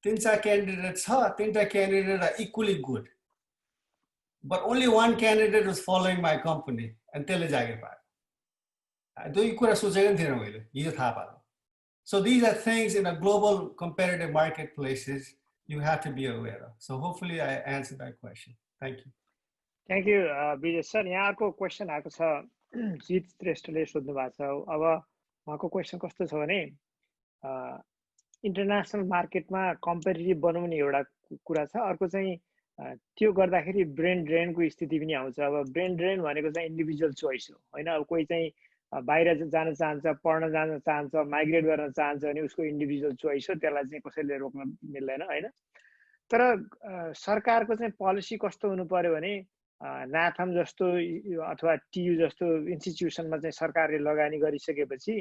3-4 candidate छ, 3टा candidate are equally good, but only one candidate is following my company, and त्यसले जागिर पायो. त्यो कुरा सोचेको थिएन मैले, हिजो थाहा पायो. So these are things in a global competitive marketplaces you have to be aware of. So hopefully I answered that question. Thank you. Thank you, Vijay sir. यहाँ अर्को क्वेसन आएको छ, जित श्रेष्ठले सोध्नु भएको छ. अब उहाँको क्वेसन कस्तो छ भने इन्टरनेसनल मार्केटमा कम्पेटिटिभ बनाउने एउटा कुरा छ, अर्को चाहिँ त्यो गर्दाखेरि ब्रेन ड्रेनको स्थिति पनि आउँछ। अब ब्रेन ड्रेन भनेको चाहिँ इन्डिभिजुअल चोइस हो होइन। अब कोही चाहिँ बाहिर जान चाहन्छ, पढ्न जान चाहन्छ, माइग्रेट गर्न चाहन्छ भने उसको इन्डिभिजुअल चोइस हो, त्यसलाई चाहिँ कसैले रोक्न मिल्दैन होइन। तर सरकारको चाहिँ पोलिसी कस्तो हुनु पर्यो भने नाथम जस्तो अथवा टियु जस्तो इन्स्टिट्युसनमा चाहिँ सरकारले लगानी गरिसकेपछि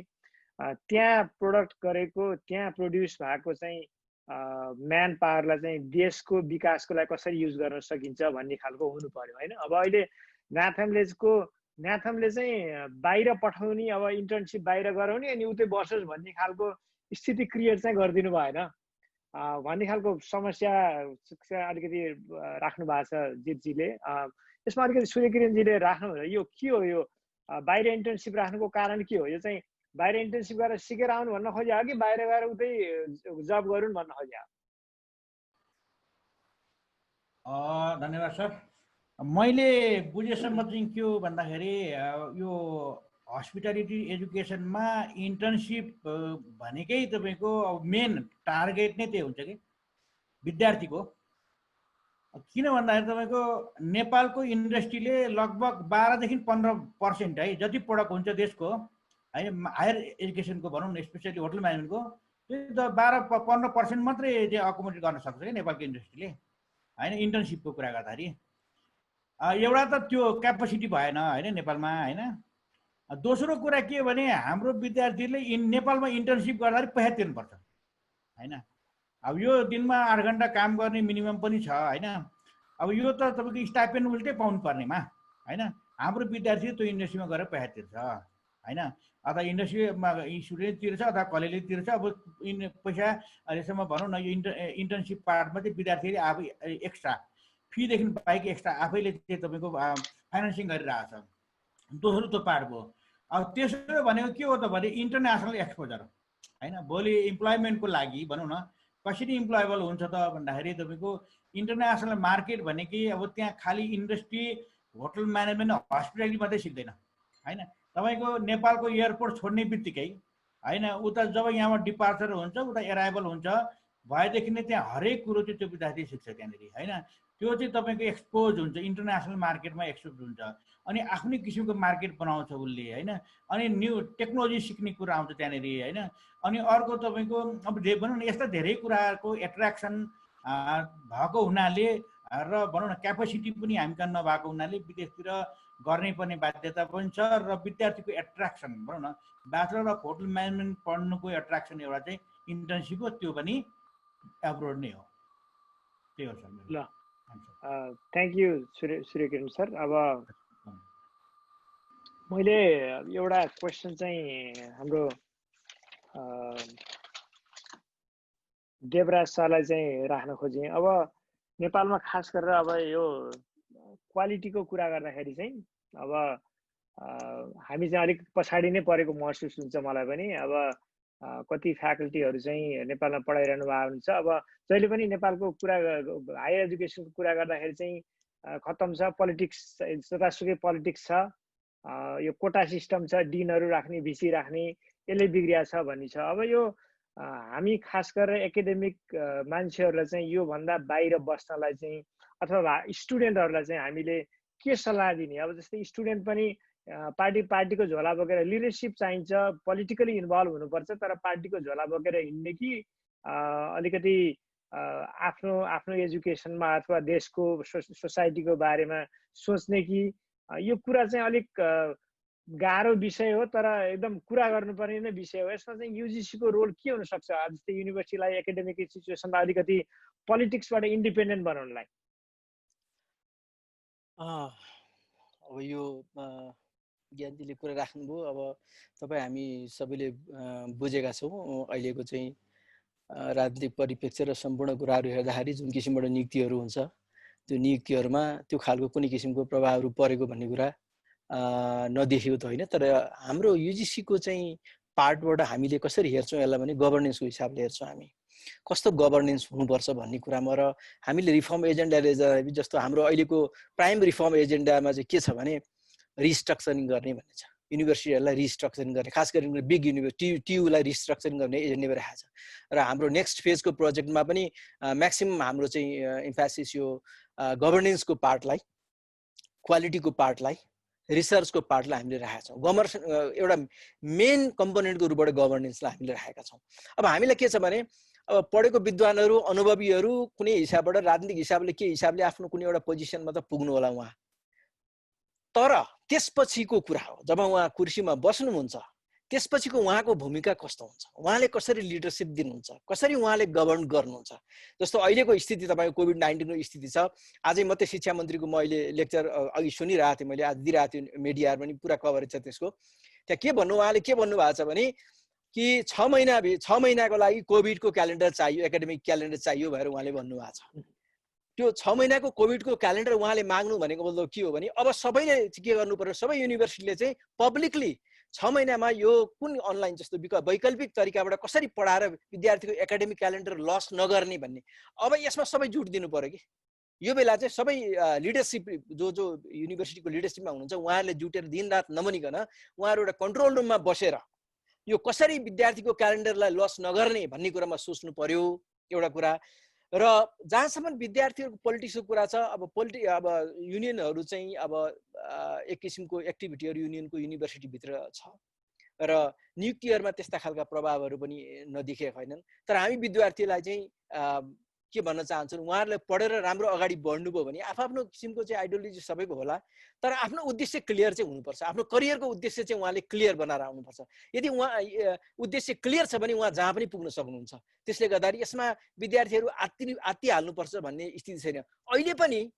त्यहाँ प्रोडक्ट गरेको, त्यहाँ प्रोड्युस भएको चाहिँ म्यान पावरलाई चाहिँ देशको विकासको लागि कसरी युज गर्न सकिन्छ भन्ने खालको हुनु पर्यो होइन। अब अहिले नाथमले चाहिँ बाहिर पठाउने, अब इन्टर्नसिप बाहिर गराउने अनि उतै बसोस् भन्ने खालको स्थिति क्रिएट चाहिँ गरिदिनु भएन भन्ने खालको समस्या अलिकति राख्नु भएको छ जितजीले। यसमा अलिकति सूर्यकिरणजीले राख्नु, यो के हो, यो बाहिर इन्टर्नसिप राख्नुको कारण के हो? यो चाहिँ बाहिर इन्टर्नसिप गरेर सिकेर आउनु भन्न खोज्यो कि बाहिर गएर उतै जब गरून् भन्न खोज्यो? धन्यवाद सर। मैले बुझेसम्म चाहिँ के हो भन्दाखेरि यो हस्पिटालिटी एजुकेसनमा इन्टर्नसिप भनेकै तपाईँको मेन टार्गेट नै त्यही हुन्छ कि विद्यार्थीको। किन भन्दाखेरि तपाईँको नेपालको इन्डस्ट्रीले लगभग 12 देखि 15% है जति प्रोडक्ट हुन्छ देशको होइन हायर एजुकेसनको भनौँ न, स्पेसली होटल म्यानेजमेन्टको, त्यो 12-15% मात्रै चाहिँ अकोमोडेट गर्न सक्छ क्या नेपालको इन्डस्ट्रीले होइन इन्टर्नसिपको कुरा गर्दाखेरि। एउटा त त्यो क्यापेसिटी भएन होइन नेपालमा होइन। दोस्रो कुरा के भने हाम्रो विद्यार्थीले नेपालमा इन्टर्नसिप गर्दाखेरि पैसा तिर्नुपर्छ होइन। अब यो दिनमा 8 घन्टा काम गर्ने मिनिमम पनि छ होइन। अब यो त तपाईँको स्टाइपेन्ड उल्टै पाउनु पर्नेमा होइन। हाम्रो विद्यार्थी त्यो इन्डस्ट्रीमा गएर पैसा तिर्छ होइन। अथवा इन्डस्ट्रीमा स्टुडेन्ट तिर्छ अथवा कलेजले तिर्छ। अब पैसा अहिलेसम्म भनौँ न यो इन्टर्नसिप पार्टमा चाहिँ विद्यार्थीले आफै एक्स्ट्रा फीदेखि बाहेक एक्स्ट्रा आफैले चाहिँ तपाईँको फाइनेन्सिङ गरिरहेछ। दोस्रो त्यो पार्ट भयो। अब तेस्रो भनेको के हो त भने इन्टरनेसनल एक्सपोजर होइन। भोलि इम्प्लोइमेन्टको लागि भनौँ न कसरी इम्प्लोएबल हुन्छ त भन्दाखेरि तपाईँको इन्टरनेसनल मार्केट भनेकै अब त्यहाँ खालि इन्डस्ट्री, होटल म्यानेजमेन्ट, हस्पिटालिटी मात्रै सिक्दैन होइन। तपाईँको नेपालको एयरपोर्ट छोड्ने बित्तिकै होइन उता जब यहाँबाट डिपार्चर हुन्छ, उता एराइभल हुन्छ भएदेखि नै त्यहाँ हरेक कुरो चाहिँ त्यो विद्यार्थी सिक्छ त्यहाँनिर होइन। त्यो चाहिँ तपाईँको एक्सपोज हुन्छ, इन्टरनेसनल मार्केटमा एक्सपोज हुन्छ अनि आफ्नै किसिमको मार्केट बनाउँछ उसले होइन। अनि न्यू टेक्नोलोजी सिक्ने कुरा आउँछ त्यहाँनिर होइन। अनि अर्को तपाईँको अब भनौँ न यस्ता धेरै कुराको एट्र्याक्सन भएको हुनाले र भनौँ न क्यापेसिटी पनि हामी कहाँ नभएको हुनाले विदेशतिर गर्नै पर्ने बाध्यता पनि छ। र विद्यार्थीको एट्र्याक्सन भनौँ न ब्याचलर अफ होटल म्यानेजमेन्ट पढ्नुको एट्र्याक्सन एउटा चाहिँ इन्टर्नसिप हो, त्यो पनि एब्रोड नै हो। त्यही हो सर। ल थ्याङ्क यू सूर्यकिरण सर। अब मैले एउटा क्वेसन चाहिँ हाम्रो देवराज सरलाई चाहिँ राख्न खोजेँ। अब नेपालमा खास गरेर अब यो क्वालिटीको कुरा गर्दाखेरि चाहिँ अब हामी चाहिँ अलिक पछाडि नै परेको महसुस हुन्छ मलाई पनि। अब कति फ्याकल्टीहरू चाहिँ नेपालमा पढाइरहनु भएको हुन्छ। अब जहिले पनि नेपालको कुरा हायर एजुकेसनको कुरा गर्दाखेरि चाहिँ खत्तम छ, पोलिटिक्स जतासुकै पोलिटिक्स छ, यो कोटा सिस्टम छ, डिनहरू राख्ने, भिसी राख्ने, यसले बिग्रिया छ भन्ने छ। अब यो हामी खास गरेर एकाडेमिक मान्छेहरूलाई चाहिँ योभन्दा बाहिर बस्नलाई चाहिँ अथवा स्टुडेन्टहरूलाई चाहिँ हामीले के सल्लाह दिने? अब जस्तै स्टुडेन्ट पनि पार्टीको झोला बोकेर, लिडरसिप चाहिन्छ, पोलिटिकली इन्भल्भ हुनुपर्छ, तर पार्टीको झोला बोकेर हिँड्ने कि अलिकति आफ्नो एजुकेसनमा अथवा देशको सोसाइटीको बारेमा सोच्ने कि यो कुरा चाहिँ अलिक गाह्रो विषय हो, तर एकदम कुरा गर्नुपर्ने नै विषय हो। यसमा चाहिँ युजिसीको रोल के हुनसक्छ जस्तै युनिभर्सिटीलाई, एकाडेमिक इन्स्टिट्युसनलाई अलिकति पोलिटिक्सबाट इन्डिपेन्डेन्ट बनाउनलाई? अब यो ज्ञानजीले कुरा राख्नुभयो। अब तपाईँ हामी सबैले बुझेका छौँ अहिलेको चाहिँ राजनीतिक परिप्रेक्ष्य र सम्पूर्ण कुराहरू हेर्दाखेरि जुन किसिमबाट नियुक्तिहरू हुन्छ, त्यो नियुक्तिहरूमा त्यो खालको कुनै किसिमको प्रभावहरू परेको भन्ने कुरा नदेखियो त होइन। तर हाम्रो युजिसीको चाहिँ पार्टबाट हामीले कसरी हेर्छौँ यसलाई भने गभर्नेन्सको हिसाबले हेर्छौँ हामी, कस्तो गभर्नेन्स हुनुपर्छ भन्ने कुरामा। र हामीले रिफर्म एजेन्डाले जस्तो हाम्रो अहिलेको प्राइम रिफर्म एजेन्डामा चाहिँ के छ भने रिस्ट्रक्चरिङ गर्ने भन्ने छ युनिभर्सिटीहरूलाई रिस्ट्रक्चरिङ गर्ने, खास गरी बिग युनिभर्सिटी टियुलाई रिस्ट्रक्चरिङ गर्ने एजेन्डा भइरहेको छ। र हाम्रो नेक्स्ट फेजको प्रोजेक्टमा पनि म्याक्सिमम हाम्रो चाहिँ इम्फेसिस यो गभर्नेन्सको पार्टलाई, क्वालिटीको पार्टलाई, रिसर्चको पार्टलाई हामीले राखेका छौँ। एउटा मेन कम्पोनेन्टको रूपबाट गभर्नेन्सलाई हामीले राखेका छौँ। अब हामीलाई के छ भने अब पढेको विद्वानहरू, अनुभवीहरू कुनै हिसाबबाट, राजनीतिक हिसाबले के हिसाबले आफ्नो कुनै एउटा पोजिसनमा त पुग्नु होला उहाँ, तर त्यसपछिको कुरा हो जब उहाँ कुर्सीमा बस्नुहुन्छ त्यसपछिको उहाँको भूमिका कस्तो हुन्छ, उहाँले कसरी लिडरसिप दिनुहुन्छ, कसरी उहाँले गभर्न गर्नुहुन्छ। जस्तो अहिलेको स्थिति तपाईँको कोभिड-19 को स्थिति छ। आजै मात्रै शिक्षा मन्त्रीको म अहिले लेक्चर अघि सुनिरहेको थिएँ, मैले आज दिइरहेको थिएँ, मिडियाहरू पनि पुरा कभरेज छ त्यसको। त्यहाँ के भन्नु, उहाँले के भन्नुभएको छ भने कि 6 महिनाको लागि कोभिडको क्यालेन्डर चाहियो, एकाडेमिक क्यालेन्डर चाहियो भनेर उहाँले भन्नुभएको छ। त्यो 6 महिनाको कोभिडको क्यालेन्डर उहाँले माग्नु भनेको मतलब के हो भने अब सबैले के गर्नु पर्यो, सबै युनिभर्सिटीले चाहिँ पब्लिकली 6 महिनामा यो कुन अनलाइन जस्तो वैकल्पिक तरिकाबाट कसरी पढाएर विद्यार्थीको एकाडेमिक क्यालेन्डर लस नगर्ने भन्ने, अब यसमा सबै जुट दिनु पर्यो कि यो बेला चाहिँ सबै लिडरसिप जो युनिभर्सिटीको लिडरसिपमा हुनुहुन्छ उहाँहरूले जुटेर दिनरात नमनिकन उहाँहरू एउटा कन्ट्रोल रुममा बसेर यो कसरी विद्यार्थीको क्यालेन्डरलाई लस नगर्ने भन्ने कुरामा सोच्नु पर्यो एउटा कुरा। र जहाँसम्म विद्यार्थीहरूको पोलिटिक्सको कुरा छ, अब युनियनहरू चाहिँ अब एक किसिमको एक्टिभिटीहरू युनियनको युनिभर्सिटीभित्र छ र नियुक्तिहरूमा त्यस्ता खालका प्रभावहरू पनि नदेखिएका छैनन्। तर हामी विद्यार्थीलाई चाहिँ के भन्न चाहन्छौँ, उहाँहरूले पढेर राम्रो अगाडि बढ्नुभयो भने आफ्नो किसिमको चाहिँ आइडियोलोजी सबैको होला, तर आफ्नो उद्देश्य क्लियर चाहिँ हुनुपर्छ। आफ्नो करियरको उद्देश्य चाहिँ उहाँले क्लियर बनाएर आउनुपर्छ। यदि उहाँ उद्देश्य क्लियर छ भने उहाँ जहाँ पनि पुग्न सक्नुहुन्छ। त्यसले गर्दाखेरि यसमा विद्यार्थीहरू आत्तिहाल्नुपर्छ भन्ने स्थिति छैन। अहिले पनि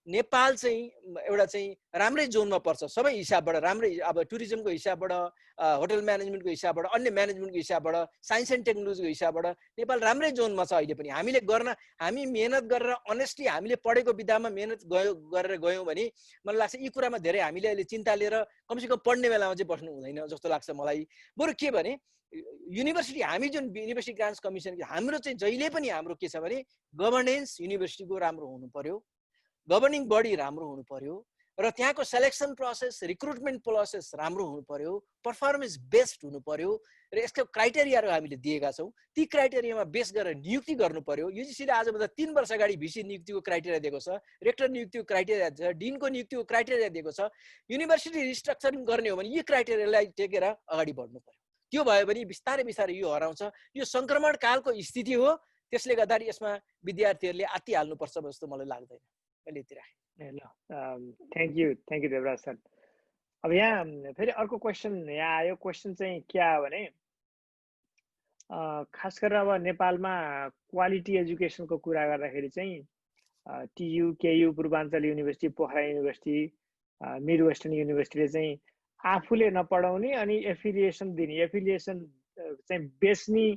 नेपाल चाहिँ एउटा चाहिँ राम्रै जोनमा पर्छ सबै हिसाबबाट, राम्रै अब टुरिज्मको हिसाबबाट, होटल म्यानेजमेन्टको हिसाबबाट, अन्य म्यानेजमेन्टको हिसाबबाट, साइन्स एन्ड टेक्नोलोजीको हिसाबबाट नेपाल राम्रै जोनमा छ अहिले पनि। हामी मेहनत गरेर अनेस्टली हामीले पढेको विधामा मेहनत गरेर गयौँ भने मलाई लाग्छ यी कुरामा धेरै हामीले अहिले चिन्ता लिएर कमसेकम पढ्ने बेलामा चाहिँ बस्नु हुँदैन जस्तो लाग्छ मलाई। बरु के भने युनिभर्सिटी, हामी जुन युनिभर्सिटी ग्रान्ट्स कमिसन, हाम्रो चाहिँ जहिले पनि हाम्रो के छ भने गभर्नेन्स युनिभर्सिटीको राम्रो हुनु पर्यो, गभर्निङ बडी राम्रो हुनु पर्यो र त्यहाँको सेलेक्सन प्रोसेस, रिक्रुटमेन्ट प्रोसेस राम्रो हुनु पर्यो, पर्फर्मेन्स बेस्ड हुनु पर्यो र यसको क्राइटेरियाहरू हामीले दिएका छौँ। ती क्राइटेरियामा बेस गरेर नियुक्ति गर्नु पर्यो। युजिसीले आजभन्दा 3 वर्ष अगाडि भिसी नियुक्तिको क्राइटेरिया दिएको छ, रेक्टर नियुक्तिको क्राइटेरिया दिएको छ, डिनको नियुक्तिको क्राइटेरिया दिएको छ। युनिभर्सिटी रिस्ट्रक्चरिङ गर्ने हो भने यी क्राइटेरियालाई टेकेर अगाडि बढ्नु पर्यो। त्यो भयो भने बिस्तारै बिस्तारै यो हराउँछ। यो सङ्क्रमण कालको स्थिति हो, त्यसले गर्दाखेरि यसमा विद्यार्थीहरूले आत्तिहाल्नुपर्छ जस्तो मलाई लाग्दैन। ल थ्याङ्क यू देवराज सर। अब यहाँ फेरि अर्को क्वेसन यहाँ आयो। क्वेसन चाहिँ के आयो भने खास गरेर अब नेपालमा क्वालिटी एजुकेसनको कुरा गर्दाखेरि चाहिँ TU, KU, Purvanchal university, Pokhara university, mid western युनिभर्सिटीले चाहिँ आफूले नपढाउने अनि एफिलिएसन दिने, एफिलिएसन चाहिँ बेच्ने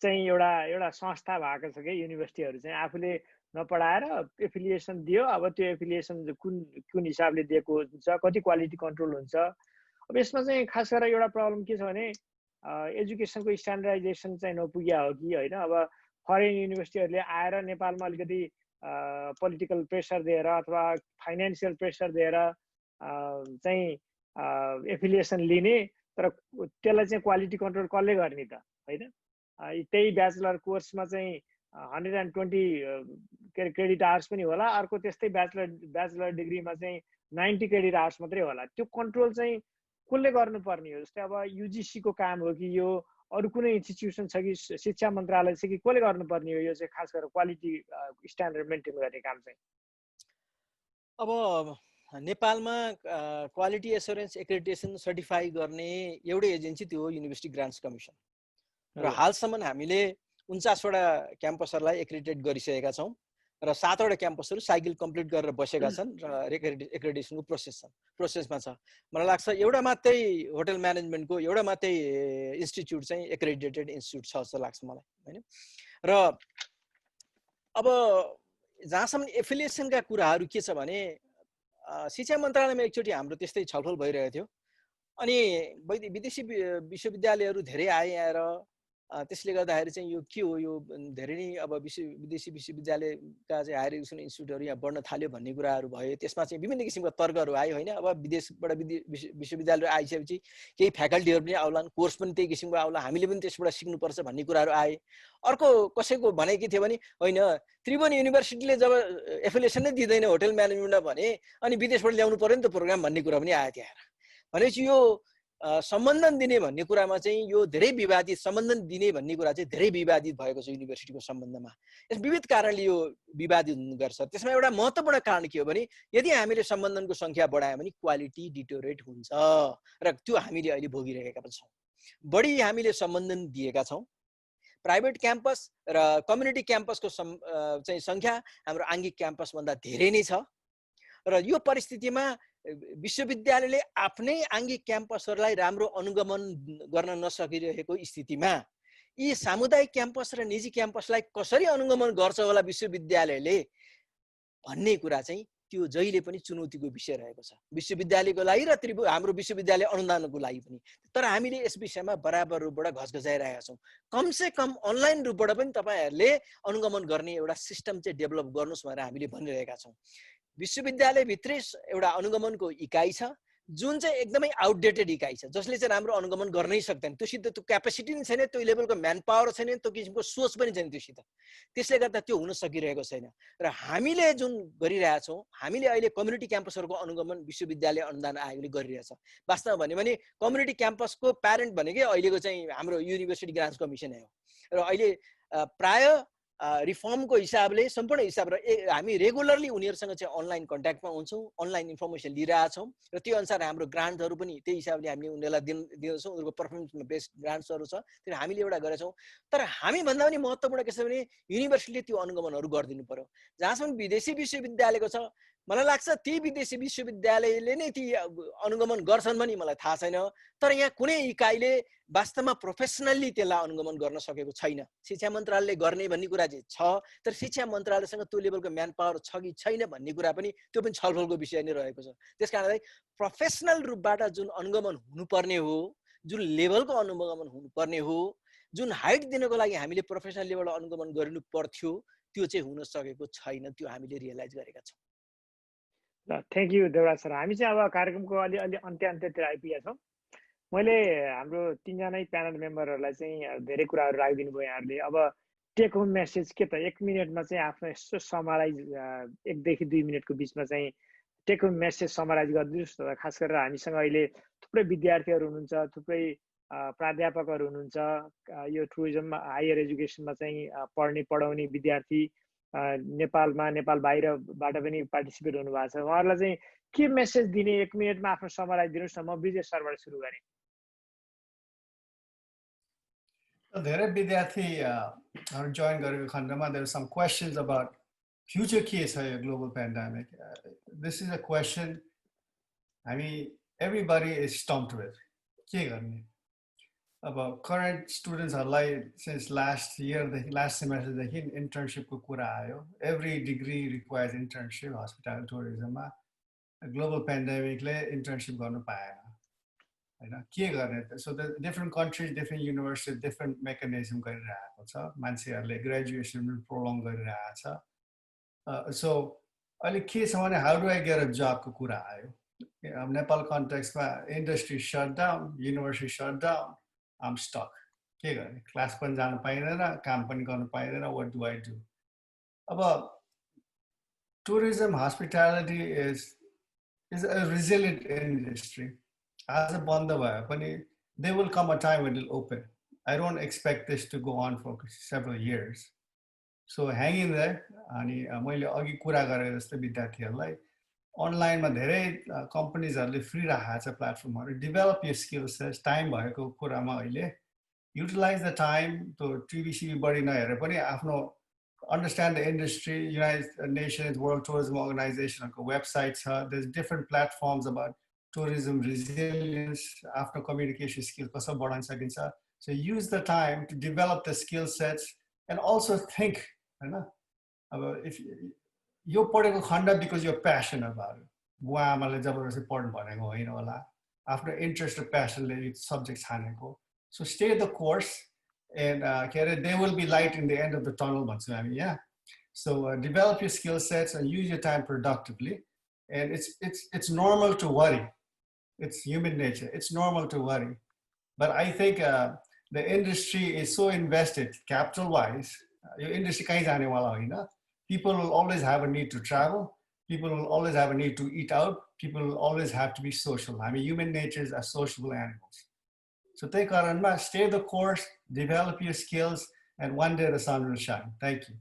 चाहिँ एउटा संस्था भएको छ कि युनिभर्सिटीहरू चाहिँ आफूले नपढाएर एफिलिएसन दियो। अब त्यो एफिलिएसन कुन हिसाबले दिएको हुन्छ, कति क्वालिटी कन्ट्रोल हुन्छ। अब यसमा चाहिँ खास गरेर एउटा प्रब्लम के छ भने एजुकेसनको स्ट्यान्डर्डाइजेसन चाहिँ नपुग्या हो कि होइन। अब फरेन युनिभर्सिटीहरूले आएर नेपालमा अलिकति पोलिटिकल प्रेसर दिएर अथवा फाइनेन्सियल प्रेसर दिएर चाहिँ एफिलिएसन लिने, तर त्यसलाई चाहिँ क्वालिटी कन्ट्रोल कसले गर्ने त होइन। त्यही ब्याचलर कोर्समा चाहिँ 120 क्रेडिट आवर्स पनि होला, अर्को त्यस्तै ब्याचलर डिग्रीमा चाहिँ 90 क्रेडिट आवर्स मात्रै होला। त्यो कन्ट्रोल चाहिँ कसले गर्नुपर्ने हो? जस्तै अब युजिसीको काम हो कि यो अरू कुनै इन्स्टिट्युसन छ कि शिक्षा मन्त्रालय छ कि कसले गर्नुपर्ने हो? यो चाहिँ खास गरेर क्वालिटी स्ट्यान्डर्ड मेन्टेन गर्ने काम चाहिँ। अब नेपालमा क्वालिटी एस्योरेन्स एक्रेडिटेसन सर्टिफाई गर्ने एउटै एजेन्सी त्यो हो युनिभर्सिटी ग्रान्ट्स कमिसन। र हालसम्म हामीले 49वटा क्याम्पसहरूलाई एक्रेडिटेट गरिसकेका छौँ र 7वटा क्याम्पसहरू साइकल कम्प्लिट गरेर बसेका छन् र एक्रेडिटेसनको प्रोसेसमा छ। मलाई लाग्छ एउटा मात्रै होटल म्यानेजमेन्टको एउटा मात्रै इन्स्टिट्युट चाहिँ एक्रेडिटेड इन्स्टिट्युट छ जस्तो लाग्छ मलाई होइन। र अब जहाँसम्म एफिलिएसनका कुराहरू के छ भने शिक्षा मन्त्रालयमा एकचोटि हाम्रो त्यस्तै छलफल भइरहेको थियो। अनि विदेशी विश्वविद्यालयहरू धेरै आएर त्यसले गर्दाखेरि चाहिँ यो के हो, यो धेरै नै अब विदेशी विश्वविद्यालयका चाहिँ हायर एजुकेसन इन्स्टिट्युटहरू यहाँ बढ्न थाल्यो भन्ने कुराहरू भयो। त्यसमा चाहिँ विभिन्न किसिमका तर्कहरू आयो होइन। अब विदेशबाट विश्वविद्यालय आइसकेपछि केही फ्याकल्टीहरू पनि आउलान्, कोर्स पनि त्यही किसिमको आउला, हामीले पनि त्यसबाट सिक्नुपर्छ भन्ने कुराहरू आए। अर्को कसैको भनाइ के थियो भने होइन त्रिभुवन युनिभर्सिटीले जब एफिलिएसन नै दिँदैन होटल म्यानेजमेन्टमा भने अनि विदेशबाट ल्याउनु पर्यो नि त प्रोग्राम भन्ने कुरा पनि आयो त्यहाँ। भनेपछि यो सम्बन्धन दिने भन्ने कुरामा चाहिँ यो धेरै विवादित, सम्बन्धन दिने भन्ने कुरा चाहिँ धेरै विवादित भएको छ युनिभर्सिटीको सम्बन्धमा। यस विविध कारणले यो विवादित हुने गर्छ। त्यसमा एउटा महत्त्वपूर्ण कारण के हो भने यदि हामीले सम्बन्धनको सङ्ख्या बढायो भने क्वालिटी डिटोरेट हुन्छ र त्यो हामीले अहिले भोगिरहेका पनि छौँ। बढी हामीले सम्बन्धन दिएका छौँ। प्राइभेट क्याम्पस र कम्युनिटी क्याम्पसको चाहिँ सङ्ख्या हाम्रो आङ्गिक क्याम्पसभन्दा धेरै नै छ र यो परिस्थितिमा विश्वविद्यालयले आफ्नै आङ्गिक क्याम्पसहरूलाई राम्रो अनुगमन गर्न नसकिरहेको स्थितिमा यी सामुदायिक क्याम्पस र निजी क्याम्पसलाई कसरी अनुगमन गर्छ होला विश्वविद्यालयले भन्ने कुरा चाहिँ त्यो जहिले पनि चुनौतीको विषय रहेको छ विश्वविद्यालयको लागि र हाम्रो विश्वविद्यालय अनुदानको लागि पनि। तर हामीले यस विषयमा बराबर रूपबाट घचघचाइरहेका छौँ। कमसे कम अनलाइन रूपबाट पनि तपाईँहरूले अनुगमन गर्ने एउटा सिस्टम चाहिँ डेभलप गर्नुहोस् भनेर हामीले भनिरहेका छौँ। विश्वविद्यालयभित्रै एउटा अनुगमनको इकाइ छ जुन चाहिँ एकदमै आउटडेटेड इकाइ छ, जसले चाहिँ राम्रो अनुगमन गर्नै सक्दैन। त्योसित त्यो क्यापेसिटी पनि छैन, त्यो लेभलको म्यान पावर छैन, त्यो किसिमको सोच पनि छैन त्योसित। त्यसले गर्दा त्यो हुन सकिरहेको छैन। र हामीले जुन गरिरहेछौँ, हामीले अहिले कम्युनिटी क्याम्पसहरूको अनुगमन विश्वविद्यालय अनुदान आयोगले गरिरहेछ। वास्तवमा भन्यो भने कम्युनिटी क्याम्पसको प्यारेन्ट भनेकै अहिलेको चाहिँ हाम्रो युनिभर्सिटी ग्रान्ट्स कमिसन हो। र अहिले प्राय रिफर्मको हिसाबले सम्पूर्ण हिसाब र हामी रेगुलरली उनीहरूसँग चाहिँ अनलाइन कन्ट्याक्टमा हुन्छौँ, अनलाइन इन्फर्मेसन लिइरहेछौँ र त्यो अनुसार हाम्रो ग्रान्टहरू पनि त्यही हिसाबले हामीले उनीहरूलाई दिँदैछौँ। उनीहरूको पर्फर्मेन्समा बेस्ड ग्रान्ट्सहरू छ, त्यो हामीले एउटा गरेछौँ। तर हामीभन्दा पनि महत्त्वपूर्ण के छ भने युनिभर्सिटीले त्यो अनुगमनहरू गरिदिनु पर्यो। जहाँसम्म विदेशी विश्वविद्यालयको छ, मलाई लाग्छ ती विदेशी विश्वविद्यालयले नै ती अनुगमन गर्छन् भने मलाई थाहा छैन। तर यहाँ कुनै इकाइले वास्तवमा प्रोफेसनल्ली त्यसलाई अनुगमन गर्न सकेको छैन। शिक्षा मन्त्रालयले गर्ने भन्ने कुरा चाहिँ छ, तर शिक्षा मन्त्रालयसँग त्यो लेभलको म्यान पावर छ कि छैन भन्ने कुरा पनि त्यो पनि छलफलको विषय नै रहेको छ। त्यस कारणले प्रोफेसनल रूपबाट जुन अनुगमन हुनुपर्ने हो, जुन लेभलको अनुगमन हुनुपर्ने हो, जुन हाइट दिनको लागि हामीले प्रोफेसनल लेभलबाट अनुगमन गर्नु पर्थ्यो, त्यो चाहिँ हुन सकेको छैन। त्यो हामीले रियलाइज गरेका छौँ। ल थ्याङ्क यू देवराज सर। हामी चाहिँ अब कार्यक्रमको अलि अन्त्यतिर आइपुगेका छौँ। मैले हाम्रो तीनजना प्यानल मेम्बरहरूलाई चाहिँ धेरै कुराहरू राखिदिनु भयो यहाँहरूले। अब टेक होम मेसेज के त 1 मिनटमा चाहिँ आफ्नो यसो समराइज 1 देखि 2 मिनटको बिचमा चाहिँ टेक होम मेसेज समराइज गरिदिनुहोस् न। खास गरेर हामीसँग अहिले थुप्रै विद्यार्थीहरू हुनुहुन्छ, थुप्रै प्राध्यापकहरू हुनुहुन्छ, यो टुरिज्म हायर एजुकेसनमा चाहिँ पढाउने विद्यार्थी नेपालमा नेपाल बाहिरबाट पनि पार्टिसिपेट हुनुभएको छ। उहाँहरूलाई चाहिँ के मेसेज दिने 1 मिनटमा आफ्नो समराइज दिनुहोस् न। म विजय सरबाट सुरु गरेँ। धेरै विद्यार्थीहरू जोइन गरेको खण्डमा there are some questions about future के छ यो global pandemic. This is a question everybody is stumped with. के गर्ने? अब current students since last semester देखि internship को कुरा आयो. Every degree requires internship, hospitality tourism मा. Global pandemic ले internship गर्नु पाएन. के गर्ने? So the different countries, different universities, different mechanism गरिरहेको छ. मान्छेहरूले graduation prolong गरिरहेको छ. So अहिले के छ भने how do I get a job को कुरा आयो. Nepal context मा industry shut down, university shut down. I'm stuck. के गर्ने? क्लास पनि जान पाइदैन, काम पनि गर्न पाइदैन. What do I do? अब tourism, hospitality is a resilient industry. As a बन्द भए पनि there will come a time when it will open. I don't expect this to go on for several years. So hang in there. अनि मैले अघि कुरा गरेको जस्तै विद्यार्थीहरूलाई अनलाइनमा धेरै कम्पनीजहरूले फ्री राखेको छ प्लेटफर्महरू. डेभलप यो स्किल सेट्स. टाइम भएको कुरामा अहिले युटिलाइज द टाइम. त्यो टिभी बढी नहेरेर पनि आफ्नो understand the industry. United Nations World Tourism Organizationको वेबसाइट छ. There's different platforms about tourism resilience, after communication skills कसरी बढाउन सकिन्छ. So use the time to develop the skill sets and also think, हैन? अब if यो पढेको खण्ड because you're passionate about it. बुवा आमाले जबरजस्ती पढ्नु भनेको होइन होला. After interest or passion ले सब्जेक्ट छानेको. So stay the course and there will be light in the end of the tunnel भन्छु हामी यहाँ. So develop your skill sets and use your time productively. And it's normal to worry. It's human nature. It's normal to worry. But I think the industry is so invested capital-wise. Your industry kahin jane wala hoina. People will always have a need to travel. People will always have a need to eat out. People will always have to be social. I mean, human natures are sociable animals. So त्यही कारणमा stay the course, develop your skills, and one day the sun will shine. Thank you.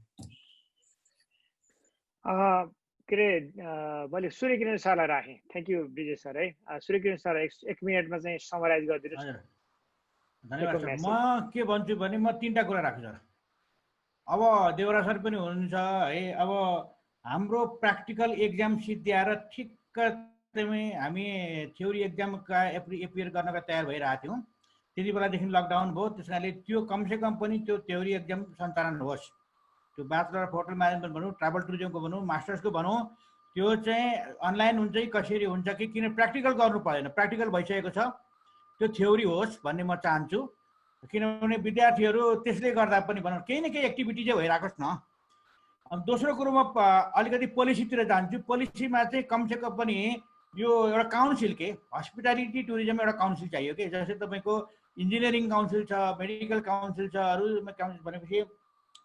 के अरे मैले सूर्यकिरण सरलाई राखेँ. Thank you Brijesh sir है. सूर्यकिरण sir एक मिनटमा चाहिँ समराइज गरिदिनुहोस्. हजुर धन्यवाद सर. म के भन्छु भने म तीनटा कुरा राख्छु सर. अब देवरा सर पनि हुनुहुन्छ है. अब हाम्रो प्र्याक्टिकल एक्जाम सिद्ध्याएर ठिक्क हामी थ्योरी एक्जामका एपियर गर्नका तयार भइरहेको थियौँ. त्यति बेलादेखि लकडाउन भयो. त्यस कारणले त्यो कमसेकम पनि त्यो थ्योरी एक्जाम सञ्चालन होस्. त्यो ब्याचलर अफ होटल म्यानेजमेन्ट भनौँ, ट्राभल टुरिज्मको भनौँ, मास्टर्सको भनौँ, त्यो चाहिँ अनलाइन हुन्छ कि कसरी हुन्छ कि किन प्र्याक्टिकल गर्नु परेन. प्र्याक्टिकल भइसकेको छ. त्यो थ्योरी होस् भन्ने म चाहन्छु. किनभने विद्यार्थीहरू त्यसले गर्दा पनि भनौँ केही न केही एक्टिभिटी चाहिँ भइरहेकोस् न. दोस्रो कुरो म अलिकति पोलिसीतिर जान्छु. पोलिसीमा चाहिँ कमसेकम पनि यो एउटा काउन्सिल के हस्पिटालिटी टुरिज्म एउटा काउन्सिल चाहियो कि. जस्तै तपाईँको इन्जिनियरिङ काउन्सिल छ, मेडिकल काउन्सिल छ, अरू काउन्सिल भनेपछि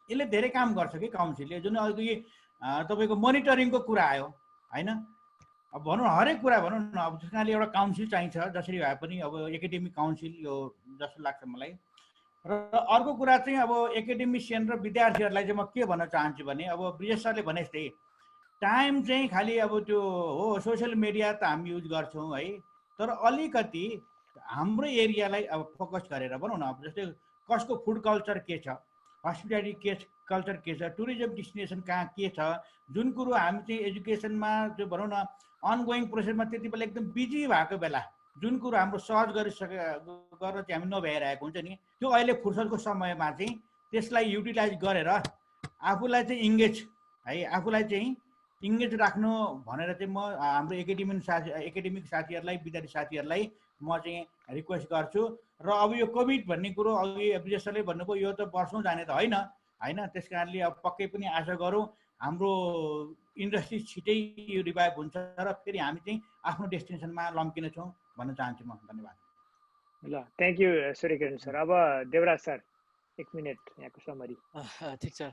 यसले धेरै काम गर्छ कि काउन्सिलले. जुन अघि तपाईँको मोनिटरिङको कुरा आयो होइन. अब भनौँ हरेक कुरा भनौँ न. अब त्यसकारणले एउटा काउन्सिल चाहिन्छ जसरी भए पनि. अब एकाडेमिक काउन्सिल यो जस्तो लाग्छ मलाई. र अर्को कुरा चाहिँ अब एकाडेमिसियन र विद्यार्थीहरूलाई चाहिँ म के भन्न चाहन्छु भने अब ब्रिजेश सरले भने जस्तै टाइम चाहिँ खालि अब त्यो हो सोसियल मिडिया त हामी युज गर्छौँ है. तर अलिकति हाम्रो एरियालाई अब फोकस गरेर भनौँ न. अब जस्तै कसको फुड कल्चर के छ, हस्पिटालिटी कल्चर के छ, टुरिज्म डेस्टिनेसन कहाँ के छ, जुन कुरो हामी चाहिँ एजुकेसनमा त्यो भनौँ न अनगोइङ प्रोसेसमा त्यति बेला एकदम बिजी भएको बेला जुन कुरो हाम्रो सर्च गर्न चाहिँ हामी नभ्याइरहेको हुन्छ नि, त्यो अहिले फुर्सदको समयमा चाहिँ त्यसलाई युटिलाइज गरेर आफूलाई चाहिँ आफूलाई चाहिँ इङ्गेज राख्नु भनेर चाहिँ म हाम्रो एकाडेमिक साथीहरूलाई, विद्यार्थी साथीहरूलाई म चाहिँ रिक्वेस्ट गर्छु. र अब यो कोभिड भन्ने कुरो अघि ब्रिजेश सरले भन्नुभयो यो त वर्षौँ जाने त होइन. त्यस कारणले अब पक्कै पनि आशा गरौँ हाम्रो इन्डस्ट्री छिटै रिभाइभ हुन्छ र फेरि हामी चाहिँ आफ्नो डेस्टिनेसनमा लम्किनेछौँ भन्न चाहन्छु म. धन्यवाद. ल थ्याङ्क यू सूर्यकिरण सर. अब देवराज सर 1 मिनट यहाँको समरी. ठिक छ.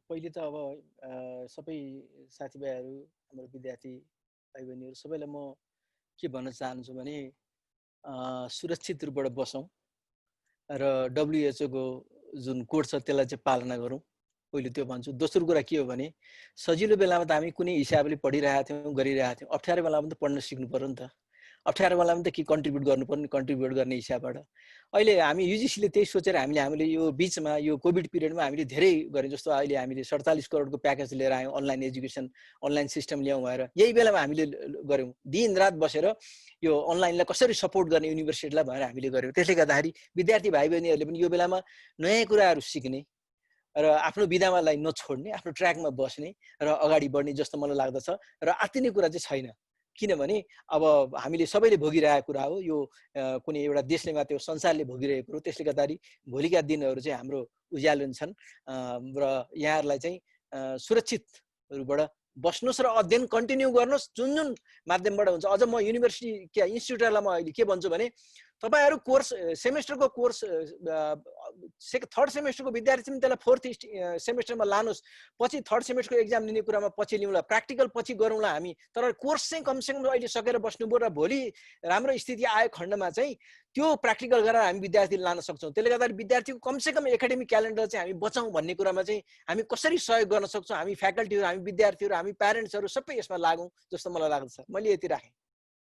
पहिले त अब सबै साथीभाइहरू, हाम्रो विद्यार्थी भाइ बहिनीहरू सबैलाई म के भन्न चाहन्छु भने सुरक्षित रूपबाट बसौँ र WHO को जुन कोड छ त्यसलाई चाहिँ पालना गरौँ. पहिलो त्यो भन्छु. दोस्रो कुरा के हो भने सजिलो बेलामा त हामी कुनै हिसाबले पढिरहेको थियौँ, गरिरहेको थियौँ. अप्ठ्यारो बेलामा त पढ्न सिक्नु पर्यो नि त. अप्ठ्यारो बेलामा त के कन्ट्रिब्युट गर्नुपर्ने कन्ट्रिब्युट गर्ने हिसाबबाट अहिले हामी युजिसीले त्यही सोचेर हामीले यो बिचमा यो कोभिड पिरियडमा हामीले धेरै गऱ्यौँ. जस्तो अहिले हामीले 47 करोडको प्याकेज लिएर आयौँ. अनलाइन एजुकेसन, अनलाइन सिस्टम ल्याउँ भएर यही बेलामा हामीले गऱ्यौँ. दिन रात बसेर यो अनलाइनलाई कसरी सपोर्ट गर्ने युनिभर्सिटीलाई भनेर हामीले गऱ्यौँ. त्यसले गर्दाखेरि विद्यार्थी भाइ बहिनीहरूले पनि यो बेलामा नयाँ कुराहरू सिक्ने र आफ्नो विधालाई नछोड्ने, आफ्नो ट्र्याकमा बस्ने र अगाडि बढ्ने जस्तो मलाई लाग्दछ. र आत्तिने कुरा चाहिँ छैन. किनभने अब हामीले सबैले भोगिरहेको कुरा हो. यो कुनै एउटा देशले मात्रै हो, संसारले भोगिरहेको कुरो. त्यसले गर्दाखेरि भोलिका दिनहरू चाहिँ हाम्रो उज्यालो छन् र यहाँहरूलाई चाहिँ सुरक्षित रूपबाट बस्नुहोस् र अध्ययन कन्टिन्यू गर्नुहोस्. जुन जुन माध्यमबाट हुन्छ. अझ म युनिभर्सिटी इन्स्टिट्युटहरूलाई म अहिले के भन्छु भने तपाईहरु कोर्स सेमेस्टरको कोर्स थर्ड सेमेस्टरको विद्यार्थी चाहिँ त्यसलाई फोर्थ सेमेस्टरमा लानुहोस्. पछि थर्ड सेमेस्टरको एक्जाम लिने कुरामा पछि लिउँला, प्र्याक्टिकल पछि गरौँला हामी. तर कोर्स चाहिँ कमसेकम अहिले सकेर बस्नुभयो र भोलि राम्रो स्थिति आयो खण्डमा चाहिँ त्यो प्र्याक्टिकल गरेर हामी विद्यार्थीले लान सक्छौँ. त्यसले गर्दा विद्यार्थीको कमसेकम एकाडेमिक क्यालेन्डर चाहिँ हामी बचाउँ भन्ने कुरामा चाहिँ हामी कसरी सहयोग गर्न सक्छौँ. हामी फ्याकल्टीहरू, हामी विद्यार्थीहरू, हामी प्यारेन्ट्सहरू सबै यसमा लागौँ जस्तो मलाई लाग्दछ. मैले यति राखेँ.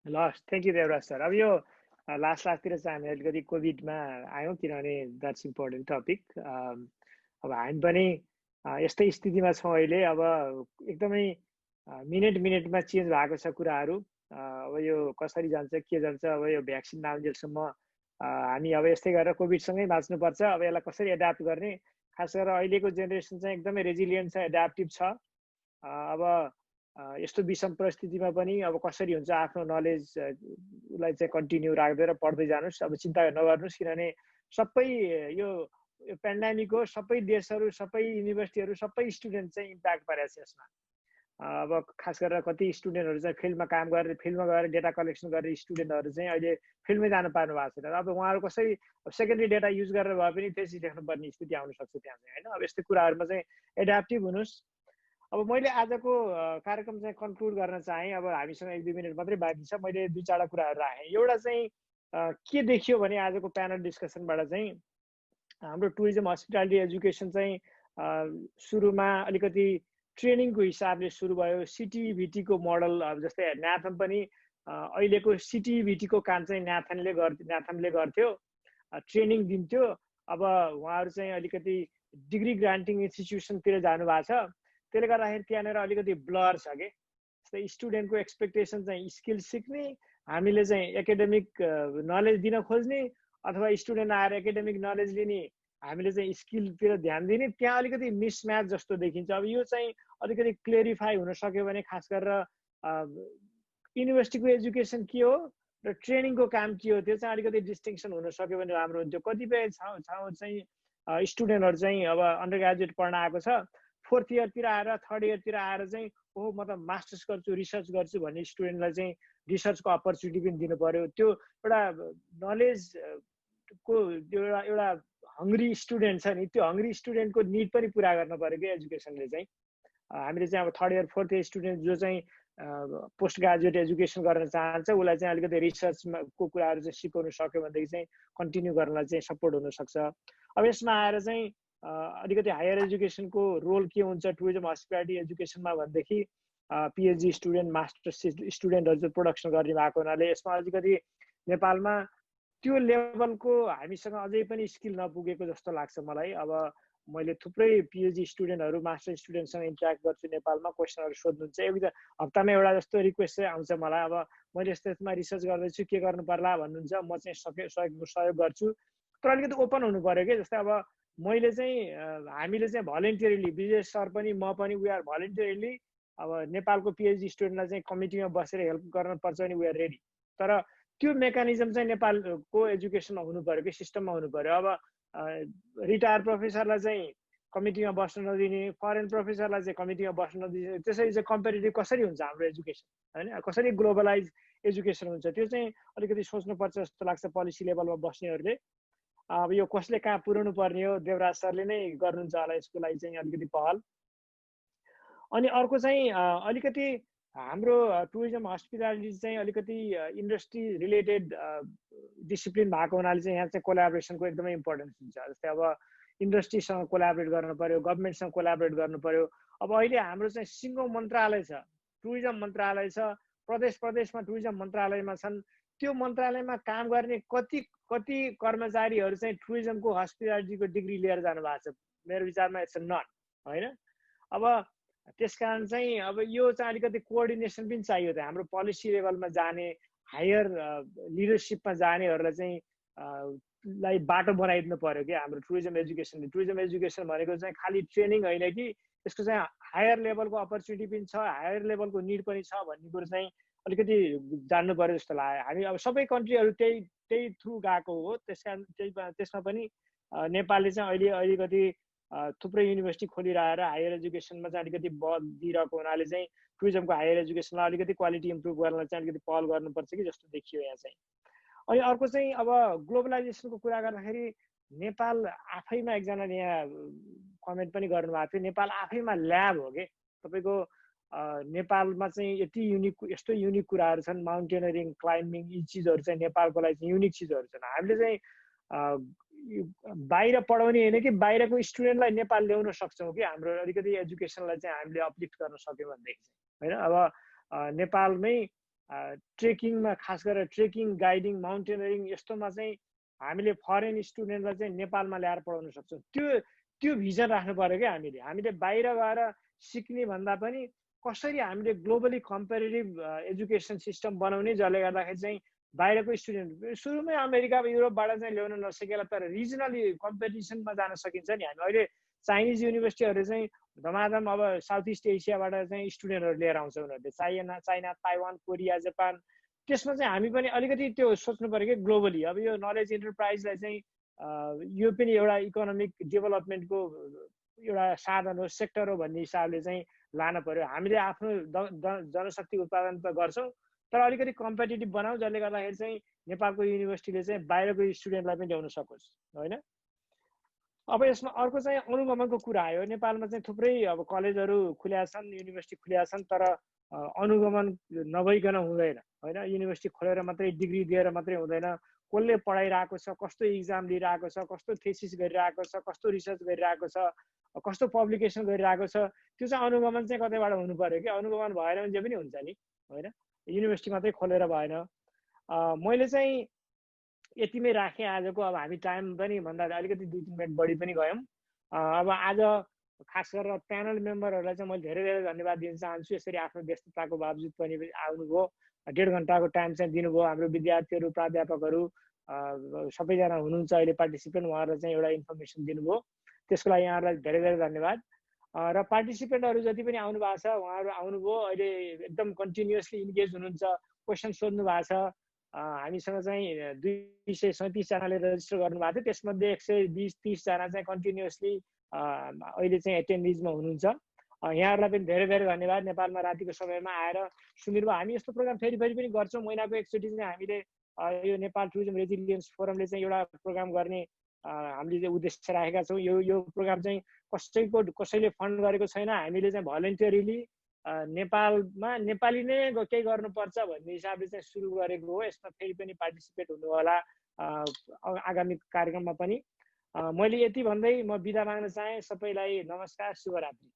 ल थ्याङ्क यू देवराज सर. अब यो लास्टतिर चाहिँ हामी अलिकति कोभिडमा आयौँ किनभने द्याट्स इम्पोर्टेन्ट टपिक. अब हामी पनि यस्तै स्थितिमा छौँ अहिले. अब एकदमै मिनेटमा चेन्ज भएको छ कुराहरू. अब यो कसरी जान्छ के जान्छ, अब यो भ्याक्सिन नआउन्जेलसम्म हामी अब यस्तै गरेर कोभिडसँगै बाँच्नुपर्छ. अब यसलाई कसरी एडाप्ट गर्ने, खास गरेर अहिलेको जेनेरेसन चाहिँ एकदमै रेजिलियन्ट छ, एडाप्टिभ छ. अब यस्तो विषम परिस्थितिमा पनि अब कसरी हुन्छ आफ्नो नलेजलाई चाहिँ कन्टिन्यू राख्दै र पढ्दै जानुहोस्. अब चिन्ता नगर्नुहोस् किनभने सबै यो पेन्डेमिक हो, सबै देशहरू, सबै युनिभर्सिटीहरू, सबै स्टुडेन्ट चाहिँ इम्प्याक्ट परेको छ यसमा। अब खास गरेर कति स्टुडेन्टहरू चाहिँ फिल्डमा काम गरेर फिल्डमा गएर डेटा कलेक्सन गरेर स्टुडेन्टहरू चाहिँ अहिले फिल्डमै जानु पार्नु भएको छैन। अब उहाँहरू कसरी सेकेन्डरी डेटा युज गरेर भए पनि त्यसरी लेख्नुपर्ने स्थिति आउन सक्छ त्यहाँ चाहिँ, होइन? अब यस्तै कुराहरूमा चाहिँ एडाप्टिभ हुनुहोस्। अब मैले आजको कार्यक्रम चाहिँ कन्क्लुड गर्न चाहेँ। अब हामीसँग 1-2 मिनट मात्रै बाँकी छ। मैले 2-4 कुराहरू राखेँ। एउटा चाहिँ के देखियो भने आजको प्यानल डिस्कसनबाट चाहिँ हाम्रो टुरिज्म हस्पिटालिटी एजुकेसन चाहिँ सुरुमा अलिकति ट्रेनिङको हिसाबले सुरु भयो। सिटिभिटीको मोडल, अब जस्तै न्याथम पनि अहिलेको सिटिभिटीको काम चाहिँ न्याथमले गर्थ्यो, ट्रेनिङ दिन्थ्यो। अब उहाँहरू चाहिँ अलिकति डिग्री ग्रान्टिङ इन्स्टिट्युसनतिर जानुभएको छ। त्यसले गर्दाखेरि त्यहाँनिर अलिकति ब्लर छ कि। जस्तै स्टुडेन्टको एक्सपेक्टेसन चाहिँ स्किल सिक्ने, हामीले चाहिँ एकाडेमिक नलेज दिन खोज्ने, अथवा स्टुडेन्ट आएर एकाडेमिक नलेज लिने, हामीले चाहिँ स्किलतिर ध्यान दिने, त्यहाँ अलिकति मिसम्याच जस्तो देखिन्छ। अब यो चाहिँ अलिकति क्लियरिफाई हुन सक्यो भने खास गरेर युनिभर्सिटीको एजुकेसन के हो र ट्रेनिङको काम के हो त्यो चाहिँ अलिकति डिस्टिङसन हुन सक्यो भने राम्रो हुन्थ्यो। कतिपय चाहिँ स्टुडेन्टहरू चाहिँ अब अन्डर ग्रेजुएट पढ्न आएको छ, 4th इयरतिर आएर 3rd इयरतिर आएर चाहिँ ओहो म त मास्टर्स गर्छु, रिसर्च गर्छु भन्ने स्टुडेन्टलाई चाहिँ रिसर्चको अपर्च्युनिटी पनि दिनु पर्यो। त्यो एउटा नलेजको एउटा हङ्ग्री स्टुडेन्ट छ नि, त्यो हङ्ग्री स्टुडेन्टको निड पनि पुरा गर्न पर्यो कि एजुकेसनले चाहिँ। हामीले चाहिँ अब 3rd year 4th year student जो चाहिँ पोस्ट ग्रेजुएट एजुकेसन गर्न चाहन्छ उसलाई चाहिँ अलिकति रिसर्चको कुराहरू चाहिँ सिकाउनु सक्यो भनेदेखि चाहिँ कन्टिन्यू गर्नलाई चाहिँ सपोर्ट हुनसक्छ। अब यसमा आएर चाहिँ अलिकति हायर एजुकेसनको रोल के हुन्छ टुरिज्म हस्पिटालिटी एजुकेसनमा भनेदेखि पिएचडी स्टुडेन्ट, मास्टर्स स्टुडेन्टहरू चाहिँ प्रोडक्सन गर्ने भएको हुनाले यसमा अलिकति नेपालमा त्यो लेभलको हामीसँग अझै पनि स्किल नपुगेको जस्तो लाग्छ मलाई। अब मैले थुप्रै पिएचडी स्टुडेन्टहरू, मास्टर स्टुडेन्टसँग इन्ट्याक्ट गर्छु नेपालमा, क्वेसनहरू सोध्नुहुन्छ। एक हप्तामा एउटा जस्तो रिक्वेस्ट चाहिँ आउँछ मलाई, अब मैले यस्तोमा रिसर्च गर्दैछु के गर्नु पर्ला भन्नुहुन्छ, म चाहिँ सहयोग गर्छु। तर अलिकति ओपन हुनु पर्यो कि। जस्तै अब मैले चाहिँ हामीले चाहिँ भलेन्टियरली, विजय सर पनि म पनि वी आर भलेन्टियरली अब नेपालको पिएचडी स्टुडेन्टलाई चाहिँ कमिटीमा बसेर हेल्प गर्न पर्छ भने वी आर रेडी। तर त्यो मेकानिजम चाहिँ नेपालको एजुकेसनमा हुनु पर्यो कि, सिस्टममा हुनु पर्यो। अब रिटायर प्रोफेसरलाई चाहिँ कमिटीमा बस्न नदिने, फरेन प्रोफेसरलाई चाहिँ कमिटीमा बस्न नदिने, त्यसरी चाहिँ कम्पेरिटिभ कसरी हुन्छ हाम्रो एजुकेसन, होइन? कसरी ग्लोबलाइज एजुकेसन हुन्छ त्यो चाहिँ अलिकति सोच्नुपर्छ जस्तो लाग्छ पोलिसी लेभलमा बस्नेहरूले। अब यो कसले कहाँ पुर्याउनु पर्ने हो, देवराज सरले नै गर्नुहुन्छ होला यसको लागि चाहिँ अलिकति पहल। अनि अर्को चाहिँ अलिकति हाम्रो टुरिज्म हस्पिटालिटी चाहिँ अलिकति इन्डस्ट्री रिलेटेड डिसिप्लिन भएको हुनाले चाहिँ यहाँ चाहिँ कोलाबोरेसनको एकदमै इम्पोर्टेन्स हुन्छ। जस्तै अब इन्डस्ट्रीसँग कोलाबोरेट गर्नु पर्यो, गभर्मेन्टसँग कोलाबोरेट गर्नु पर्यो। अब अहिले हाम्रो चाहिँ सिङ्गो मन्त्रालय छ, टुरिज्म मन्त्रालय छ, प्रदेशमा टुरिज्म मन्त्रालयमा छन्। त्यो मन्त्रालयमा काम गर्ने कति कर्मचारीहरू चाहिँ टुरिज्मको हस्पिटालिटीको डिग्री लिएर जानु भएको छ? मेरो विचारमा इट्स नन, होइन? अब त्यसकारण चाहिँ अब यो चाहिँ अलिकति कोअर्डिनेसन पनि चाहियो त। हाम्रो पोलिसी लेभलमा जाने, हायर लिडरसिपमा जानेहरूलाई चाहिँ लाई बाटो बनाइदिनु पर्यो कि हाम्रो टुरिज्म एजुकेसनले। टुरिज्म एजुकेसन भनेको चाहिँ खालि ट्रेनिङ होइन कि, यसको चाहिँ हायर लेभलको अपर्च्युनिटी पनि छ, हायर लेभलको निड पनि छ भन्ने कुरो चाहिँ अलिकति जान्नु पर्यो जस्तो लाग्यो। हामी अब सबै कन्ट्रीहरू त्यही थ्रु गएको हो, त्यसमा पनि नेपालले चाहिँ अलिकति थुप्रै युनिभर्सिटी खोलिरहेर हायर एजुकेसनमा चाहिँ अलिकति बल दिइरहेको हुनाले चाहिँ टुरिज्मको हायर एजुकेसनलाई अलिकति क्वालिटी इम्प्रुभ गर्नलाई चाहिँ अलिकति पहल गर्नुपर्छ कि जस्तो देखियो यहाँ चाहिँ। अनि अर्को चाहिँ अब ग्लोबलाइजेसनको कुरा गर्दाखेरि नेपाल आफैमा, एकजनाले यहाँ कमेन्ट पनि गर्नुभएको थियो, नेपाल आफैमा ल्याब हो कि। तपाईँको नेपालमा चाहिँ यस्तो युनिक कुराहरू छन्, माउन्टेनरिङ, क्लाइम्बिङ, यी चिजहरू चाहिँ नेपालको लागि चाहिँ युनिक चिजहरू छन्। हामीले चाहिँ बाहिर पढाउने होइन कि बाहिरको स्टुडेन्टलाई नेपाल ल्याउन सक्छौँ कि हाम्रो अलिकति एजुकेसनलाई चाहिँ हामीले अपलिफ्ट गर्न सक्यौँ भनेदेखि चाहिँ, होइन? अब नेपालमै ट्रेकिङमा, खास गरेर ट्रेकिङ, गाइडिङ, माउन्टेनरिङ यस्तोमा चाहिँ हामीले फरेन स्टुडेन्टलाई चाहिँ नेपालमा ल्याएर पढाउन सक्छौँ। त्यो भिजन राख्नु पर्यो क्या। हामीले बाहिर गएर सिक्ने भन्दा पनि कसरी हामीले ग्लोबली कम्पेरिटिभ एजुकेसन सिस्टम बनाउने, जसले गर्दाखेरि चाहिँ बाहिरको स्टुडेन्ट सुरुमै अमेरिका युरोपबाट चाहिँ ल्याउन नसकेला तर रिजनली कम्पिटिसनमा जान सकिन्छ नि। हामी अहिले चाइनिज युनिभर्सिटीहरू चाहिँ धमाधम अब साउथ इस्ट एसियाबाट चाहिँ स्टुडेन्टहरू लिएर आउँछ उनीहरूले, चाइना, ताइवान, कोरिया, जापान। त्यसमा चाहिँ हामी पनि अलिकति त्यो सोच्नु पर्यो कि ग्लोबली। अब यो नलेज इन्टरप्राइजलाई चाहिँ यो पनि एउटा इकोनोमिक डेभलपमेन्टको एउटा साधन हो, सेक्टर हो भन्ने हिसाबले चाहिँ लान पर्यो। हामीले आफ्नो जनशक्ति उत्पादन त गर्छौँ, तर अलिकति कम्पिटिटिभ बनाऊ जसले गर्दाखेरि चाहिँ नेपालको युनिभर्सिटीले चाहिँ बाहिरको स्टुडेन्टलाई पनि ल्याउन सकोस् होइन। अब यसमा अर्को चाहिँ अनुगमनको कुरा आयो। नेपालमा चाहिँ थुप्रै अब कलेजहरू खुल्या छन्, युनिभर्सिटी खुल्या छन्, तर अनुगमन नभइकन हुँदैन होइन। युनिभर्सिटी खोलेर मात्रै डिग्री दिएर मात्रै हुँदैन। कसले पढाइरहेको छ, कस्तो इक्जाम लिइरहेको छ, कस्तो थेसिस गरिरहेको छ, कस्तो रिसर्च गरिरहेको छ, कस्तो पब्लिकेसन गरिरहेको छ, त्यो चाहिँ अनुगमन चाहिँ कतैबाट हुनु पर्यो कि। अनुगमन भएन भने जे पनि हुन्छ नि होइन, युनिभर्सिटी मात्रै खोलेर भएन। मैले चाहिँ यतिमै राखेँ आजको। अब हामी टाइम पनि भन्दा अलिकति 2-3 मिनट बढी पनि गयौँ। अब आज खास गरेर प्यानल मेम्बरहरूलाई चाहिँ मैले धेरै धेरै धन्यवाद दिन चाहन्छु। यसरी आफ्नो व्यस्तताको बावजुद पनि आउनुभयो, 1.5 घन्टाको टाइम चाहिँ दिनुभयो। हाम्रो विद्यार्थीहरू, प्राध्यापकहरू सबैजना हुनुहुन्छ अहिले पार्टिसिपेन्ट, उहाँहरूलाई चाहिँ एउटा इन्फर्मेसन दिनुभयो, त्यसको लागि यहाँहरूलाई धेरै धेरै धन्यवाद। र पार्टिसिपेन्टहरू जति पनि आउनु भएको छ उहाँहरू आउनुभयो, अहिले एकदम कन्टिन्युसली इन्गेज हुनुहुन्छ, क्वेसन सोध्नु भएको छ। हामीसँग चाहिँ 237 जनाले रेजिस्टर गर्नुभएको थियो, त्यसमध्ये 120-30 जना चाहिँ कन्टिन्युसली अहिले चाहिँ एटेन्डिजमा हुनुहुन्छ। यहाँहरूलाई पनि धेरै धेरै धन्यवाद। नेपालमा रातिको समयमा आएर सुनिदिनु भयो। हामी यस्तो प्रोग्राम फेरि पनि गर्छौँ। महिनाको एकचोटि चाहिँ हामीले यो नेपाल टुरिज्म रेजिलियन्स फोरमले चाहिँ एउटा प्रोग्राम गर्ने हामीले चाहिँ उद्देश्य राखेका छौँ। यो प्रोग्राम चाहिँ कसैले फन्ड गरेको छैन। हामीले चाहिँ भलन्टियरली नेपालमा नेपाली नै केही गर्नुपर्छ भन्ने हिसाबले चाहिँ सुरु गरेको हो। यसमा फेरि पनि पार्टिसिपेट हुनु होला आगामी कार्यक्रममा पनि। मैले यति भन्दै म बिदा माग्न चाहेँ। सबैलाई नमस्कार, शुभरात्रि।